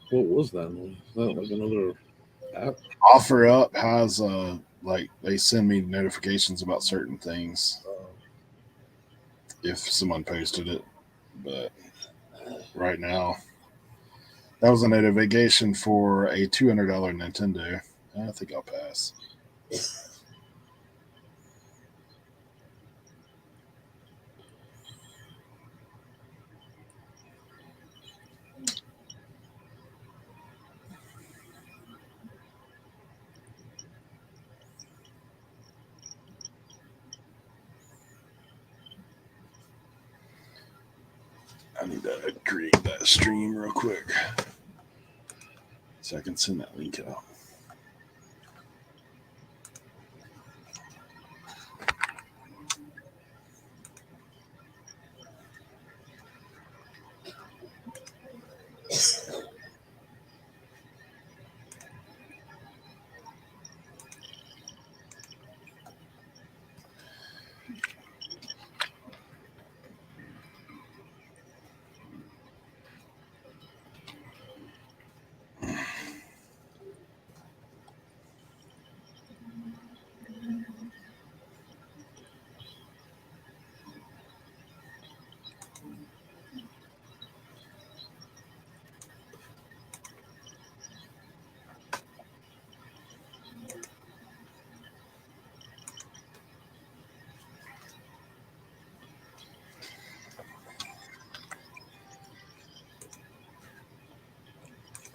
What was that noise? Is that like another app? Offer Up has like they send me notifications about certain things if someone posted it. But right now, that was a notification for a $200 Nintendo. I think I'll pass. I need to create that stream real quick so I can send that link out.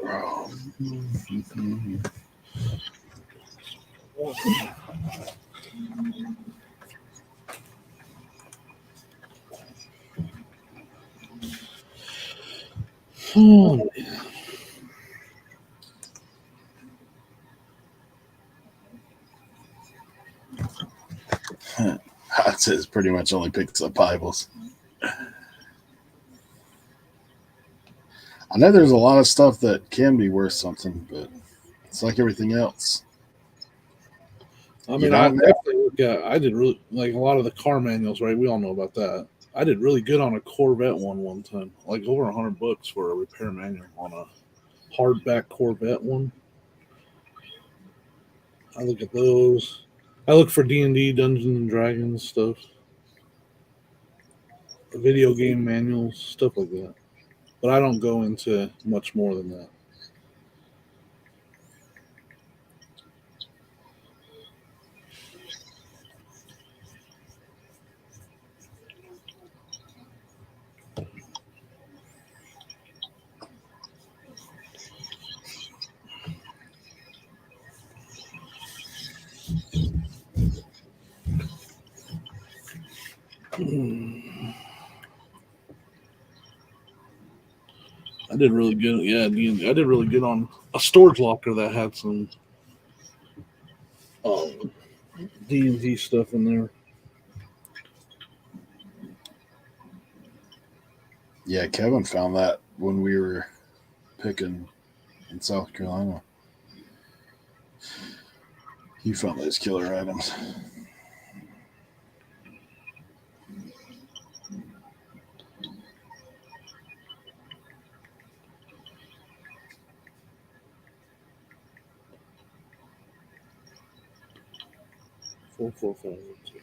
Oh, It says pretty much only picks up Bibles. I know there's a lot of stuff that can be worth something, but it's like everything else. I mean, I did really like a lot of the car manuals, right? We all know about that. I did really good on a Corvette one time, like over $100 for a repair manual on a hardback Corvette one. I look at those. I look for D&D, Dungeons and Dragons stuff, video game manuals, stuff like that. But I don't go into much more than that. I did really good. Yeah, I did really good on a storage locker that had some um, D&D stuff in there. Yeah, Kevin found that when we were picking in South Carolina. He found those killer items. Four, four, five, two.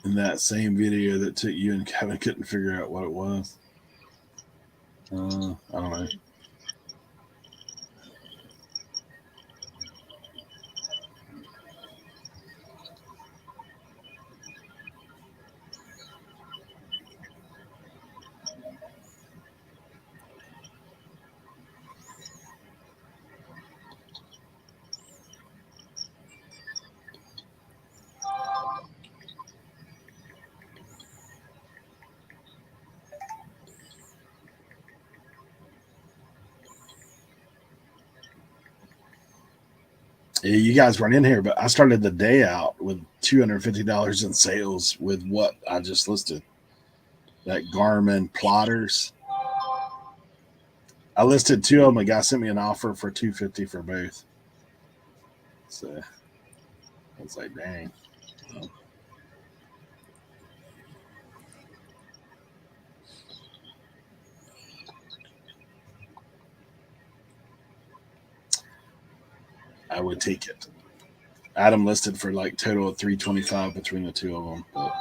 in that same video that took you and Kevin couldn't figure out what it was. I don't know. Yeah, you guys weren't in here, but I started the day out with $250 in sales with what I just listed. That Garmin plotters. I listed two of them. A guy sent me an offer for $250 for both. So I was like, dang. I would take it. Adam listed for like total of $325 between the two of them. But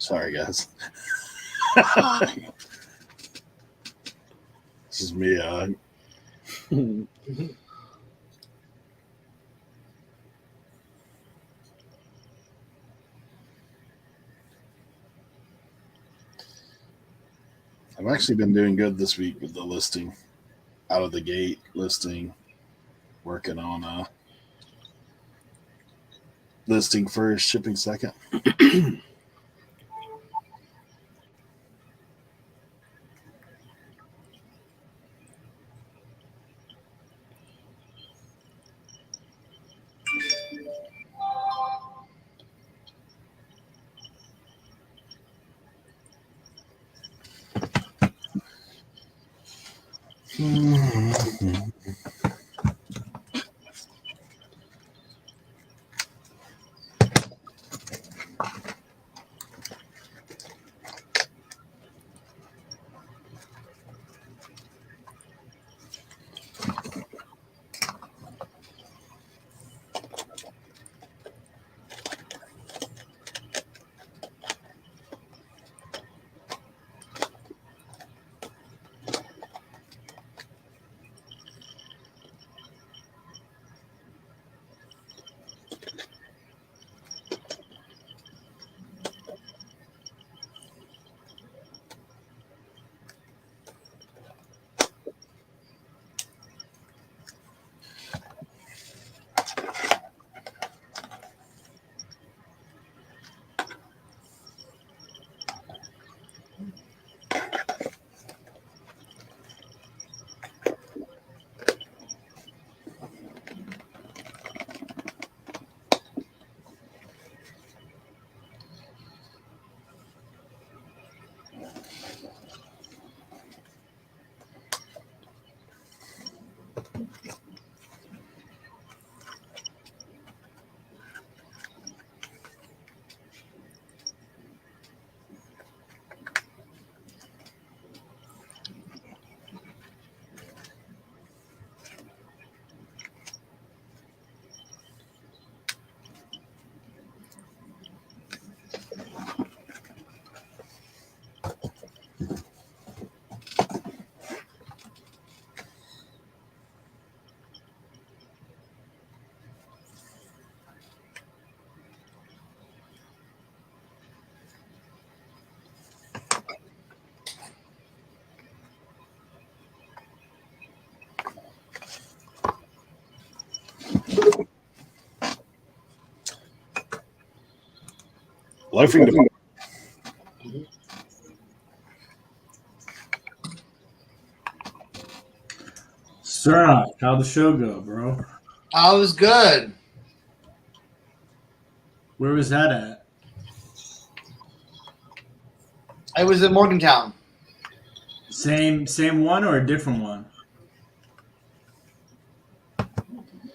sorry, guys. This is me. I've actually been doing good this week with the listing, out of the gate listing, working on listing first, shipping second. Loafing department. Sir, how'd the show go, bro? I was good. Where was that at? I was in Morgantown. Same one or a different one?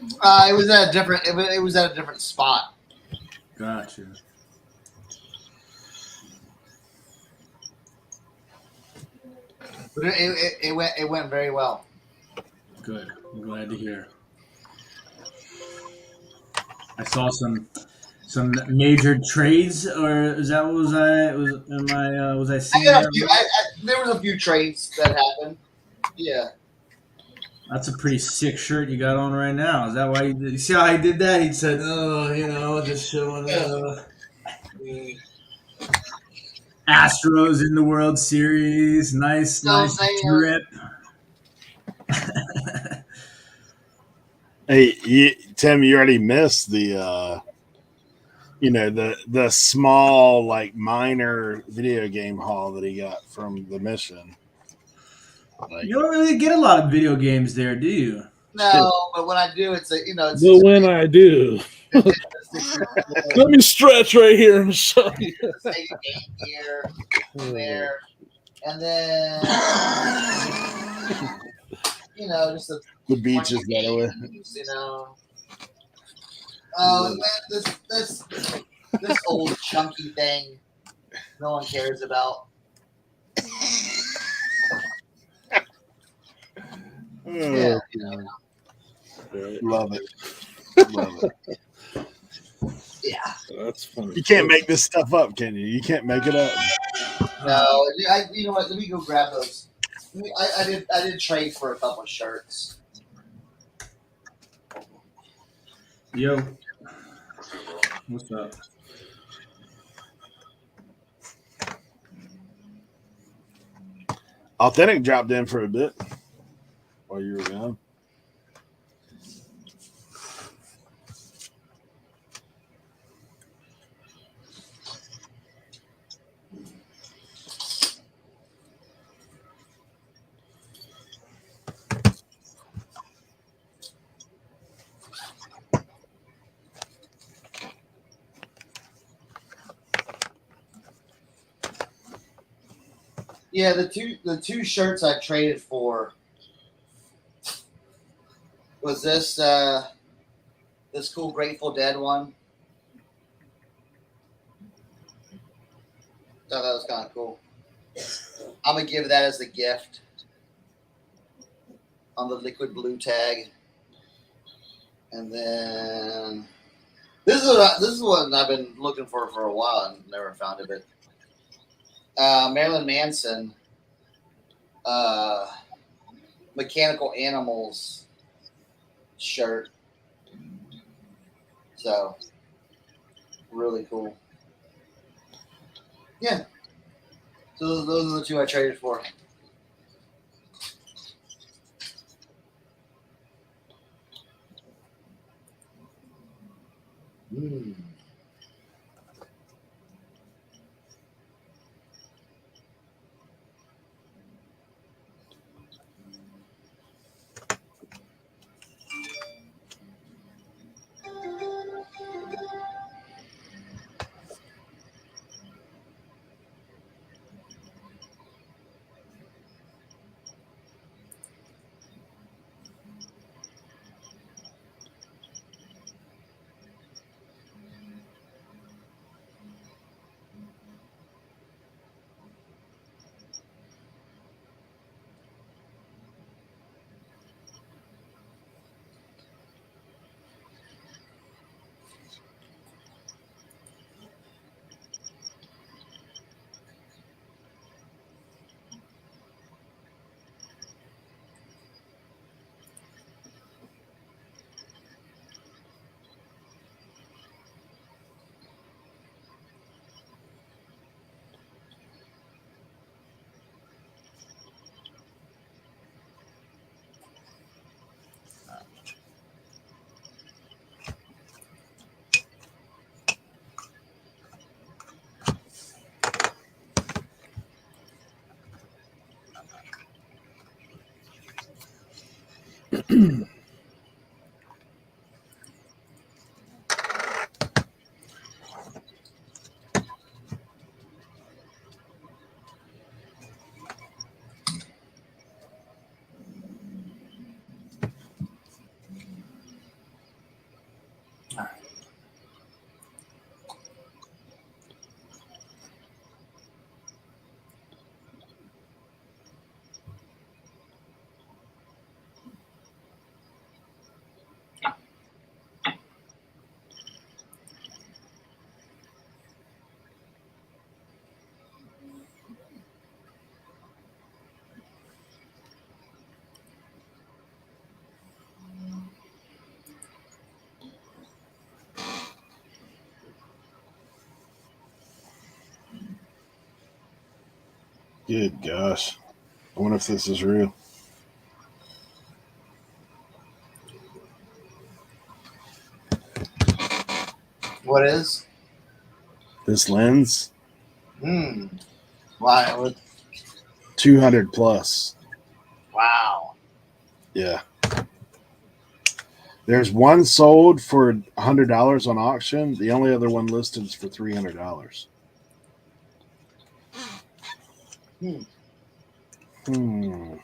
It was at a different. It was at a different spot. Gotcha. But it went very well. Good. I'm glad to hear. I saw some major trades, or is that what was I was am I was I seeing I got a that few. right? There was a few trades that happened. Yeah. That's a pretty sick shirt you got on right now. Is that why you see how I did that? He said, "Oh, just showing Astros in the World Series. Nice, You know what I'm nice saying? drip." Hey, Tim, you already missed the the small like minor video game haul that he got from the mission. Like, You don't really get a lot of video games there, do you? No, but when I do, it's But when I do, let me stretch right here and show you. Sega Game Gear there, and then just a the beach bunch is of that way. games, Oh, man, this old chunky thing, no one cares about. Yeah, Love it. Love it. yeah. That's funny. You can't make this stuff up, can you? You can't make it up. No, you know what? Let me go grab those. I did trade for a couple of shirts. Yo, what's up? Authentic dropped in for a bit while you were gone. Yeah, the two shirts I traded for was this cool Grateful Dead one. Thought that was kind of cool. I'm gonna give that as a gift on the liquid blue tag, and then this is what I've been looking for a while and never found it. But Marilyn Manson, Mechanical Animals shirt. So really cool. Yeah. So those are the two I traded for. Mm. Good gosh. I wonder if this is real. What is? This lens, Why? 200 plus. Wow. Yeah. There's one sold for $100 on auction. The only other one listed is for $300. Hmm. Hmm.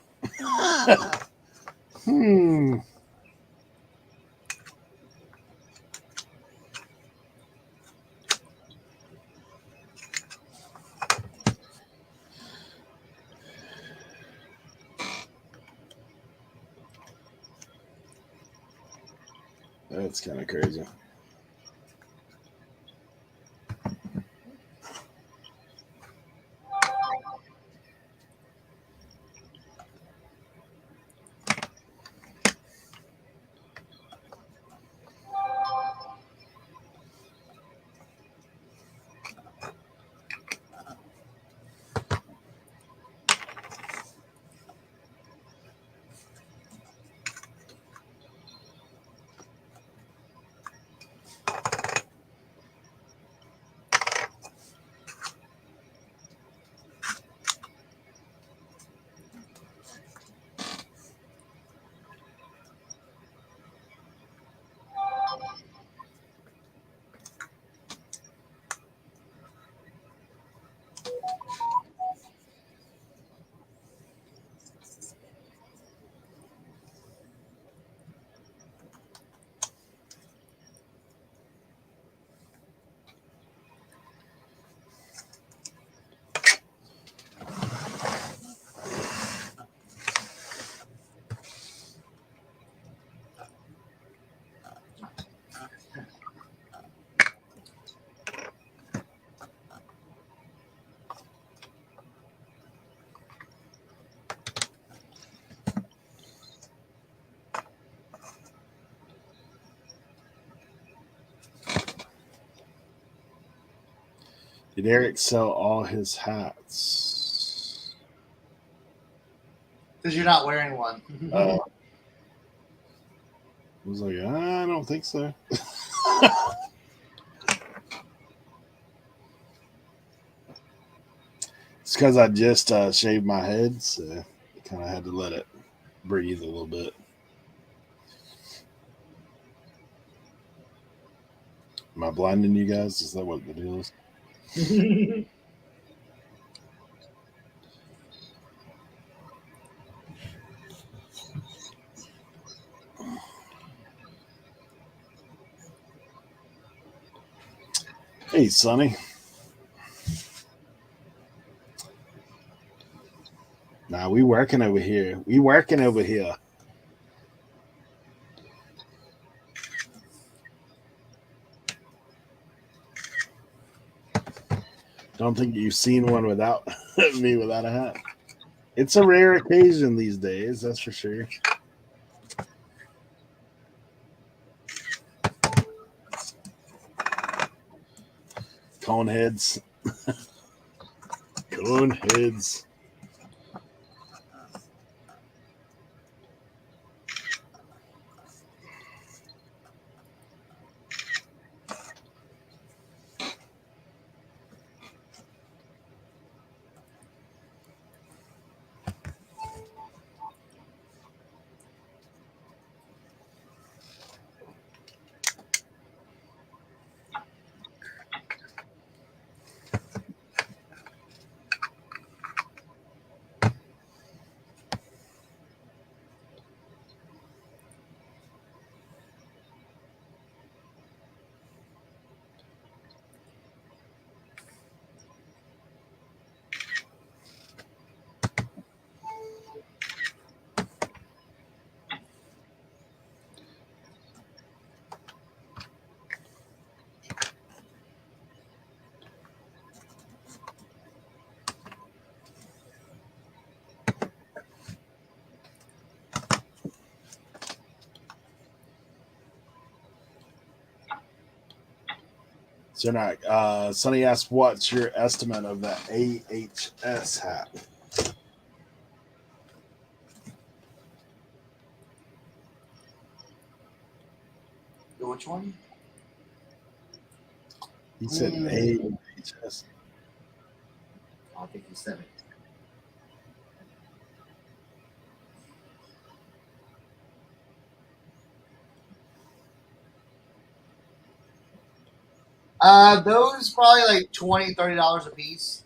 That's kind of crazy. Did Eric sell all his hats? Because you're not wearing one. I was like, I don't think so. It's because I just shaved my head, so I kind of had to let it breathe a little bit. Am I blinding you guys? Is that what the deal is? Hey, Sonny. Nah, we working over here. We working over here. Don't think you've seen one without me without a hat. It's a rare occasion these days, that's for sure. Cone heads. Cone heads. So not. Sonny asked, "What's your estimate of the AHS hat?" Which one? He said AHS. I think he sent me. Those probably like $20-$30 a piece.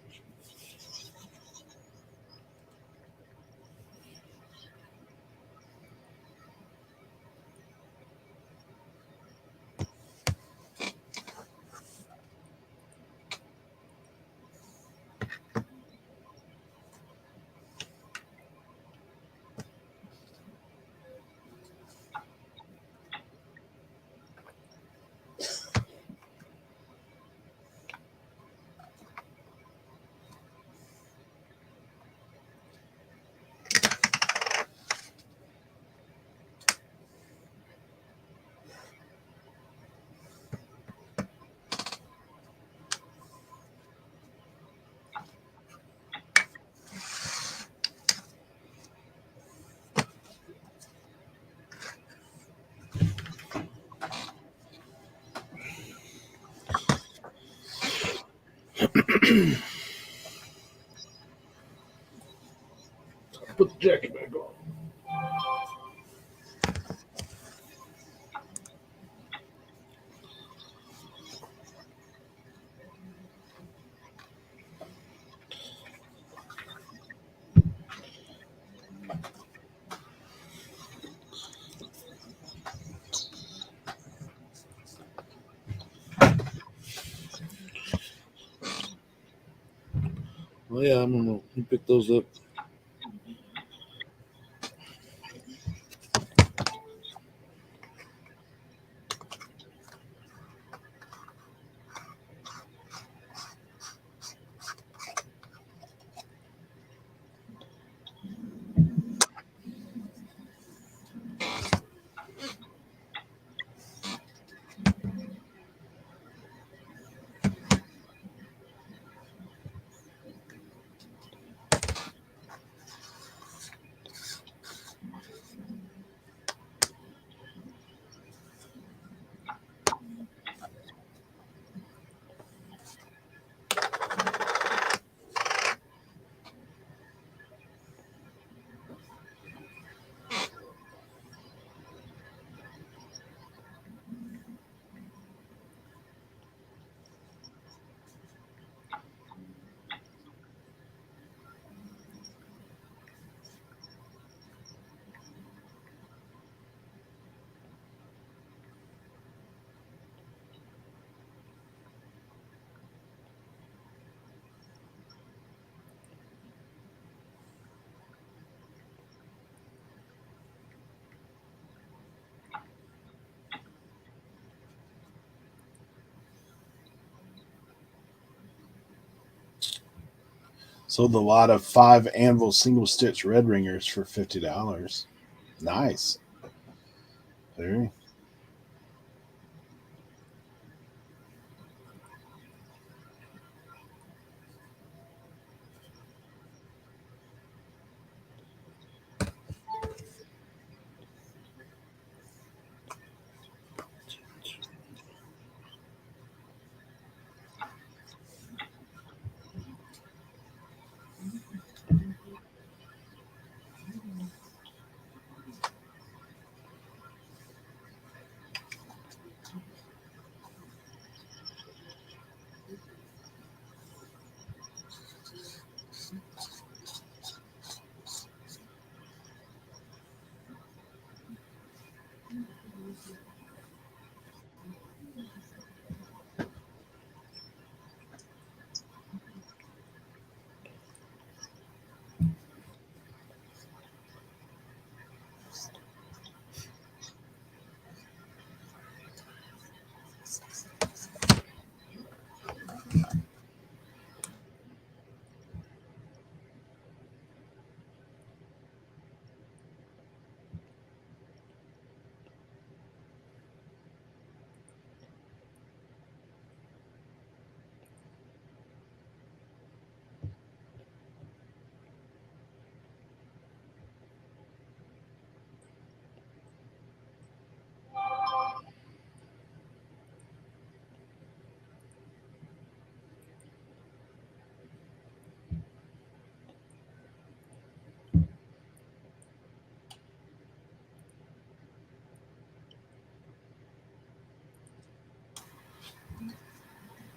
Put the jacket back on. Oh yeah, I'm gonna pick those up. Sold a lot of 5 anvil single stitch red ringers for $50. Nice. Very.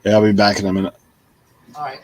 Yeah, I'll be back in a minute. All right.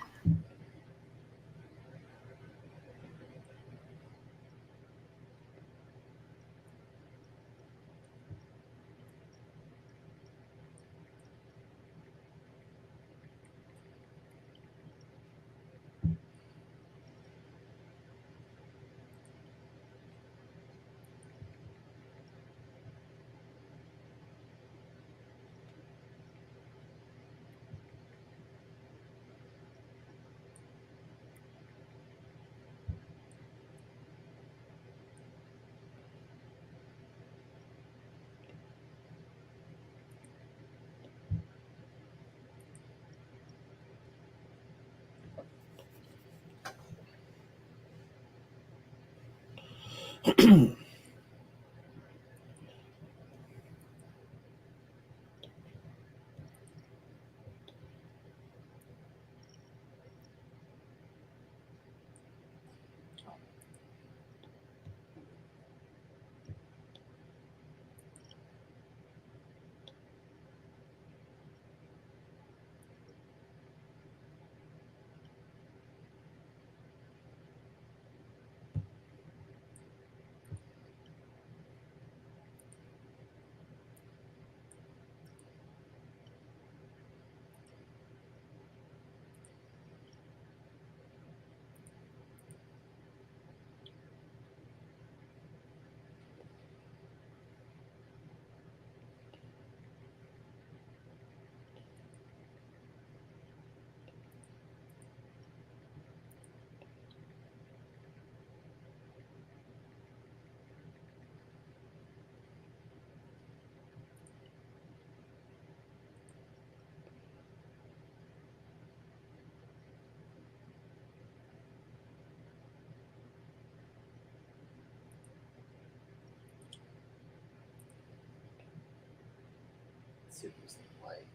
Let's see what these look like.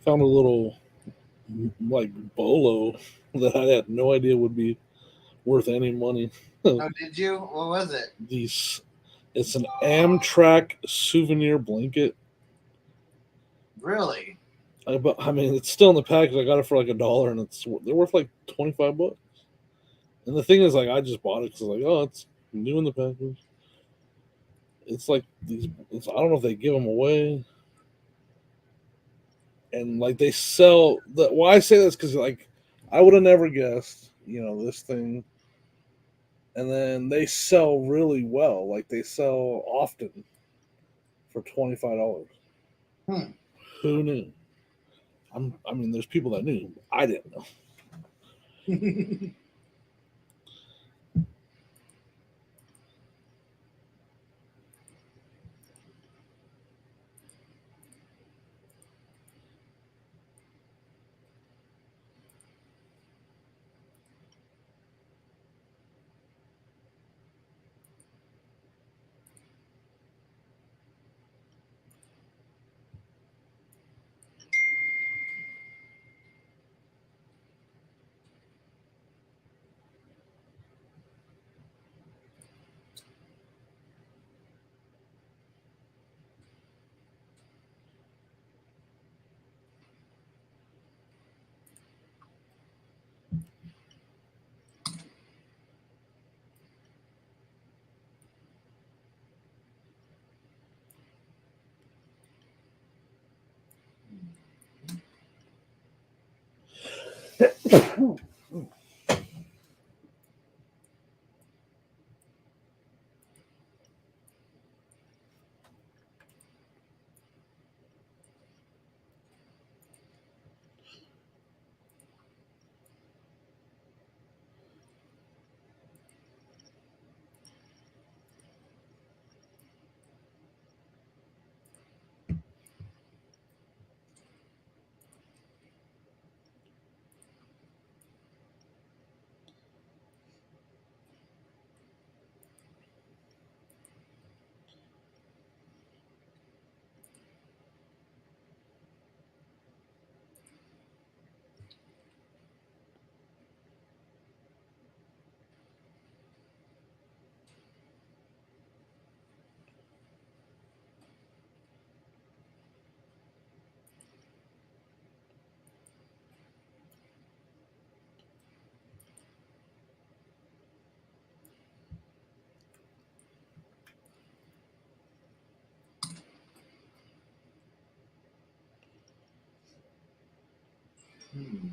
Found a little like bolo that I had no idea would be worth any money. Oh, did you? What was it? It's an Amtrak souvenir blanket. Really? I mean, it's still in the package. I got it for like $1, and they're worth like $25. And the thing is, like, I just bought it because like, oh, it's new in the package. It's like I don't know if they give them away, and like they sell. Why I say this because like I would have never guessed, this thing. And then they sell really well. Like they sell often for $25. Hmm. Who knew? I mean, there's people that knew. I didn't know. Sorry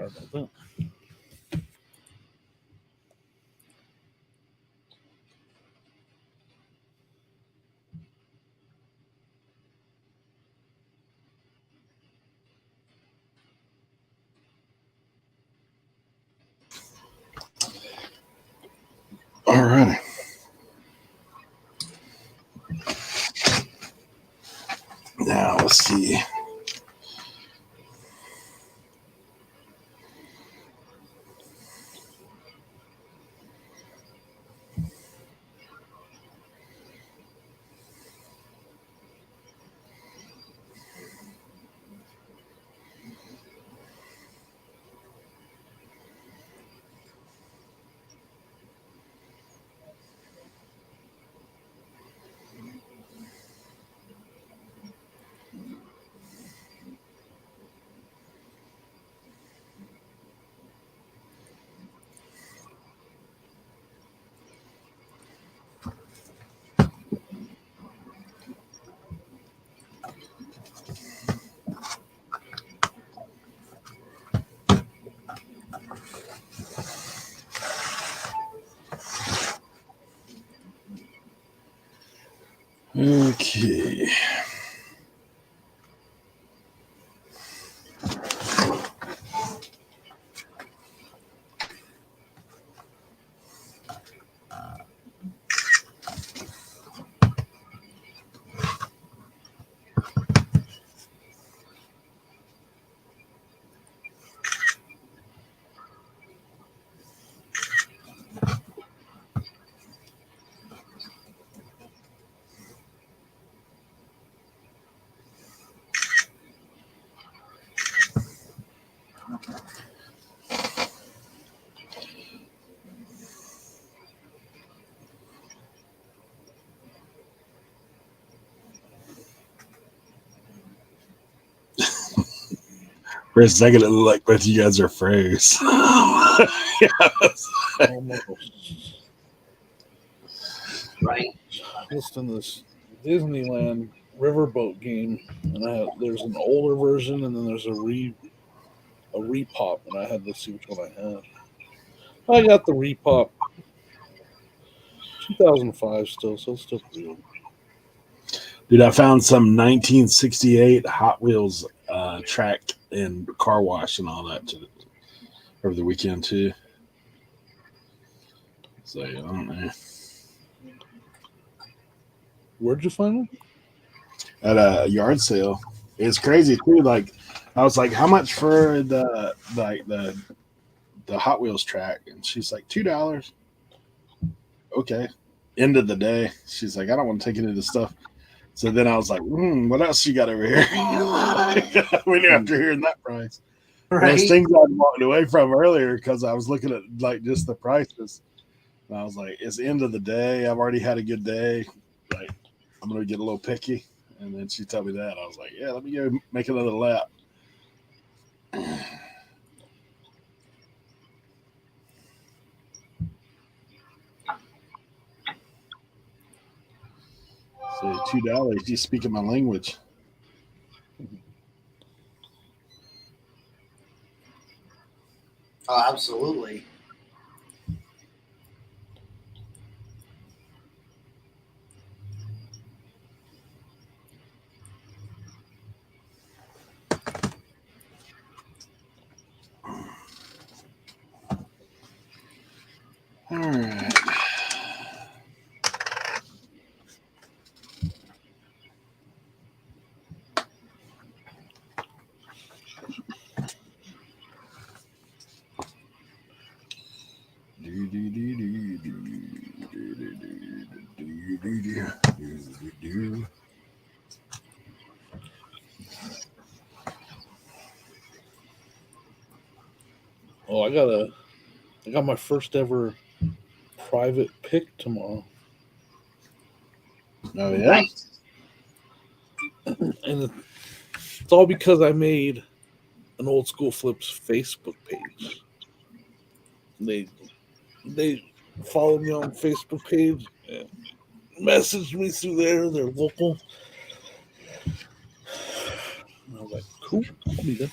about that. righty. Now let's see. Okay. For a second, it looked like both of you guys are froze. Yes. Almost. Right. Listen to this Disneyland riverboat game, and there's an older version, and then there's a repop, and I had to see which one I had. I got the repop, 2005 still, so it's still pretty old. Dude, I found some 1968 Hot Wheels track and car wash and all that over the weekend too. So I don't know. Where'd you find them? At a yard sale. It's crazy too. Like I was like, how much for the Hot Wheels track? And she's like, $2. Okay. End of the day. She's like, I don't want to take any of the stuff. So then I was like, what else you got over here? When you're after hearing that price. Right. Those things I walked away from earlier because I was looking at like just the prices. And I was like, it's the end of the day. I've already had a good day. Like, I'm gonna get a little picky. And then she told me that. I was like, yeah, let me go make another lap. So $2, you speaking my language. Oh, absolutely. All right. Oh, I got my first ever private pick tomorrow, Oh yeah. Nice. and it's all because I made an Old School Flips Facebook page. They followed me on Facebook page and messaged me through there. They're local. And I was like, cool.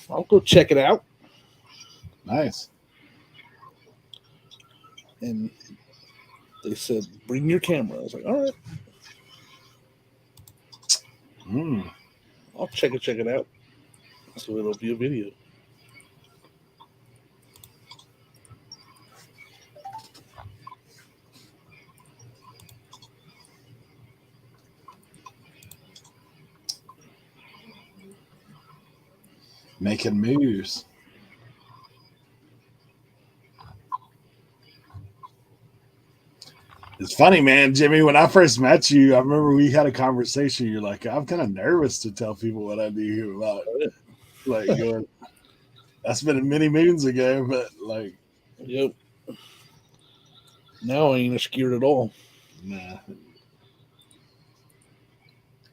I'll go check it out. Nice. And they said, bring your camera. I was like, all right, I'll check it out. So it'll be a video. Making moves. It's funny, man, Jimmy. When I first met you, I remember we had a conversation. You're like, I'm kind of nervous to tell people what I do about, like, going. That's been many moons ago, but like, Yep. Now I ain't scared at all. nah.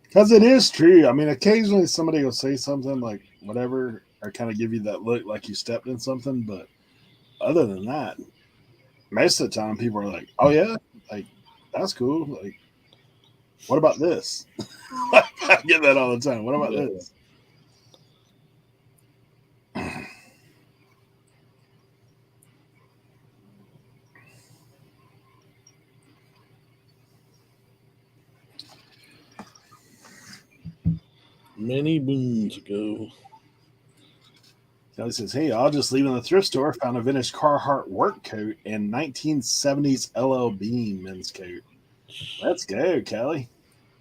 Because it is true. I mean, occasionally somebody will say something like whatever, or kind of give you that look like you stepped in something. But other than that, most of the time people are like, "Oh yeah, like that's cool. Like, what about this?" I get that all the time. What about Yeah. this? Many moons ago. Kelly says, "Hey, I'll just leaving the thrift store. Found a vintage Carhartt work coat and 1970s LL Bean men's coat. Let's go, Kelly."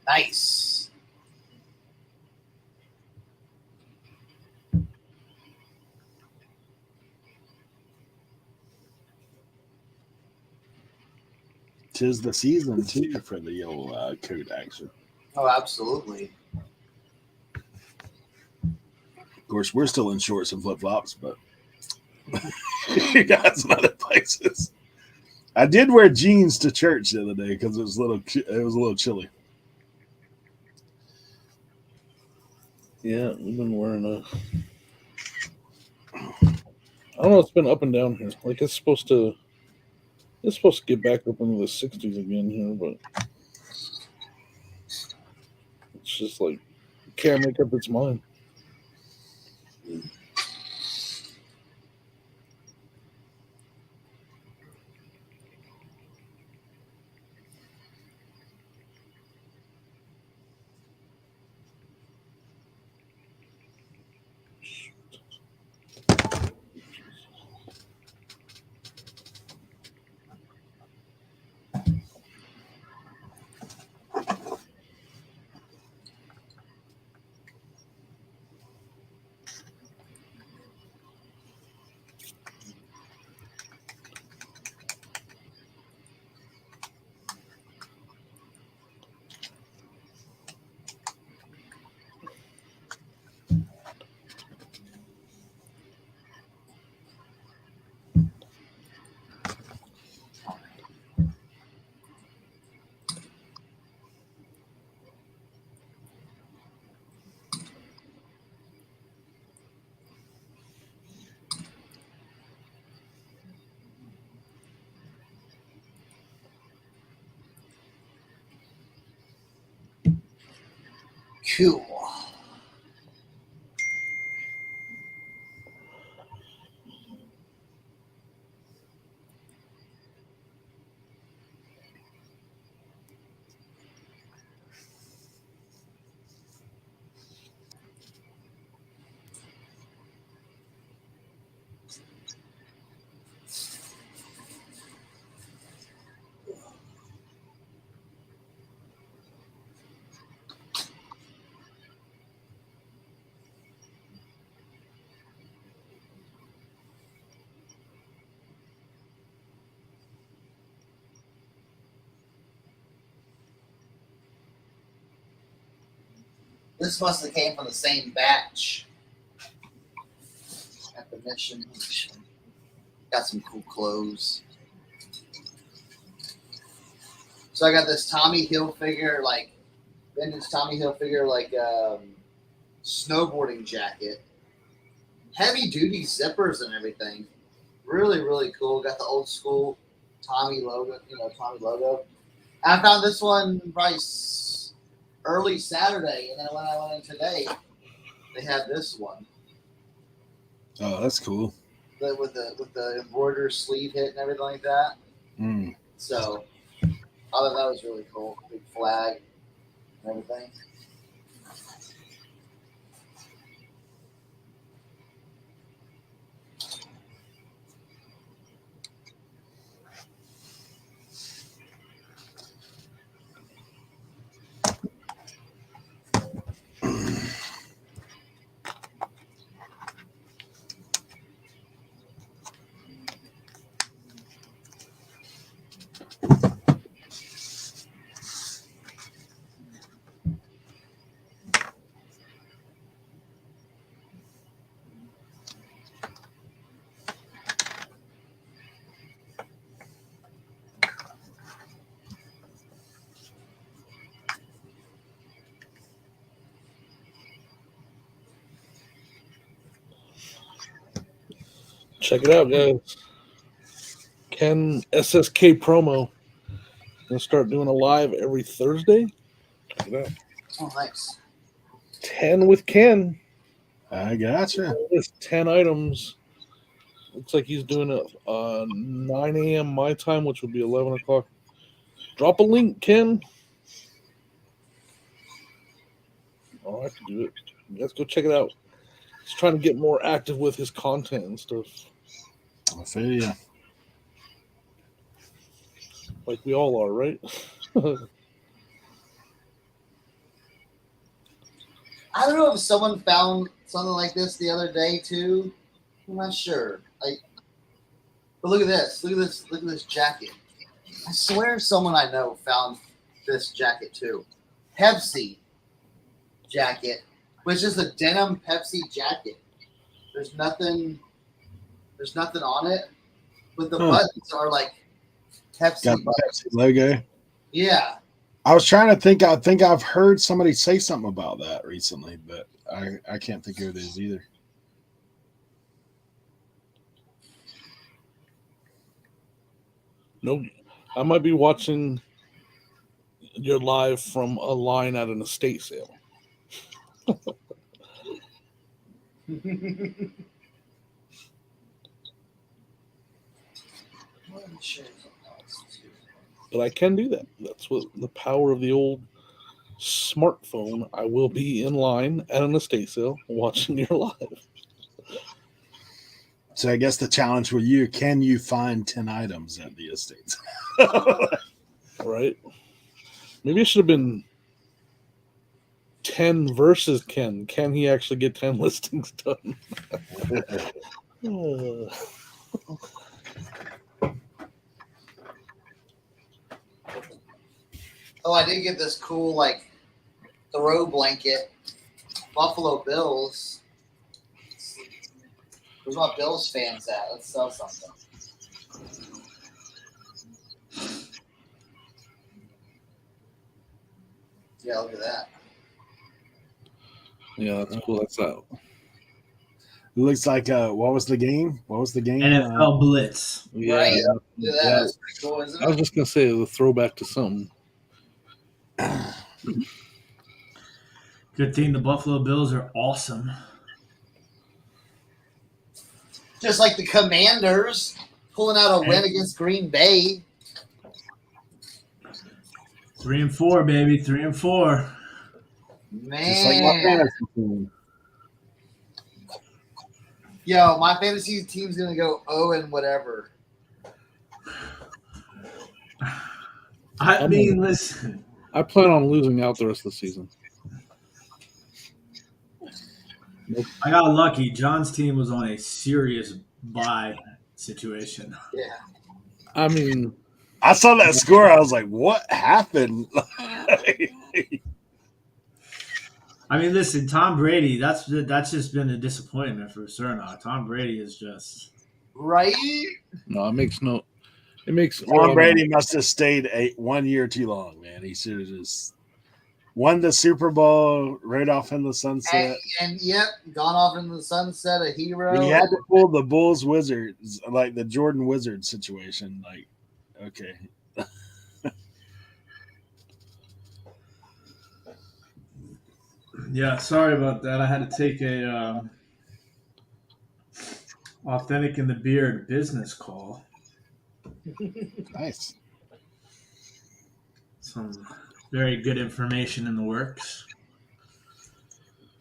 Nice. Tis the season too for the old coat action. Oh, absolutely. Of course, we're still in shorts and flip flops, but you got some other places. I did wear jeans to church the other day because it was a little chilly. Yeah, we've been wearing a. I don't know. It's been up and down here. Like it's supposed to. It's supposed to get back up into the 60s again here, but it's just like can't make up its mind. Cool. This must have came from the same batch at the mission. Got some cool clothes. So I got this Tommy Hilfiger, like vintage Tommy Hilfiger, like snowboarding jacket, heavy duty zippers and everything. Really, really cool. Got the old school Tommy logo, Tommy logo. I found this one probably early Saturday, and then when I went in today, they had this one Oh, that's cool. with the embroidered sleeve hit and everything like that. Mm. So I thought that was really cool. Big flag and everything. Check it out, guys. Ken SSK promo. Gonna start doing a live every Thursday. Check it out. Oh, nice. 10 with Ken. I gotcha. There's 10 items. Looks like he's doing it 9 a.m. my time, which would be 11 o'clock. Drop a link, Ken. Oh, I can do it. Let's go check it out. He's trying to get more active with his content and stuff. I feel you. Like we all are, right? I don't know if someone found something like this the other day too. I'm not sure. But look at this. Look at this. Look at this jacket. I swear someone I know found this jacket too. Pepsi jacket, which is a denim Pepsi jacket. There's nothing on it, but the buttons are like Pepsi Got the buttons. Pepsi logo. Yeah. I was trying to think. I think I've heard somebody say something about that recently, but I can't think of it as either. Nope. I might be watching your live from a line at an estate sale. But I can do that. That's what the power of the old smartphone. I will be in line at an estate sale watching your live. So I guess the challenge for you: can you find 10 items at the estates? Right? Maybe it should have been 10 versus Ken. Can he actually get 10 listings done? Oh, I did get this cool like throw blanket. Buffalo Bills. Where's my Bills fans at? Let's sell something. Yeah, look at that. Yeah, that's cool. That's out. It looks like what was the game? What was the game? NFL Blitz. Yeah, Right. Look at that. yeah. That's pretty cool, isn't I was it? just gonna say it was a throwback to something. Good thing the Buffalo Bills are awesome. Just like the Commanders pulling out a win against Green Bay. 3-4, baby. 3-4. Just like my Man. fantasy team. Yo, my fantasy team's going to go 0 and whatever. I mean, listen. I plan on losing out the rest of the season. I got lucky. John's team was on a serious bye situation. Yeah. I mean, I saw that score. I was like, "What happened?" I mean, listen, Tom Brady. That's just been a disappointment for Cerna. Tom Brady is just Right? no, it makes no. It makes Tom Brady must have stayed 1 year too long, man. He should have just won the Super Bowl, rode off in the sunset. And yep, gone off in the sunset, a hero. He had to pull the Bulls Wizards, like the Jordan Wizard situation. Like, okay. yeah. Sorry about that. I had to take a Authentic in the Beard business call. Nice. Some very good information in the works.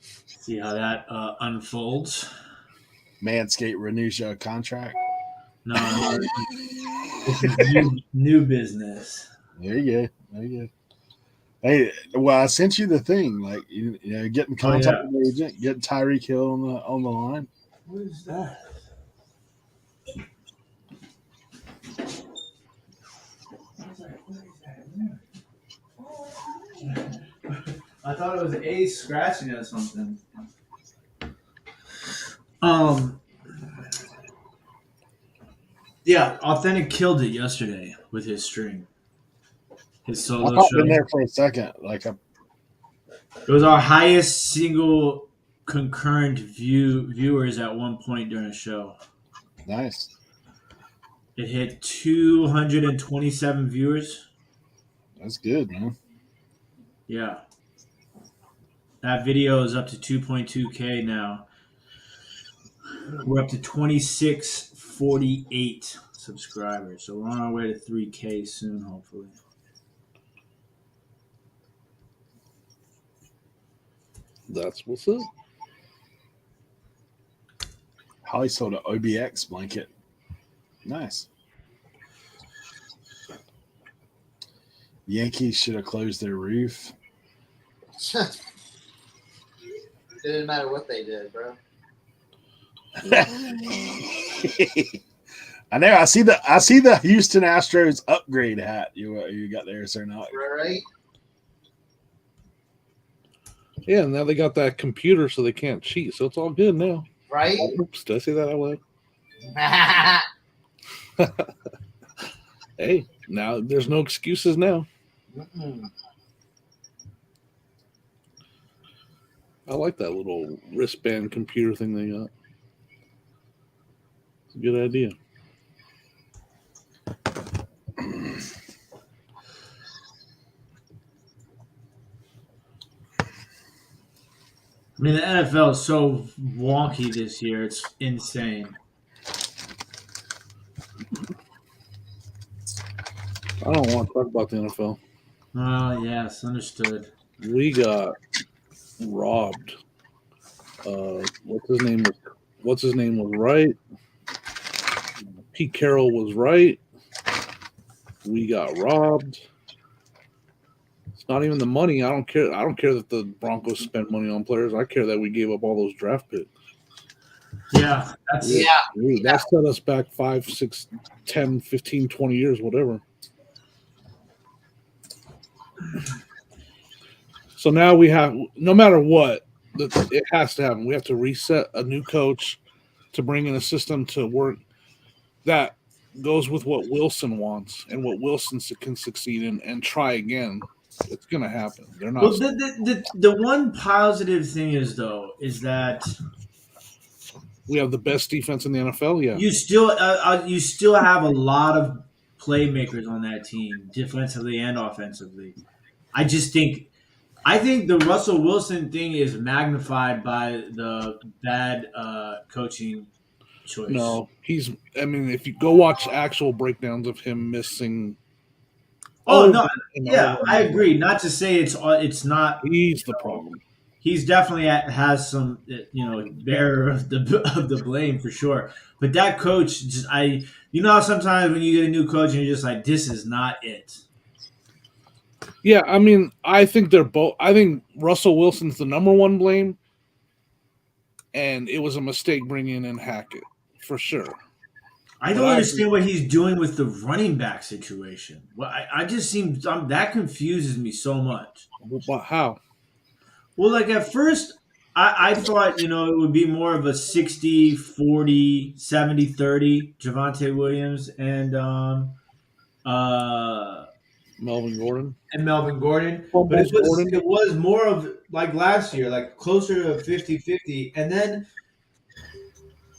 See how that unfolds. Manscaped renews your contract. No, this is new business. There you go. There you go. Hey, well, I sent you the thing. Like, you know, get in contact with the agent, get Tyreek Hill on the line. What is that? I thought it was Ace scratching at something. Yeah, Authentic killed it yesterday with his stream. His I solo popped show. in there for a second. Like, It was our highest single concurrent viewers at one point during a show. Nice. It hit 227 viewers. That's good, man. Yeah. That video is up to 2.2K now. We're up to 2648 subscribers. So we're on our way to 3K soon, hopefully. That's what's up. Holly sold an OBX blanket. Nice. Yankees should have closed their roof. It didn't matter what they did, bro. I know. I see the Houston Astros upgrade hat you got there, sir. Not Right? Yeah, now they got that computer so they can't cheat, so it's all good now. Right? Oops, did I say that out loud? Hey, now there's no excuses now. I like that little wristband computer thing they got. It's a good idea. I mean, the NFL is so wonky this year. It's insane. I don't want to talk about the NFL. Oh, yes, understood. We got robbed. What's his name was right. Pete Carroll was right. We got robbed. It's not even the money. I don't care. I don't care that the Broncos spent money on players. I care that we gave up all those draft picks. Yeah, That set us back 5, 6, 10, 15, 20 years, whatever. So now we have, no matter what, it has to happen. We have to reset a new coach to bring in a system to work that goes with what Wilson wants and what Wilson can succeed in, and try again. It's going to happen. They're not. Well, the one positive thing is that we have the best defense in the NFL. Yeah, you still have a lot of playmakers on that team, defensively and offensively. I think the Russell Wilson thing is magnified by the bad coaching choice. No, I mean, if you go watch actual breakdowns of him missing. I agree. Not to say it's not. He's the problem. He's definitely has some, bearer of the blame for sure. But that coach, how sometimes when you get a new coach and you're just like, this is not it. Yeah, I mean, I think they're both. I think Russell Wilson's the number one blame, and it was a mistake bringing in Hackett for sure. I don't understand what he's doing with the running back situation. Well, I just that confuses me so much. But how? Well, like at first, I thought, it would be more of a 60, 40, 70, 30, Javonte Williams and Melvin Gordon. But it was more of like last year, like closer to 50-50. And then,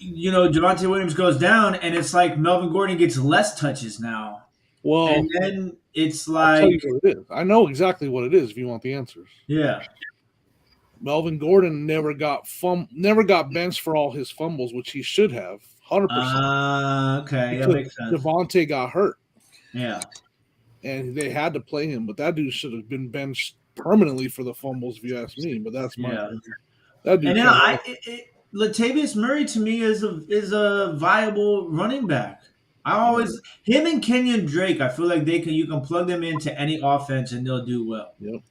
Javonte Williams goes down, and it's like Melvin Gordon gets less touches now. Well, and then it's like, I'll tell you what it is. I know exactly what it is if you want the answers. Yeah. Melvin Gordon never got benched for all his fumbles, which he should have, 100%. Okay, that makes sense. Javonte got hurt. Yeah. And they had to play him, but that dude should have been benched permanently for the fumbles, if you ask me. But that's my opinion. That dude. And Latavius Murray to me is a viable running back. Him and Kenyon Drake, I feel like you can plug them into any offense and they'll do well. Yep.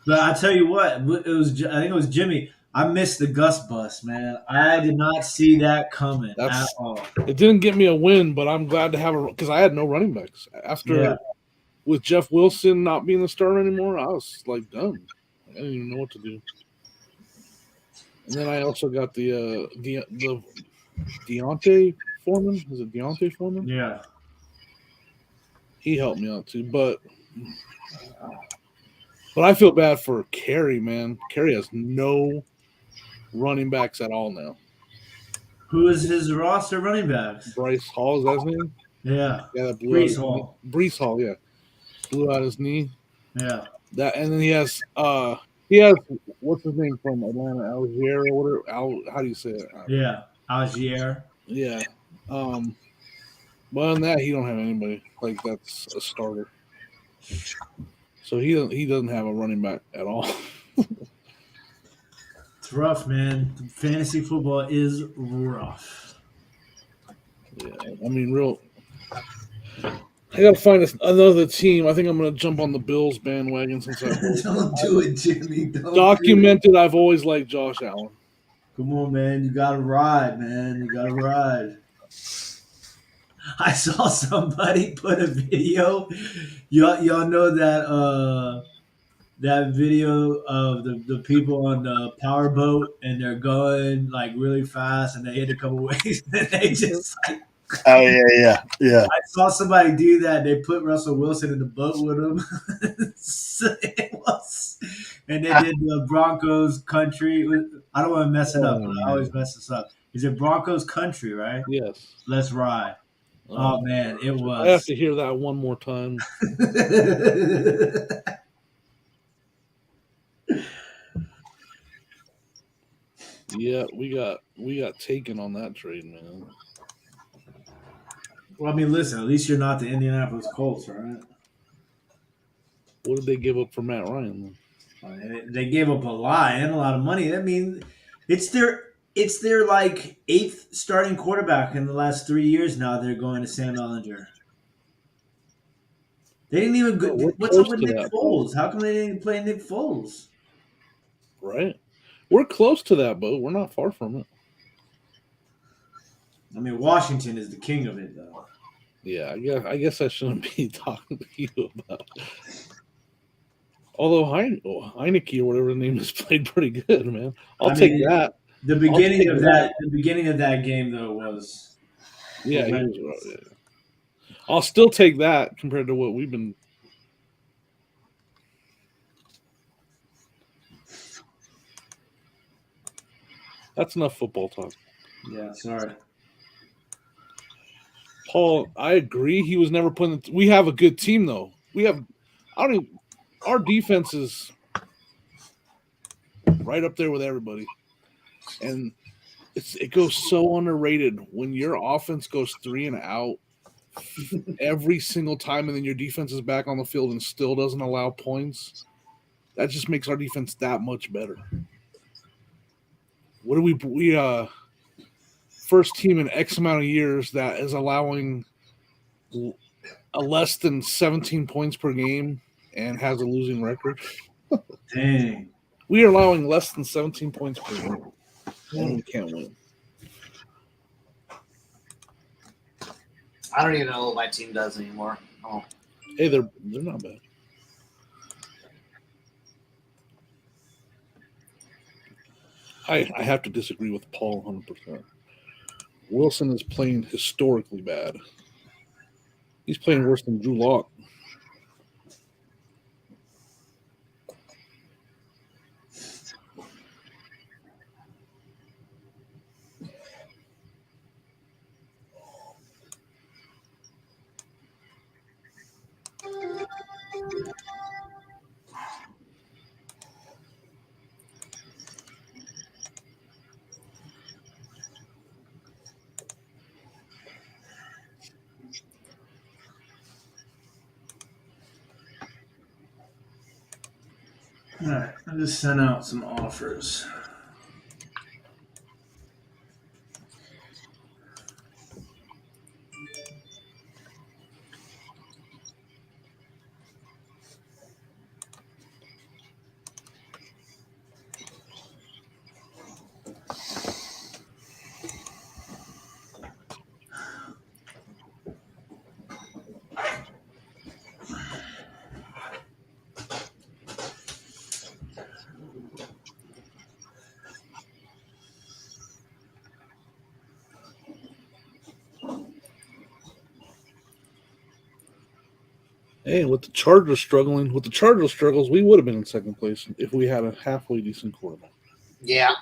But I tell you what, I think it was Jimmy. I missed the Gus bus, man. I did not see that coming at all. It didn't get me a win, but I'm glad to have because I had no running backs with Jeff Wilson not being the starter anymore. I was like done. I didn't even know what to do. And then I also got the Deontay Foreman. Is it Deontay Foreman? Yeah. He helped me out too, but I feel bad for Kerry, man. Kerry has no running backs at all now. Who is his roster running backs? Bryce Hall, is that his name? Yeah. Yeah, that blew out Brees his knee. Hall. Brees Hall, yeah. Blew out his knee. Yeah. That, and then he has what's his name from Atlanta, Algier or whatever. How do you say it? Yeah. Algier. Yeah. But other than that, he don't have anybody like that's a starter. So he doesn't have a running back at all. It's rough, man. Fantasy football is rough. Yeah, I mean, I gotta find another team. I think I'm gonna jump on the Bills bandwagon since Don't do it, Jimmy. Don't documented. I've always liked Josh Allen. Come on, man. You gotta ride, man. You gotta ride. I saw somebody put a video. Y'all know that video of the people on the powerboat and they're going like really fast and they hit a couple waves and they just like. Oh yeah. I saw somebody do that. They put Russell Wilson in the boat with him. And they did the Broncos country. I don't want to mess it up, but I always mess this up. Is it Broncos country, right? Yes. Let's ride. Oh man, it was. I have to hear that one more time. Yeah, we got taken on that trade, man. Well, I mean, listen. At least you're not the Indianapolis Colts, right? What did they give up for Matt Ryan? They gave up a lot and a lot of money. I mean, it's their like 8th starting quarterback in the last 3 years now. They're going to Sam Ellinger. They didn't even go. What's up with Nick Foles? How come they didn't play Nick Foles? Right. We're close to that, Bo. We're not far from it. I mean, Washington is the king of it, though. Yeah, I guess I shouldn't be talking to you about. Although Heineke or whatever his name is played pretty good, man. I'll take that. The beginning of that game though was. Yeah, he was. Yeah. I'll still take that compared to what we've been. That's enough football talk. Yeah, sorry. Paul, I agree. He was never put in. We have a good team, though. Our defense is right up there with everybody. And it goes so underrated when your offense goes 3 and out every single time, and then your defense is back on the field and still doesn't allow points. That just makes our defense that much better. What do we first team in X amount of years that is allowing a less than 17 points per game and has a losing record? Dang. We are allowing less than 17 points per game and we can't win. I don't even know what my team does anymore. Oh. Hey, they're not bad. I have to disagree with Paul 100%. Wilson is playing historically bad. He's playing worse than Drew Lock. All right, I just sent out some offers. Hey, with the Chargers struggles, we would have been in second place if we had a halfway decent quarterback. Yeah.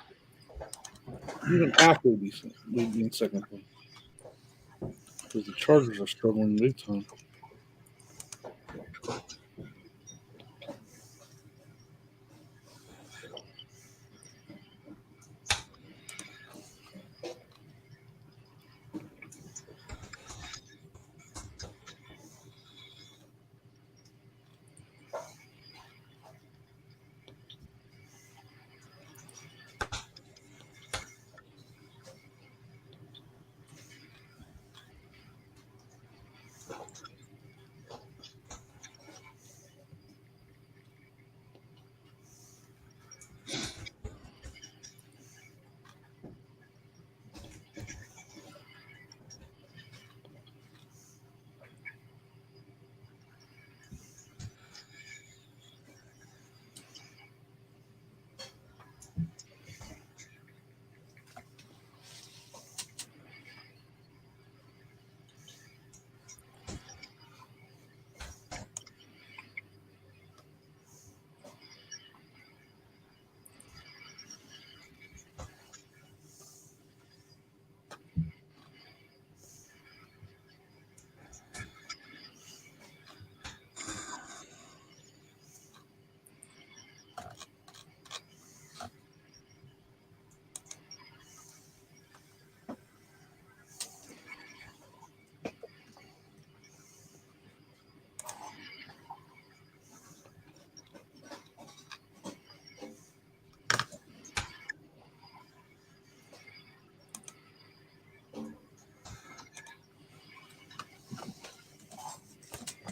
Even half will be in second place. Because the Chargers are struggling big time.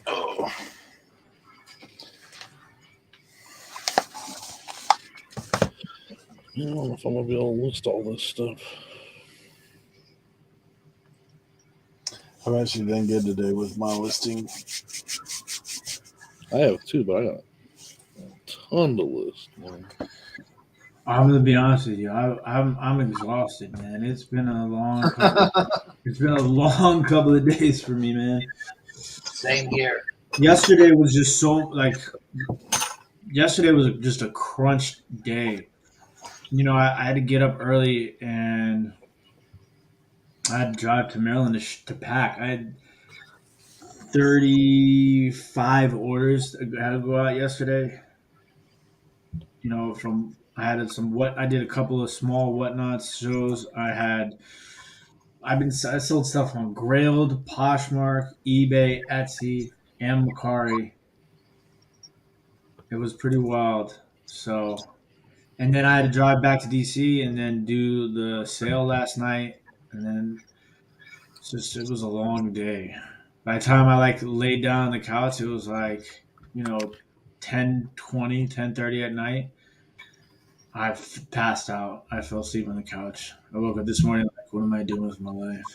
Oh. I don't know if I'm going to be able to list all this stuff. I've actually done good today with my listing. I have two, but I got a ton to list, man. I'm gonna be honest with you. I'm exhausted, man. It's been a long couple of days for me, man. Same here. Yesterday was just yesterday was just a crunch day. You know, I had to get up early and I had to drive to Maryland to pack. I had 35 orders that had to go out yesterday. You know, I did a couple of small whatnots shows. I sold stuff on Grailed, Poshmark, eBay, Etsy, and Macari. It was pretty wild. So, and then I had to drive back to DC and then do the sale last night, and then it was a long day. By the time I laid down on the couch, it was 10:30 at night. I passed out. I fell asleep on the couch. I woke up this morning like, what am I doing with my life?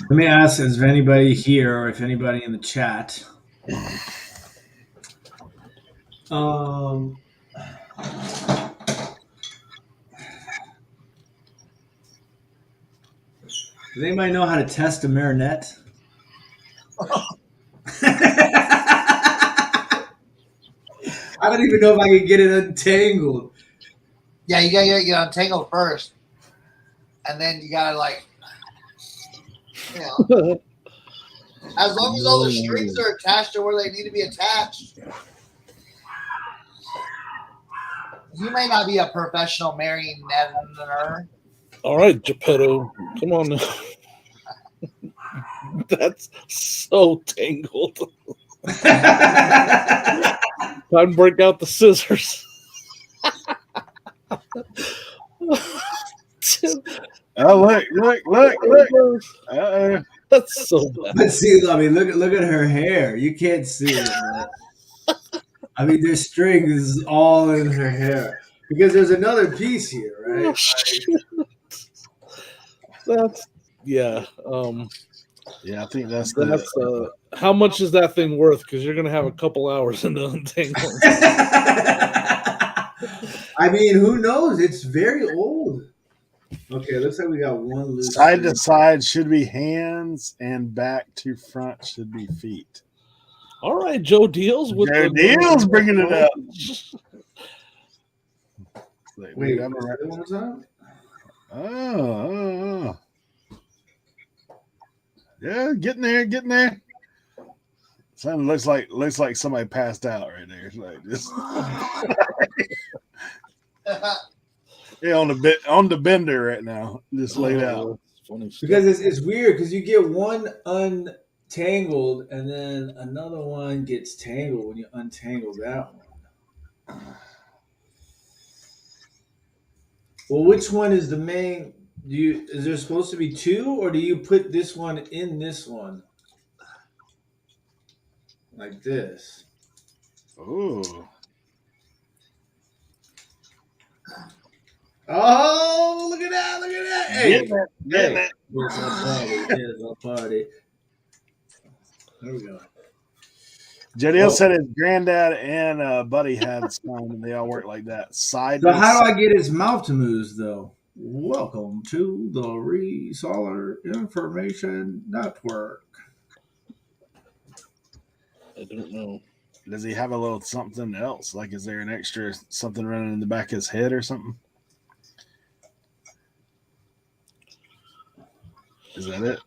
Let me ask: is there anybody here, or if anybody in the chat, does anybody know how to test a Marinette? I don't even know if I can get it untangled. Yeah, you gotta get untangled first, and then you gotta as long as all the strings are attached to where they need to be attached. You may not be a professional marionetter. All right, Geppetto, come on now. That's so tangled. Time to break out the scissors. Oh, look. Uh-oh. That's so bad. But see, I mean, look at her hair. You can't see it. Man. I mean, there's strings all in her hair because there's another piece here, right? That's yeah. Yeah, I think that's how much is that thing worth? Because you're gonna have a couple hours in the untangling. I mean, who knows? It's very old. Okay, looks like we got one loose. Side to side should be hands, and back to front should be feet. All right, Joe Deals with Joe the Deals bringing it up. Wait, one more time? Oh. Yeah, getting there. Something looks like somebody passed out right there. It's like this. Yeah, on the bender right now, just laid out. Funny stuff. Because it's weird because you get one untangled and then another one gets tangled when you untangle that one. Well, which one is the main? Is there supposed to be two, or do you put this one in this one like this? Oh, Oh, look at that! Look at that! Hey, getting it. It's a party. It's a party. There we go. JDL said his granddad and buddy had some, and they all work like that. Side. So how do I get his mouth to move, though? Welcome to the Reseller Information Network. I don't know. Does he have a little something else? Like, is there an extra something running in the back of his head or something? Is that it?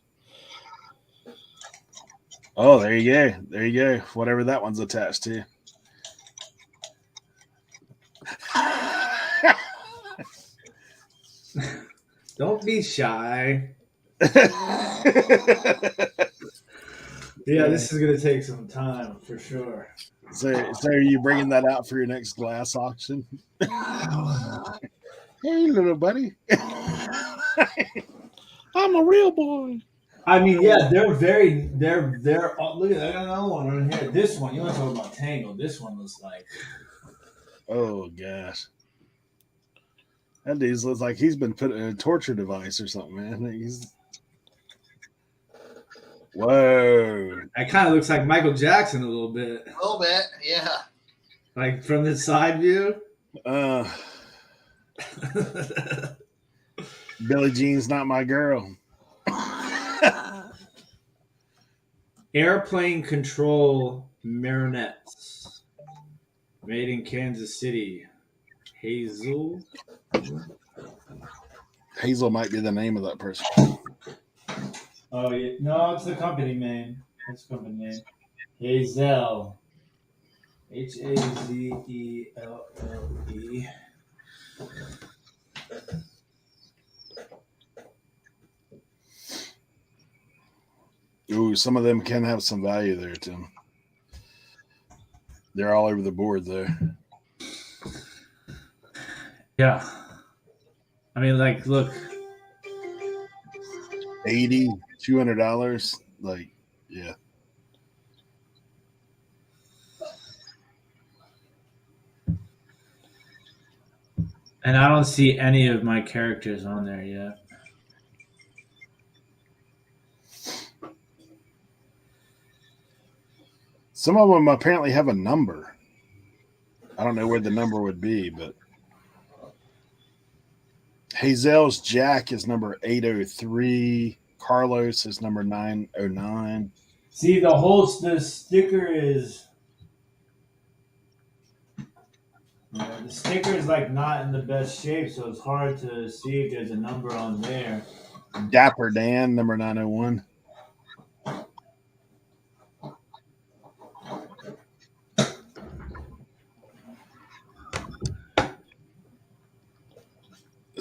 Oh, there you go. There you go. Whatever that one's attached to. Don't be shy. Yeah, this is going to take some time for sure. So are you bringing that out for your next glass auction? Hey, little buddy. I'm a real boy. I mean, yeah, they're look at that. I got another one right here. This one, you want to talk about tangled. This one looks like. Oh, gosh. That dude looks like he's been put in a torture device or something, man. Whoa. That kind of looks like Michael Jackson a little bit. A little bit, yeah. Like from the side view. Billie Jean's not my girl. Airplane control marionettes. Made in Kansas City. Hazel might be the name of that person. Oh yeah, no, it's the company name. It's the company name. Hazel. Hazelle. Ooh, some of them can have some value there, Tim. They're all over the board there. Yeah. I mean, like, look. $80, $200. Like, yeah. And I don't see any of my characters on there yet. Some of them apparently have a number. I don't know where the number would be, but Hazel's Jack is number 803. Carlos is number 909. See, the sticker is. Yeah, the sticker is like not in the best shape, so it's hard to see if there's a number on there. Dapper Dan, number 901.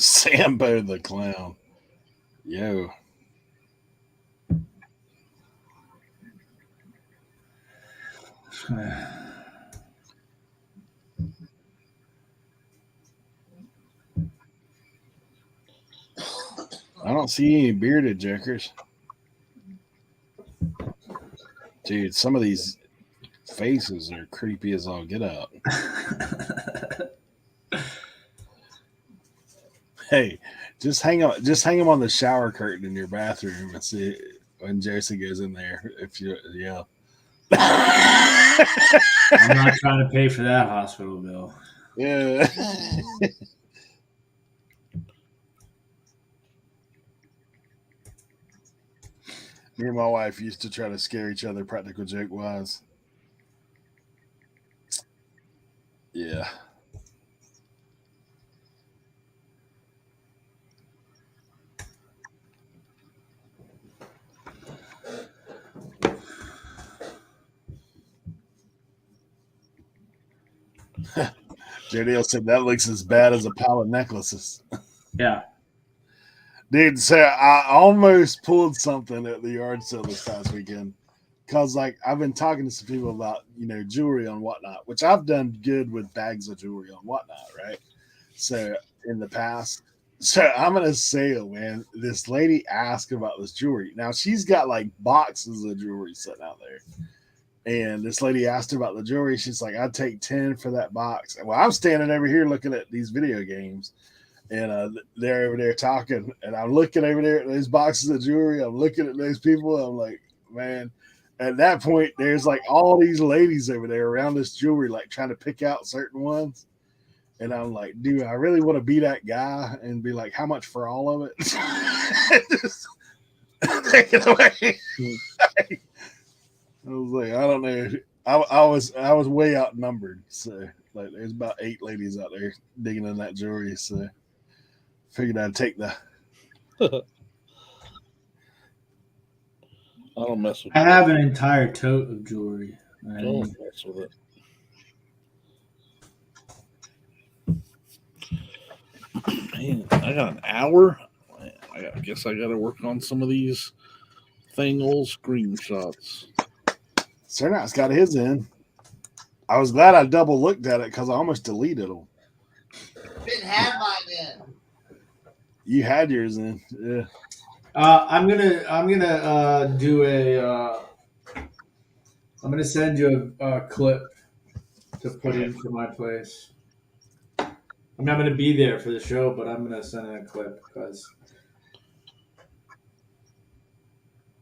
Sambo the Clown. Yo. I don't see any bearded jackers. Dude, some of these faces are creepy as all get out. Hey, just hang them on the shower curtain in your bathroom and see when Josie goes in there. Yeah. I'm not trying to pay for that hospital bill. Yeah. Me and my wife used to try to scare each other, practical joke wise. Yeah. JDL said that looks as bad as a pile of necklaces. Yeah. Dude, so I almost pulled something at the yard sale this past weekend. Cause like I've been talking to some people about, jewelry and whatnot, which I've done good with bags of jewelry and whatnot, right? So in the past. So I'm in a sale, man. This lady asked about this jewelry. Now she's got like boxes of jewelry sitting out there. And this lady asked about the jewelry. She's like, I'd take 10 for that box. Well, I'm standing over here looking at these video games. And they're over there talking. And I'm looking over there at those boxes of jewelry. I'm looking at those people. I'm like, man. At that point, there's like all these ladies over there around this jewelry, like trying to pick out certain ones. And I'm like, dude, I really want to be that guy and be like, how much for all of it? Just take it away. I was like, I don't know. I was way outnumbered. So like there's about 8 ladies out there digging in that jewelry. So figured I'd take the I don't mess with I it. have an entire tote of jewelry. I don't mess with it. Man, I got an hour. I guess I got to work on some of these old screenshots. Cernat's got his in. I was glad I double looked at it because I almost deleted them. Didn't have mine in. You had yours in, yeah. I'm gonna do a. I'm gonna send you a clip to put in for my place. I'm not gonna be there for the show, but I'm gonna send in a clip because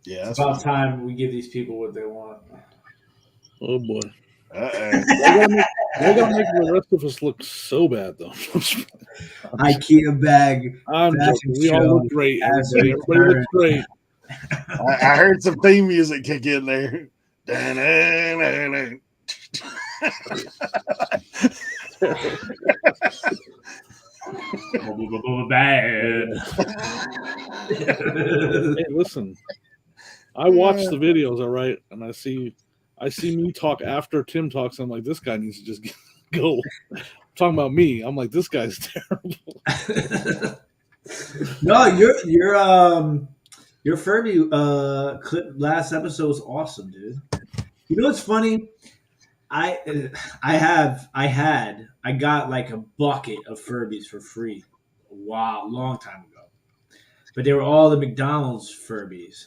Yeah, it's about time we give these people what they want. Oh boy. Uh-oh. They gotta make the rest of us look so bad, though. IKEA bag. I'm joking. We all look great. Everybody looks great. I heard some theme music kick in there. Bad. Hey, listen. I watch the videos, all right, and I see me talk after Tim talks. I'm like, this guy needs to just go. Talking about me, I'm like, this guy's terrible. No, your Furby clip last episode was awesome, dude. You know what's funny? I got like a bucket of Furbies for free. Wow, long time ago. But they were all the McDonald's Furbies.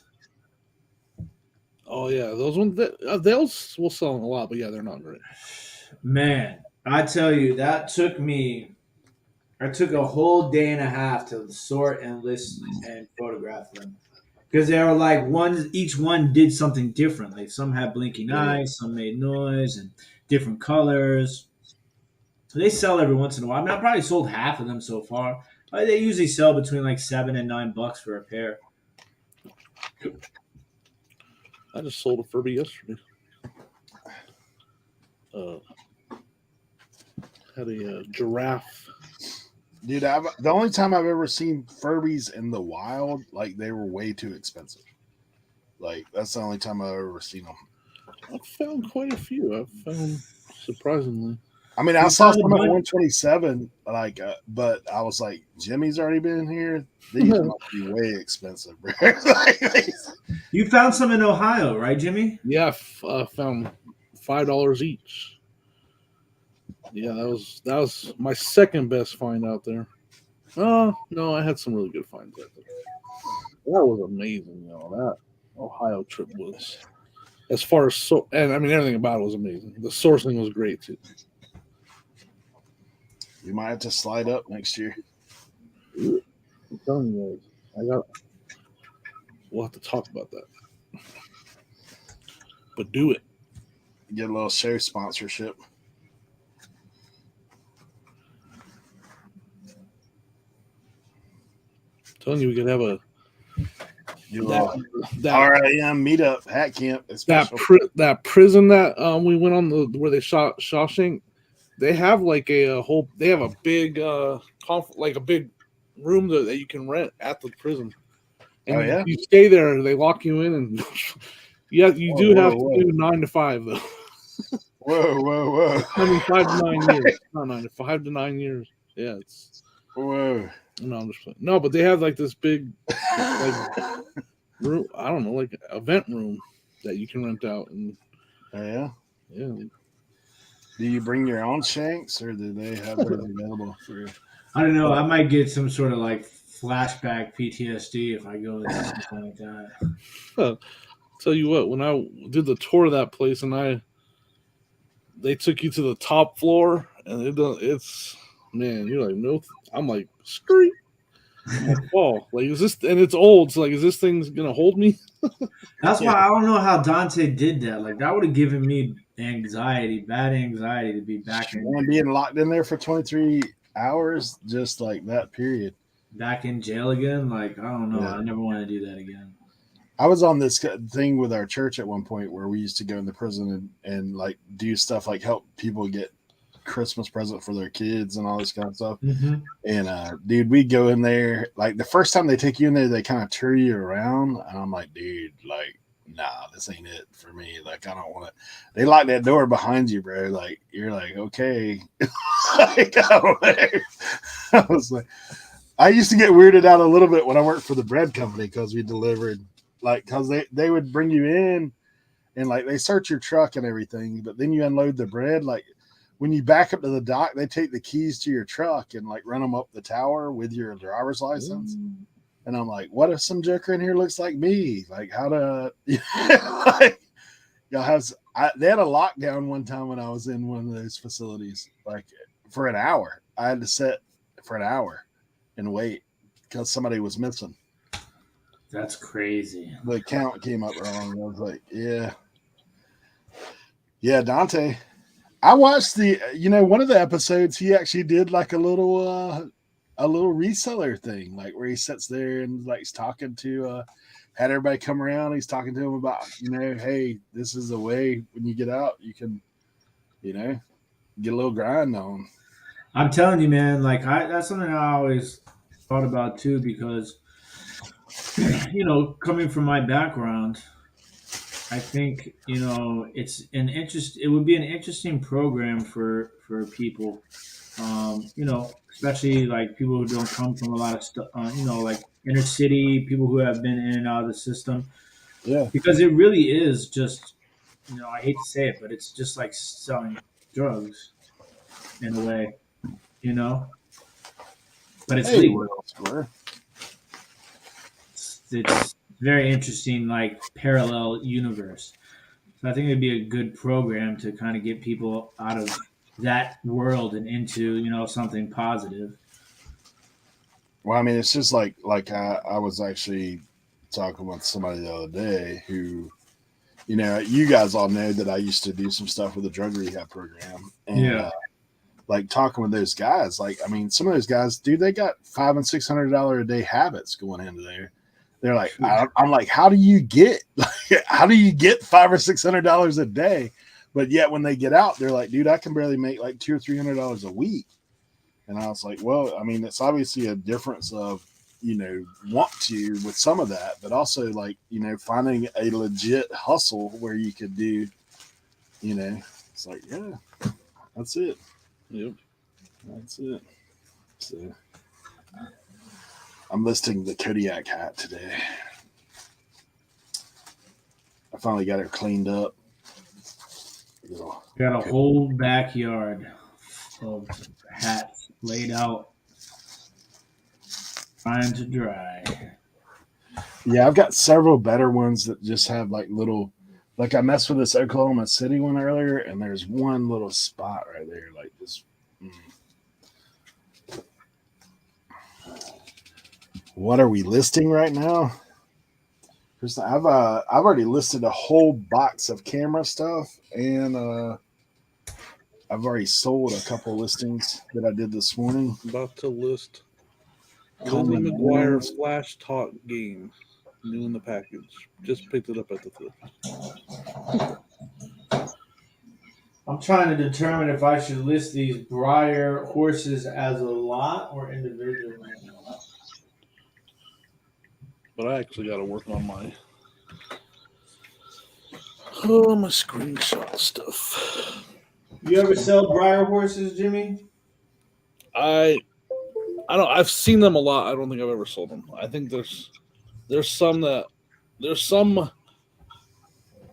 Oh yeah, those ones those will sell them a lot, but yeah, they're not great. Man, I tell you, I took a whole day and a half to sort and list and photograph them. Because they were like each one did something differently. Some had blinking eyes, some made noise, and different colors. So they sell every once in a while. I mean, I probably sold half of them so far. They usually sell between like $7 and $9 for a pair. I just sold a Furby yesterday. Had a giraffe. Dude, the only time I've ever seen Furbies in the wild, like they were way too expensive. Like that's the only time I've ever seen them. I've found quite a few. I've found surprisingly. I mean, I saw some at 127, but I was like, Jimmy's already been here. These must be way expensive, bro. You found some in Ohio, right, Jimmy? Yeah, I found $5 each. Yeah, that was my second best find out there. Oh no, I had some really good finds out there. That was amazing, that Ohio trip was. As far as and I mean everything about it was amazing. The sourcing was great too. You might have to slide up next year. I'm telling you guys, we'll have to talk about that. But do it. Get a little show sponsorship. I'm telling you, we could have That RIM meetup hat camp. That prison that we went on where they shot Shawshank. They have like a whole. They have a big like a big room that you can rent at the prison. And you stay there. They lock you in, and you have to do 9 to 5 though. Whoa! I mean, 5 to 9 years. Not 9 to 5 to 9 years. Yeah, it's. Whoa! No, I'm just playing. No, but they have like this big, like room. I don't know, like event room that you can rent out, and yeah. Do you bring your own shanks, or do they have those available for you? I don't know. I might get some sort of like flashback PTSD if I go into something like that. Tell you what, when I did the tour of that place, and they took you to the top floor, and it's man, you're like, no, I'm like, scream. Fall. Like, is this, and it's old, so like, is this thing's gonna hold me? That's why I don't know how Dante did that. Like, that would have given me bad anxiety to be back in being locked in there for 23 hours, just like that period. Back in jail again? Like, I don't know. Yeah. I never want to do that again. I was on this thing with our church at one point where we used to go into prison and like do stuff like help people get Christmas present for their kids and all this kind of stuff. Mm-hmm. And dude, we go in there, like the first time they take you in there, they kind of tour you around, and I'm like, dude, like, nah, this ain't it for me. Like, I don't want it. They lock that door behind you, bro. Like, you're like, okay. Like, I was like, I used to get weirded out a little bit when I worked for the bread company because we delivered, like, because they would bring you in and like they search your truck and everything, but then you unload the bread. Like, when you back up to the dock, they take the keys to your truck and like run them up the tower with your driver's license. Ooh. And I'm like, what if some joker in here looks like me? Like, how to, like, y'all have, they had a lockdown one time when I was in one of those facilities, like for an hour. I had to sit for an hour and wait because somebody was missing. That's crazy. The count came up wrong. I was like, yeah, Dante. I watched one of the episodes. He actually did like a little reseller thing, like where he sits there and like he's talking to, had everybody come around. He's talking to him about, hey, this is a way when you get out, you can, get a little grind on. I'm telling you, man, like that's something I always thought about too, because, coming from my background, I think it would be an interesting program for people, especially like people who don't come from a lot of stuff, like inner city people who have been in and out of the system. Yeah, because it really is just, I hate to say it, but it's just like selling drugs in a way, but it's legal. It's very interesting, like parallel universe. So I think it'd be a good program to kind of get people out of that world and into, something positive. Well, I mean, it's just like I was actually talking with somebody the other day who, you guys all know that I used to do some stuff with the drug rehab program. And like talking with those guys, like, I mean, some of those guys, dude, they got $500 and $600 a day habits going into there. They're like, I'm like, how do you get $500 or $600 a day? But yet when they get out, they're like, dude, I can barely make like $200 or $300 a week. And I was like, well, I mean, it's obviously a difference of, want to with some of that, but also like, finding a legit hustle where you could do, it's like, yeah, that's it. Yep. That's it. So I'm listing the Kodiak hat today. I finally got her cleaned up. Got a whole backyard of hats laid out, trying to dry. Yeah, I've got several better ones that just have like little, like I messed with this Oklahoma City one earlier, and there's one little spot right there, like just. What are we listing right now? I've already listed a whole box of camera stuff, and I've already sold a couple listings that I did this morning. About to list Lizzie McGuire Flash Talk game. New in the package. Just picked it up at the thrift. I'm trying to determine if I should list these Breyer horses as a lot or individually. But I actually got to work on my my screenshot stuff. You ever sell Breyer horses, Jimmy? I don't. I've seen them a lot. I don't think I've ever sold them. I think there's some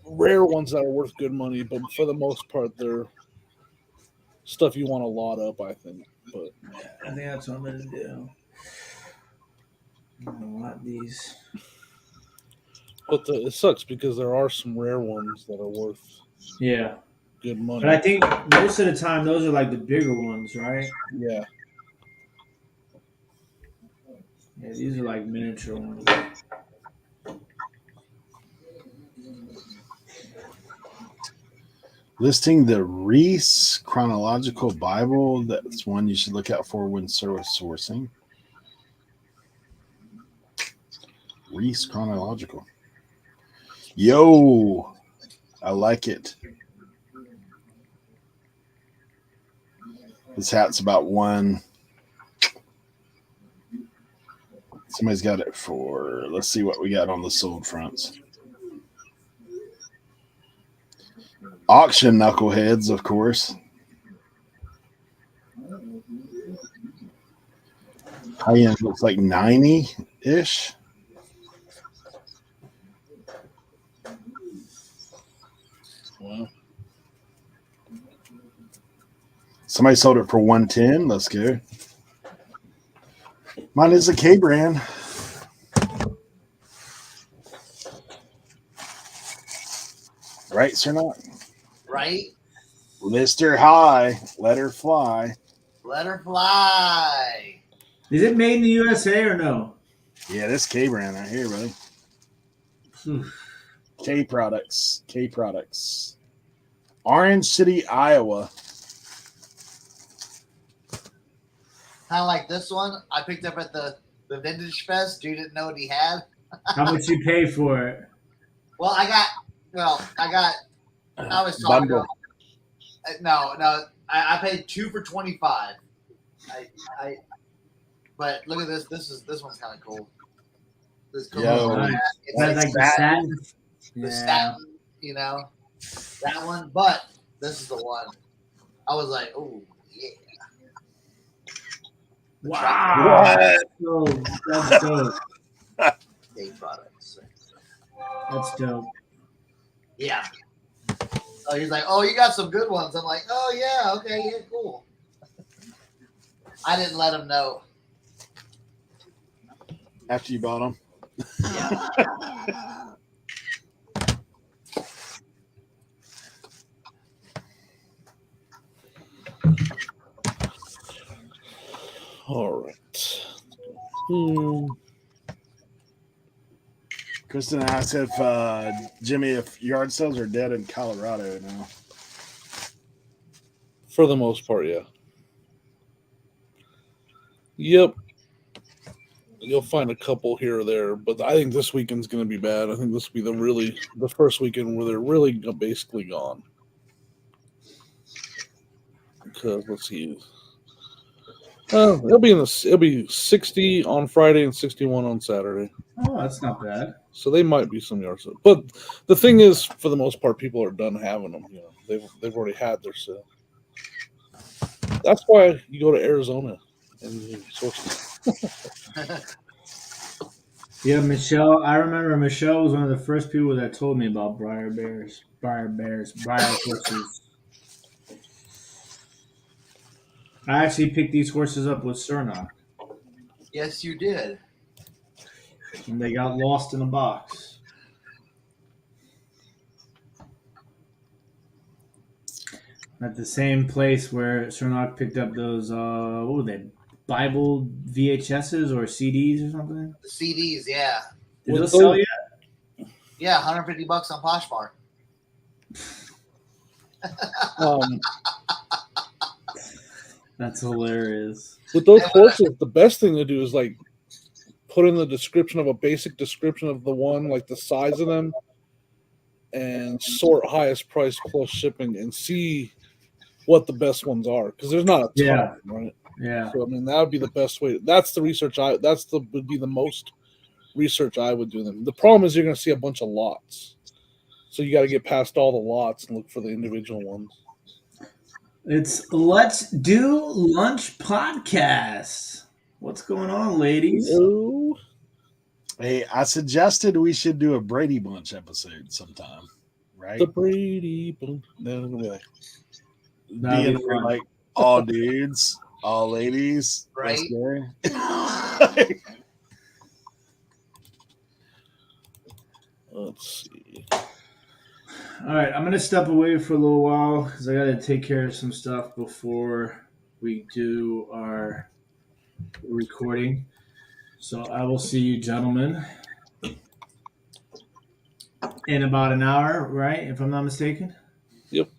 rare ones that are worth good money, but for the most part, they're stuff you want to lot up. I think, but I think that's what I'm gonna do. I'm gonna lot these. it sucks because there are some rare ones that are worth Yeah, good money. but I think most of the time those are like the bigger ones, right? Yeah. Yeah, these are like miniature ones. Listing the Reese Chronological Bible. That's one you should look out for when sourcing. Reese Chronological. Yo, I like it. This hat's about one. Somebody's got it for, let's see what we got on the sold fronts. Auction knuckleheads, of course. High end looks like 90-ish. Wow. Somebody sold it for 110. Let's go. Mine is a K brand. Right, sir? Not Right? list her high, let her fly. Let her fly. Is it made in the USA or no? Yeah, this K brand right here, buddy. K products. Orange City, Iowa. Kind of like this one I picked up at the Vintage Fest. Dude didn't know what he had. How much you pay for it? Well, I was talking Bundle. no, I paid 2 for $25. But look at this. This one's kind of cool. This cool. Yo. Nice. It's That's like the satin. the Yeah. statin, that one. But this is the one. I was like, oh yeah. Wow. That's dope. K products. That's dope. Yeah. So he's like, oh, you got some good ones. I'm like, oh yeah, okay, yeah, cool. I didn't let him know. After you bought them. Yeah. All right. Kristen asked if Jimmy, if yard sales are dead in Colorado now. For the most part, yeah. Yep. You'll find a couple here or there, but I think this weekend's going to be bad. I think this will be the first weekend where they're really basically gone. Because let's see, it'll be 60 on Friday and 61 on Saturday. Oh, that's not bad. So they might be some yard sales, but the thing is, for the most part, people are done having them. They've already had their sale. That's why you go to Arizona and you source them. Yeah, Michelle. I remember Michelle was one of the first people that told me about Breyer horses. I actually picked these horses up with Cernock, Yes, you did. and they got lost in a box. At the same place where Cernock picked up those, what were they, Bible VHSs or CDs or something? The CDs, yeah. Did those sell yet? Yeah, $150 on Poshmark. That's hilarious. With those horses, the best thing to do is like put in the description of a basic description of the one, like the size of them, and sort highest price plus shipping and see what the best ones are, because there's not a ton Yeah. of them, right? Yeah. So I mean that would be the best way. That's the research would be the most research I would do them. The problem is you're going to see a bunch of lots, so you got to get past all the lots and look for the individual ones. It's Let's Do Lunch podcast. What's going on, ladies? Oh, Hey, I suggested we should do a Brady Bunch episode sometime, right? the Brady Bunch. Then it'll be like, That'd be Being fun. like all dudes, all ladies, Right. let's see. All right, I'm gonna step away for a little while because I got to take care of some stuff before we do our recording. So I will see you, gentlemen, in about an hour, right? If I'm not mistaken. Yep.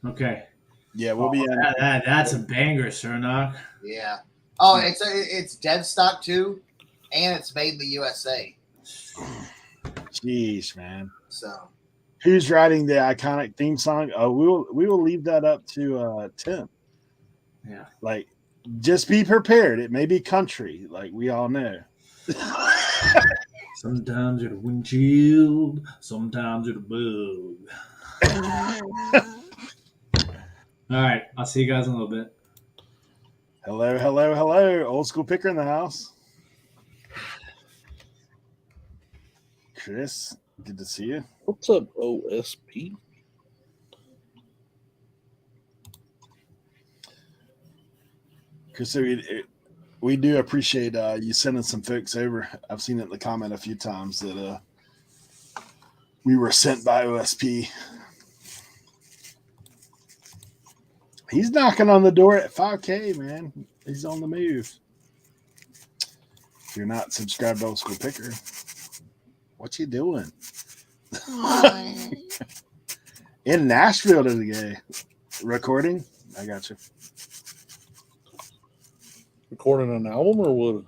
Okay. Yeah, we'll be in. That's a banger, Cernock. Yeah. Oh, it's dead stock too, and it's made in the USA. Jeez, man. So Who's writing the iconic theme song? Oh, we will leave that up to Tim. Yeah. Like, just be prepared. It may be country, like we all know. Sometimes you're the windshield, sometimes you're the bug. All right, I'll see you guys in a little bit. Hello, hello, hello. Old school picker in the house. Chris, good to see you. What's up, OSP? Chris, we do appreciate you sending some folks over. I've seen it in the comment a few times that we were sent by OSP. He's knocking on the door at 5K, man. He's on the move. If you're not subscribed to Old School Picker, what you doing? In Nashville today. Recording? I got you. Recording an album or what?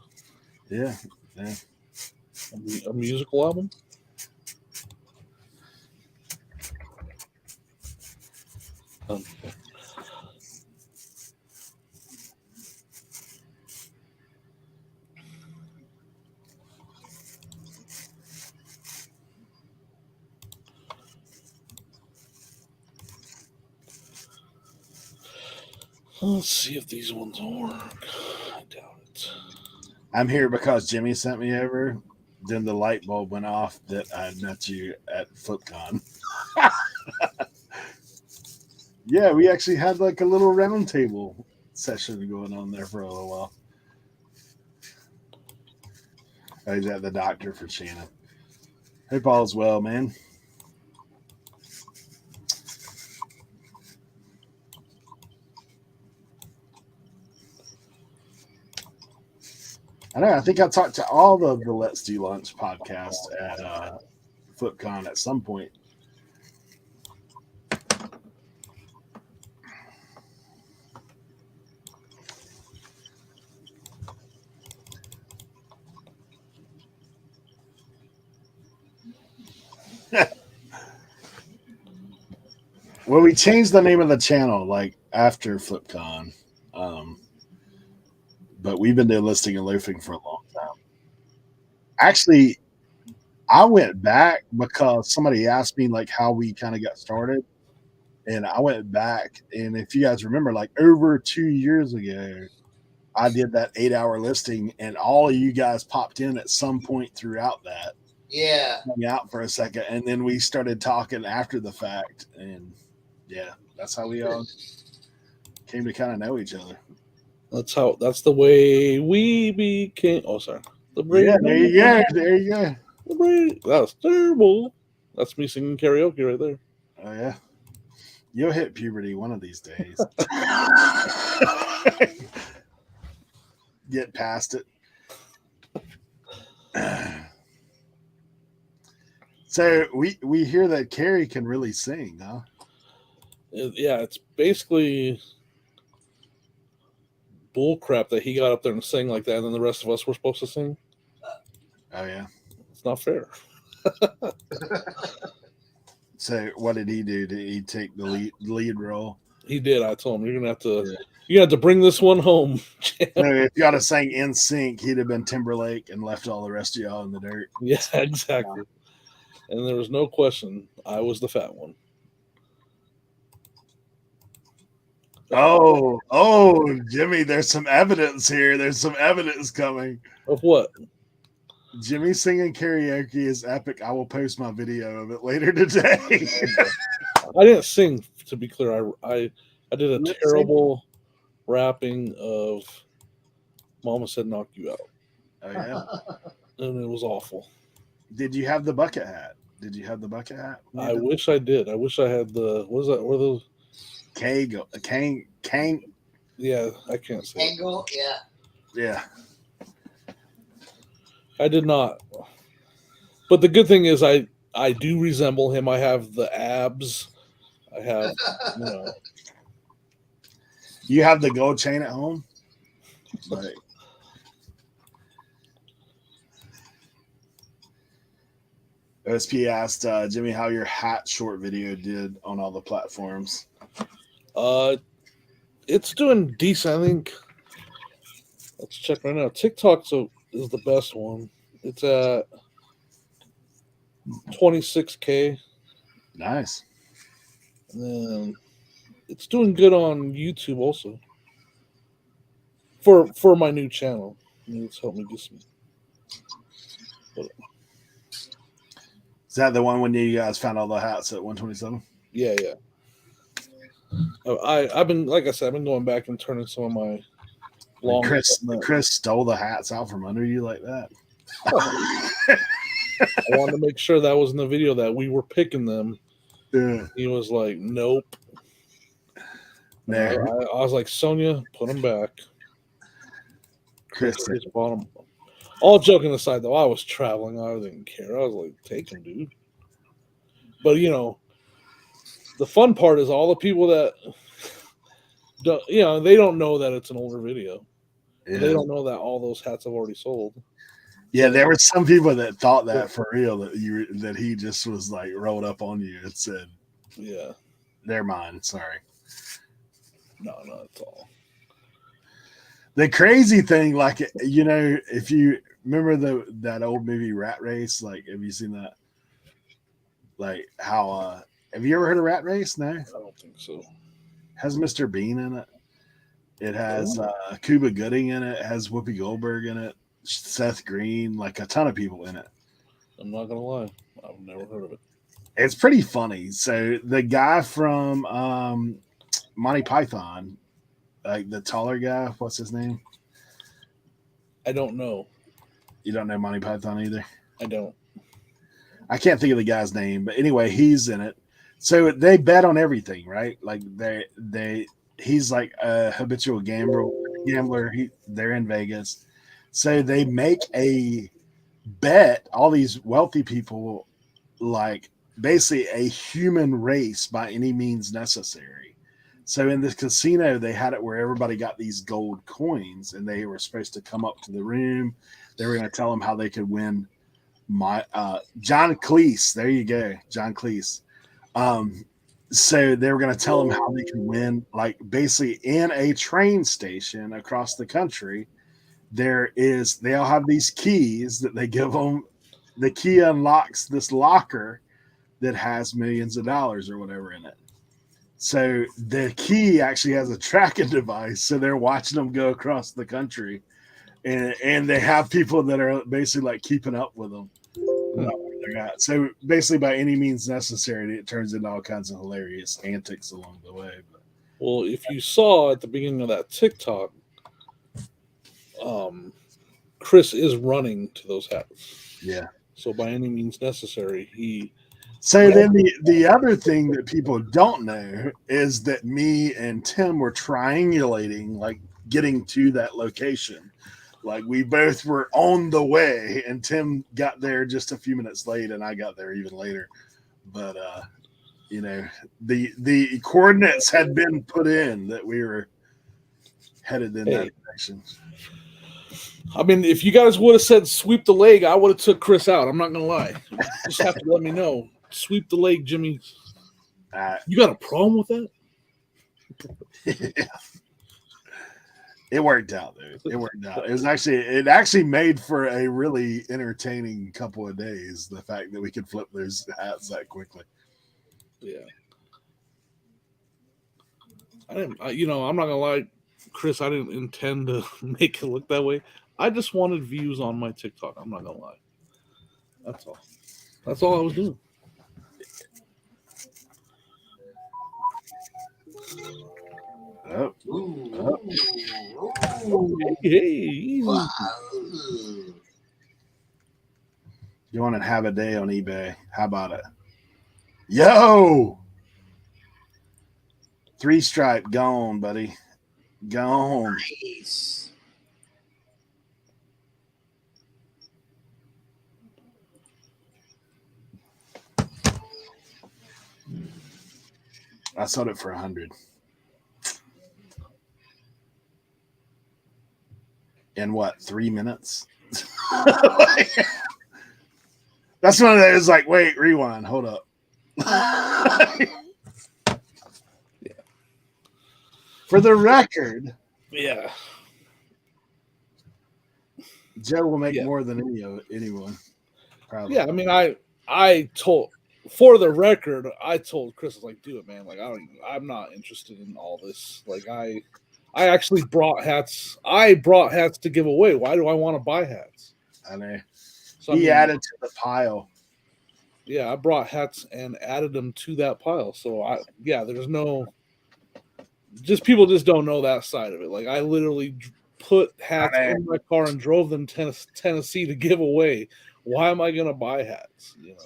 Yeah. A musical album? Let's see if these ones work. I doubt it. I'm here because Jimmy sent me over. Then the light bulb went off that I met you at FlipCon. Yeah, we actually had like a little round table session going on there for a little while. I was at the doctor for Shannon. Hope all is well, man. I know. I think I talked to all of the Let's Do Lunch podcast at FlipCon at some point. Well, we changed the name of the channel like after FlipCon. But we've been doing listing and loafing for a long time. Actually, I went back because somebody asked me like how we kind of got started. And I went back, and if you guys remember, like over 2 years ago, I did that 8-hour listing, and all of you guys popped in at some point throughout that. yeah. Hung out for a second, and then we started talking after the fact, and yeah, that's how we all came to kind of know each other. That's the way we became. Oh, sorry. Yeah, there you go. There you go. That was terrible. That's me singing karaoke right there. Oh yeah, you'll hit puberty one of these days. Get past it. So we hear that Carrie can really sing, huh? Yeah, it's basically bull crap that he got up there and sang like that, and then the rest of us were supposed to sing. Oh yeah. It's not fair. So what did he do? Did he take the lead role? He did. I told him you're gonna have to bring this one home. So if you had to sang In Sync, he'd have been Timberlake and left all the rest of y'all in the dirt. Yeah, exactly. And there was no question I was the fat one. Oh, Jimmy, there's some evidence here. There's some evidence coming. Of what? Jimmy singing karaoke is epic. I will post my video of it later today. I didn't sing, to be clear. I did a You terrible rapping of Mama Said Knock You Out. Oh yeah. And it was awful. Did you have the bucket hat? Did you have the bucket hat? I wish I did. I wish I had the what is that? Or those Kang. Yeah, I can't say. Angle, yeah. Yeah. I did not. But the good thing is I do resemble him. I have the abs. I have, you know. You have the gold chain at home? Like, OSP asked Jimmy how your hat short video did on all the platforms. It's doing decent. I think. Let's check right now. TikTok is the best one. It's at 26K. Nice. And then it's doing good on YouTube also. For my new channel. It's helped me get some. Is that the one when you guys found all the hats at 127? Yeah. I've been, like I said, I've been going back and turning some of my long. Chris stole the hats out from under you like that. I wanted to make sure that was in the video that we were picking them. Yeah. He was like, "Nope." I was like, "Sonia, put them back." Chris bought them. All joking aside, though, I was traveling. I didn't care. I was like, "Take them, dude." But the fun part is all the people that don't, they don't know that it's an older video. Yeah. They don't know that all those hats have already sold. Yeah, there were some people that thought that for real, that he just was like rolled up on you and said, "Yeah, they're mine." Sorry. No, not at all. The crazy thing, like, if you remember that old movie Rat Race, like, have you seen that? Like, how have you ever heard of Rat Race? No, I don't think so. Has Mr. Bean in it. It has Cuba Gooding in it. It has Whoopi Goldberg in it. Seth Green, like a ton of people in it. I'm not gonna lie, I've never heard of it. It's pretty funny. So the guy from Monty Python, like the taller guy, what's his name? I don't know. You don't know Monty Python either? I don't. I can't think of the guy's name, but anyway, he's in it. So they bet on everything, right? Like he's like a habitual gambler. They're in Vegas. So they make a bet, all these wealthy people, like basically a human race by any means necessary. So in this casino, they had it where everybody got these gold coins, and they were supposed to come up to the room. They were going to tell them how they could win. John Cleese, there you go, John Cleese. So they were going to tell them how they could win, like basically in a train station across the country. They all have these keys that they give them. The key unlocks this locker that has millions of dollars or whatever in it. So the key actually has a tracking device. So they're watching them go across the country, and they have people that are basically like keeping up with them. So basically, by any means necessary, it turns into all kinds of hilarious antics along the way. But. Well, if you saw at the beginning of that TikTok, Chris is running to those hats. Yeah. So by any means necessary, So then the other thing that people don't know is that me and Tim were triangulating, like getting to that location. Like we both were on the way, and Tim got there just a few minutes late, and I got there even later. But the coordinates had been put in that we were headed in that direction. I mean, if you guys would have said sweep the leg, I would have took Chris out. I'm not gonna lie. You just have to let me know. Sweep the leg, Jimmy. You got a problem with that? It worked out, dude. It worked out. It actually made for a really entertaining couple of days. The fact that we could flip those hats that quickly. Yeah. I'm not gonna lie, Chris. I didn't intend to make it look that way. I just wanted views on my TikTok. I'm not gonna lie. That's all. That's all I was doing. Oh. Hey, easy. Wow. You want to have a day on eBay? How about it? Yo! 3-stripe gone, buddy. Gone. Nice. I sold it for 100. In what, 3 minutes? That's one of those like, wait, rewind, hold up. For the record, Yeah. Joe will make more than anyone. Probably. Yeah, I mean, I told, for the record, I told Chris, I was like, do it, man. Like, I'm not interested in all this. Like, I actually brought hats. I brought hats to give away. Why do I want to buy hats? I know. So, He added to the pile. Yeah, I brought hats and added them to that pile. So there's no, just people just don't know that side of it. Like, I literally put hats in my car and drove them to Tennessee to give away. Why am I going to buy hats? You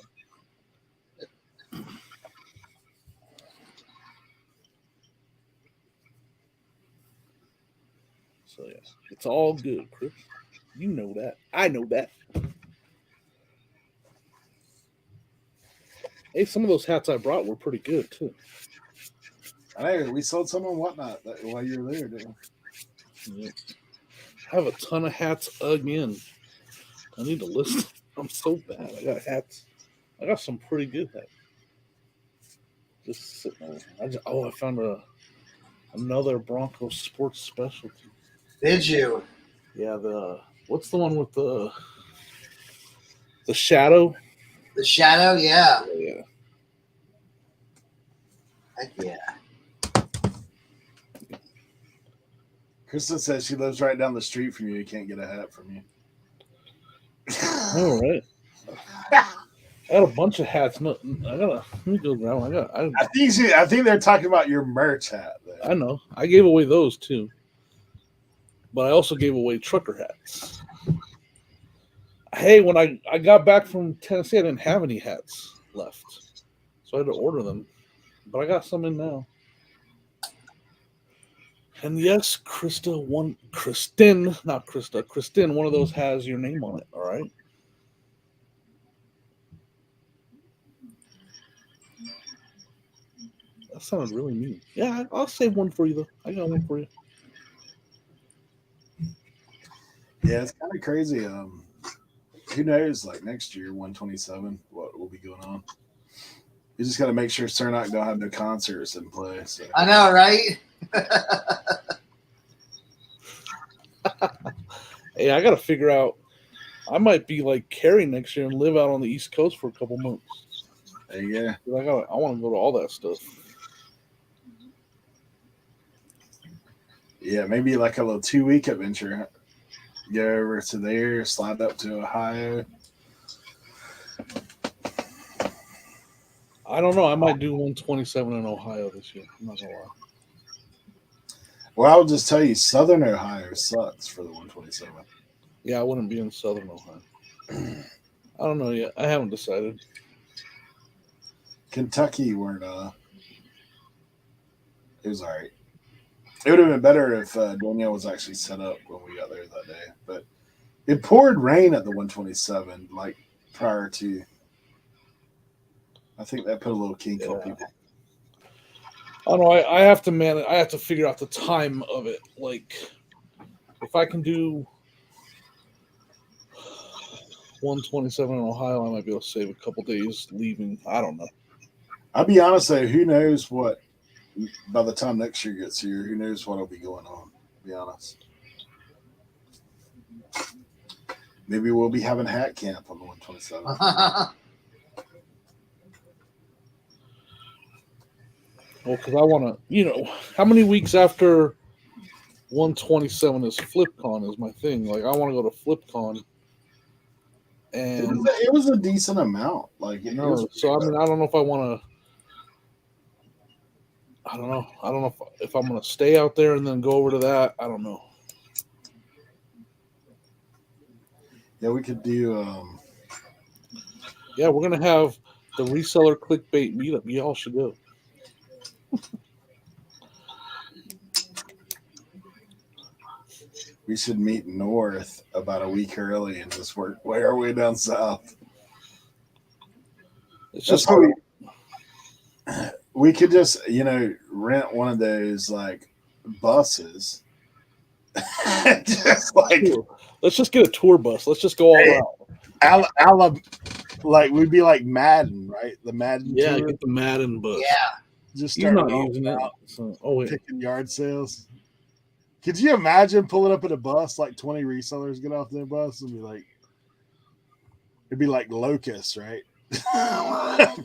know. So yeah, it's all good, Chris. You know that. I know that. Hey, some of those hats I brought were pretty good too. Hey, we sold some on Whatnot while you were there, didn't we? Yeah. I have a ton of hats again. I need to list. I'm so bad. I got hats. I got some pretty good hats. Just sitting there. I found another Broncos sports specialty. Did you? Yeah, what's the one with the shadow? The shadow, yeah. Yeah. Heck yeah. Krista says she lives right down the street from you. You can't get a hat from you. All right. I got a bunch of hats. No, let me go down. I think they're talking about your merch hat. I know. I gave away those too. But I also gave away trucker hats. Hey, when I got back from Tennessee, I didn't have any hats left. So I had to order them. But I got some in now. And yes, Kristen, one of those has your name on it, all right? That sounded really mean. Yeah, I'll save one for you, though. I got one for you. Yeah, it's kind of crazy. Who knows, like next year, 127, what will be going on. You just got to make sure Cernak don't have no concerts in play. So. I know, right? Hey, I got to figure out. I might be like Carrie next year and live out on the East Coast for a couple months. There you go. I want to go to all that stuff. Yeah, maybe like a little 2-week adventure. Go over to there, slide up to Ohio. I don't know. I might do 127 in Ohio this year. I'm not gonna lie. Well, I'll just tell you, Southern Ohio sucks for the 127. Yeah, I wouldn't be in Southern Ohio. I don't know yet. I haven't decided. Kentucky weren't. It was all right. It would have been better if Danielle was actually set up when we got there that day. But it poured rain at the 127, like prior to. I think that put a little kink on people. I don't know. I have to manage. I have to figure out the time of it. Like, if I can do 127 in Ohio, I might be able to save a couple days leaving. I don't know. I'll be honest though, who knows what by the time next year gets here, who knows what'll be going on, to be honest. Maybe we'll be having hat camp on the 127. Well, because I want to, how many weeks after 127 is FlipCon is my thing. Like, I want to go to FlipCon. And it was a decent amount. Like, I don't know if I want to. I don't know. I don't know if I'm going to stay out there and then go over to that. I don't know. Yeah, we could do. Yeah, we're going to have the reseller clickbait meetup. Y'all should go. We should meet north about a week early and just work our way down south. It's just we could just, rent one of those like buses. Just like, let's just get a tour bus. Let's just go all out. Like we'd be like Madden, right? The Madden. Yeah, tour. get the Madden bus. Yeah. Just start not using it. Picking yard sales. Could you imagine pulling up at a bus, like 20 resellers get off their bus and be like, it'd be like locusts, right? Got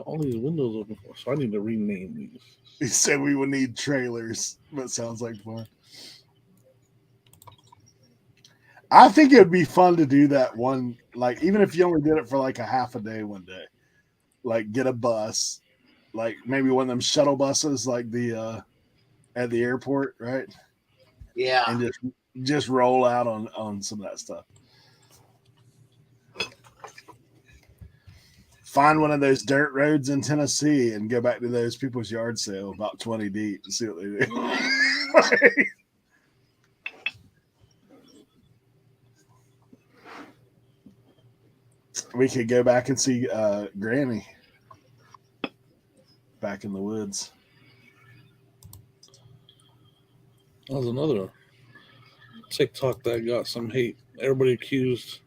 all these windows open for, so I need to rename these. He said we would need trailers, but sounds like fun. I think it would be fun to do that one, like even if you only did it for like a half a day one day. Like get a bus, like maybe one of them shuttle buses, like the at the airport, right? Yeah, and just roll out on some of that stuff. Find one of those dirt roads in Tennessee and go back to those people's yard sale about 20 deep and see what they do. We could go back and see Granny back in the woods. That was another TikTok that got some hate. Everybody accused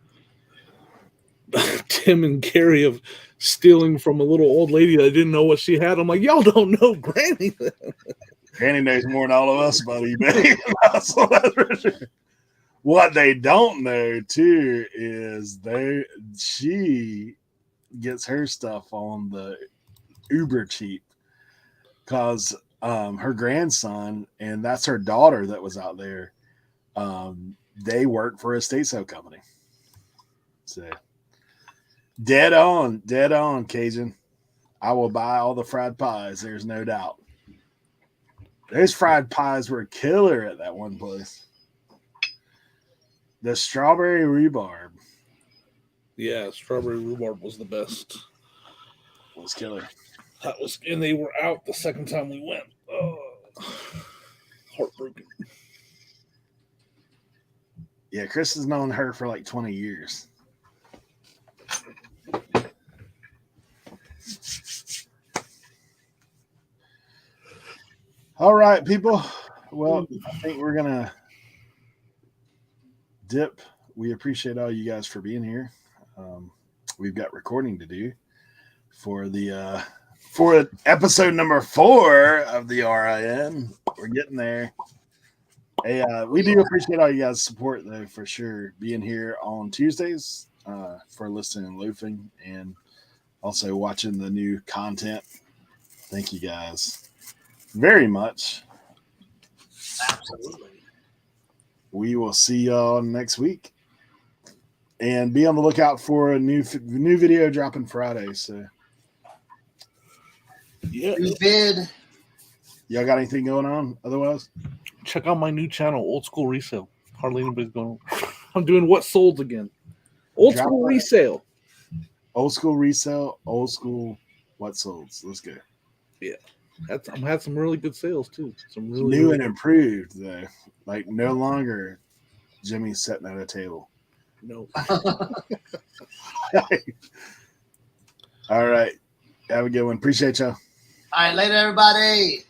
Tim and Gary of stealing from a little old lady that didn't know what she had. I'm like, y'all don't know Granny. Granny knows more than all of us about eBay. So that's for sure. What they don't know too is she gets her stuff on the uber cheap because her grandson and that's her daughter that was out there. They work for a estate sale company. So dead on, Cajun. I will buy all the fried pies. There's no doubt. Those fried pies were killer at that one place. The strawberry rhubarb. Yeah, strawberry rhubarb was the best. It was killer. And they were out the second time we went. Oh, heartbroken. Yeah, Chris has known her for like 20 years. All right, people. Well, I think we're going to dip. We appreciate all you guys for being here. We've got recording to do for the for episode number 4 of the RIN. We're getting there. Hey, we do appreciate all you guys' support though, for sure, being here on Tuesdays for listening and loafing and also watching the new content. Thank you guys very much. absolutely. We will see y'all next week. And be on the lookout for a new video dropping Friday. So, yeah. We bid. Y'all got anything going on otherwise? Check out my new channel, Old School Resale. Hardly anybody's going. I'm doing what sold again. Old School Resale. Old School Resale, Old School what solds. Let's go. Yeah. I've had some really good sales too. Some really new and improved though. Like no longer Jimmy's sitting at a table. No. All right. Have a good one. Appreciate y'all. All right, later, everybody.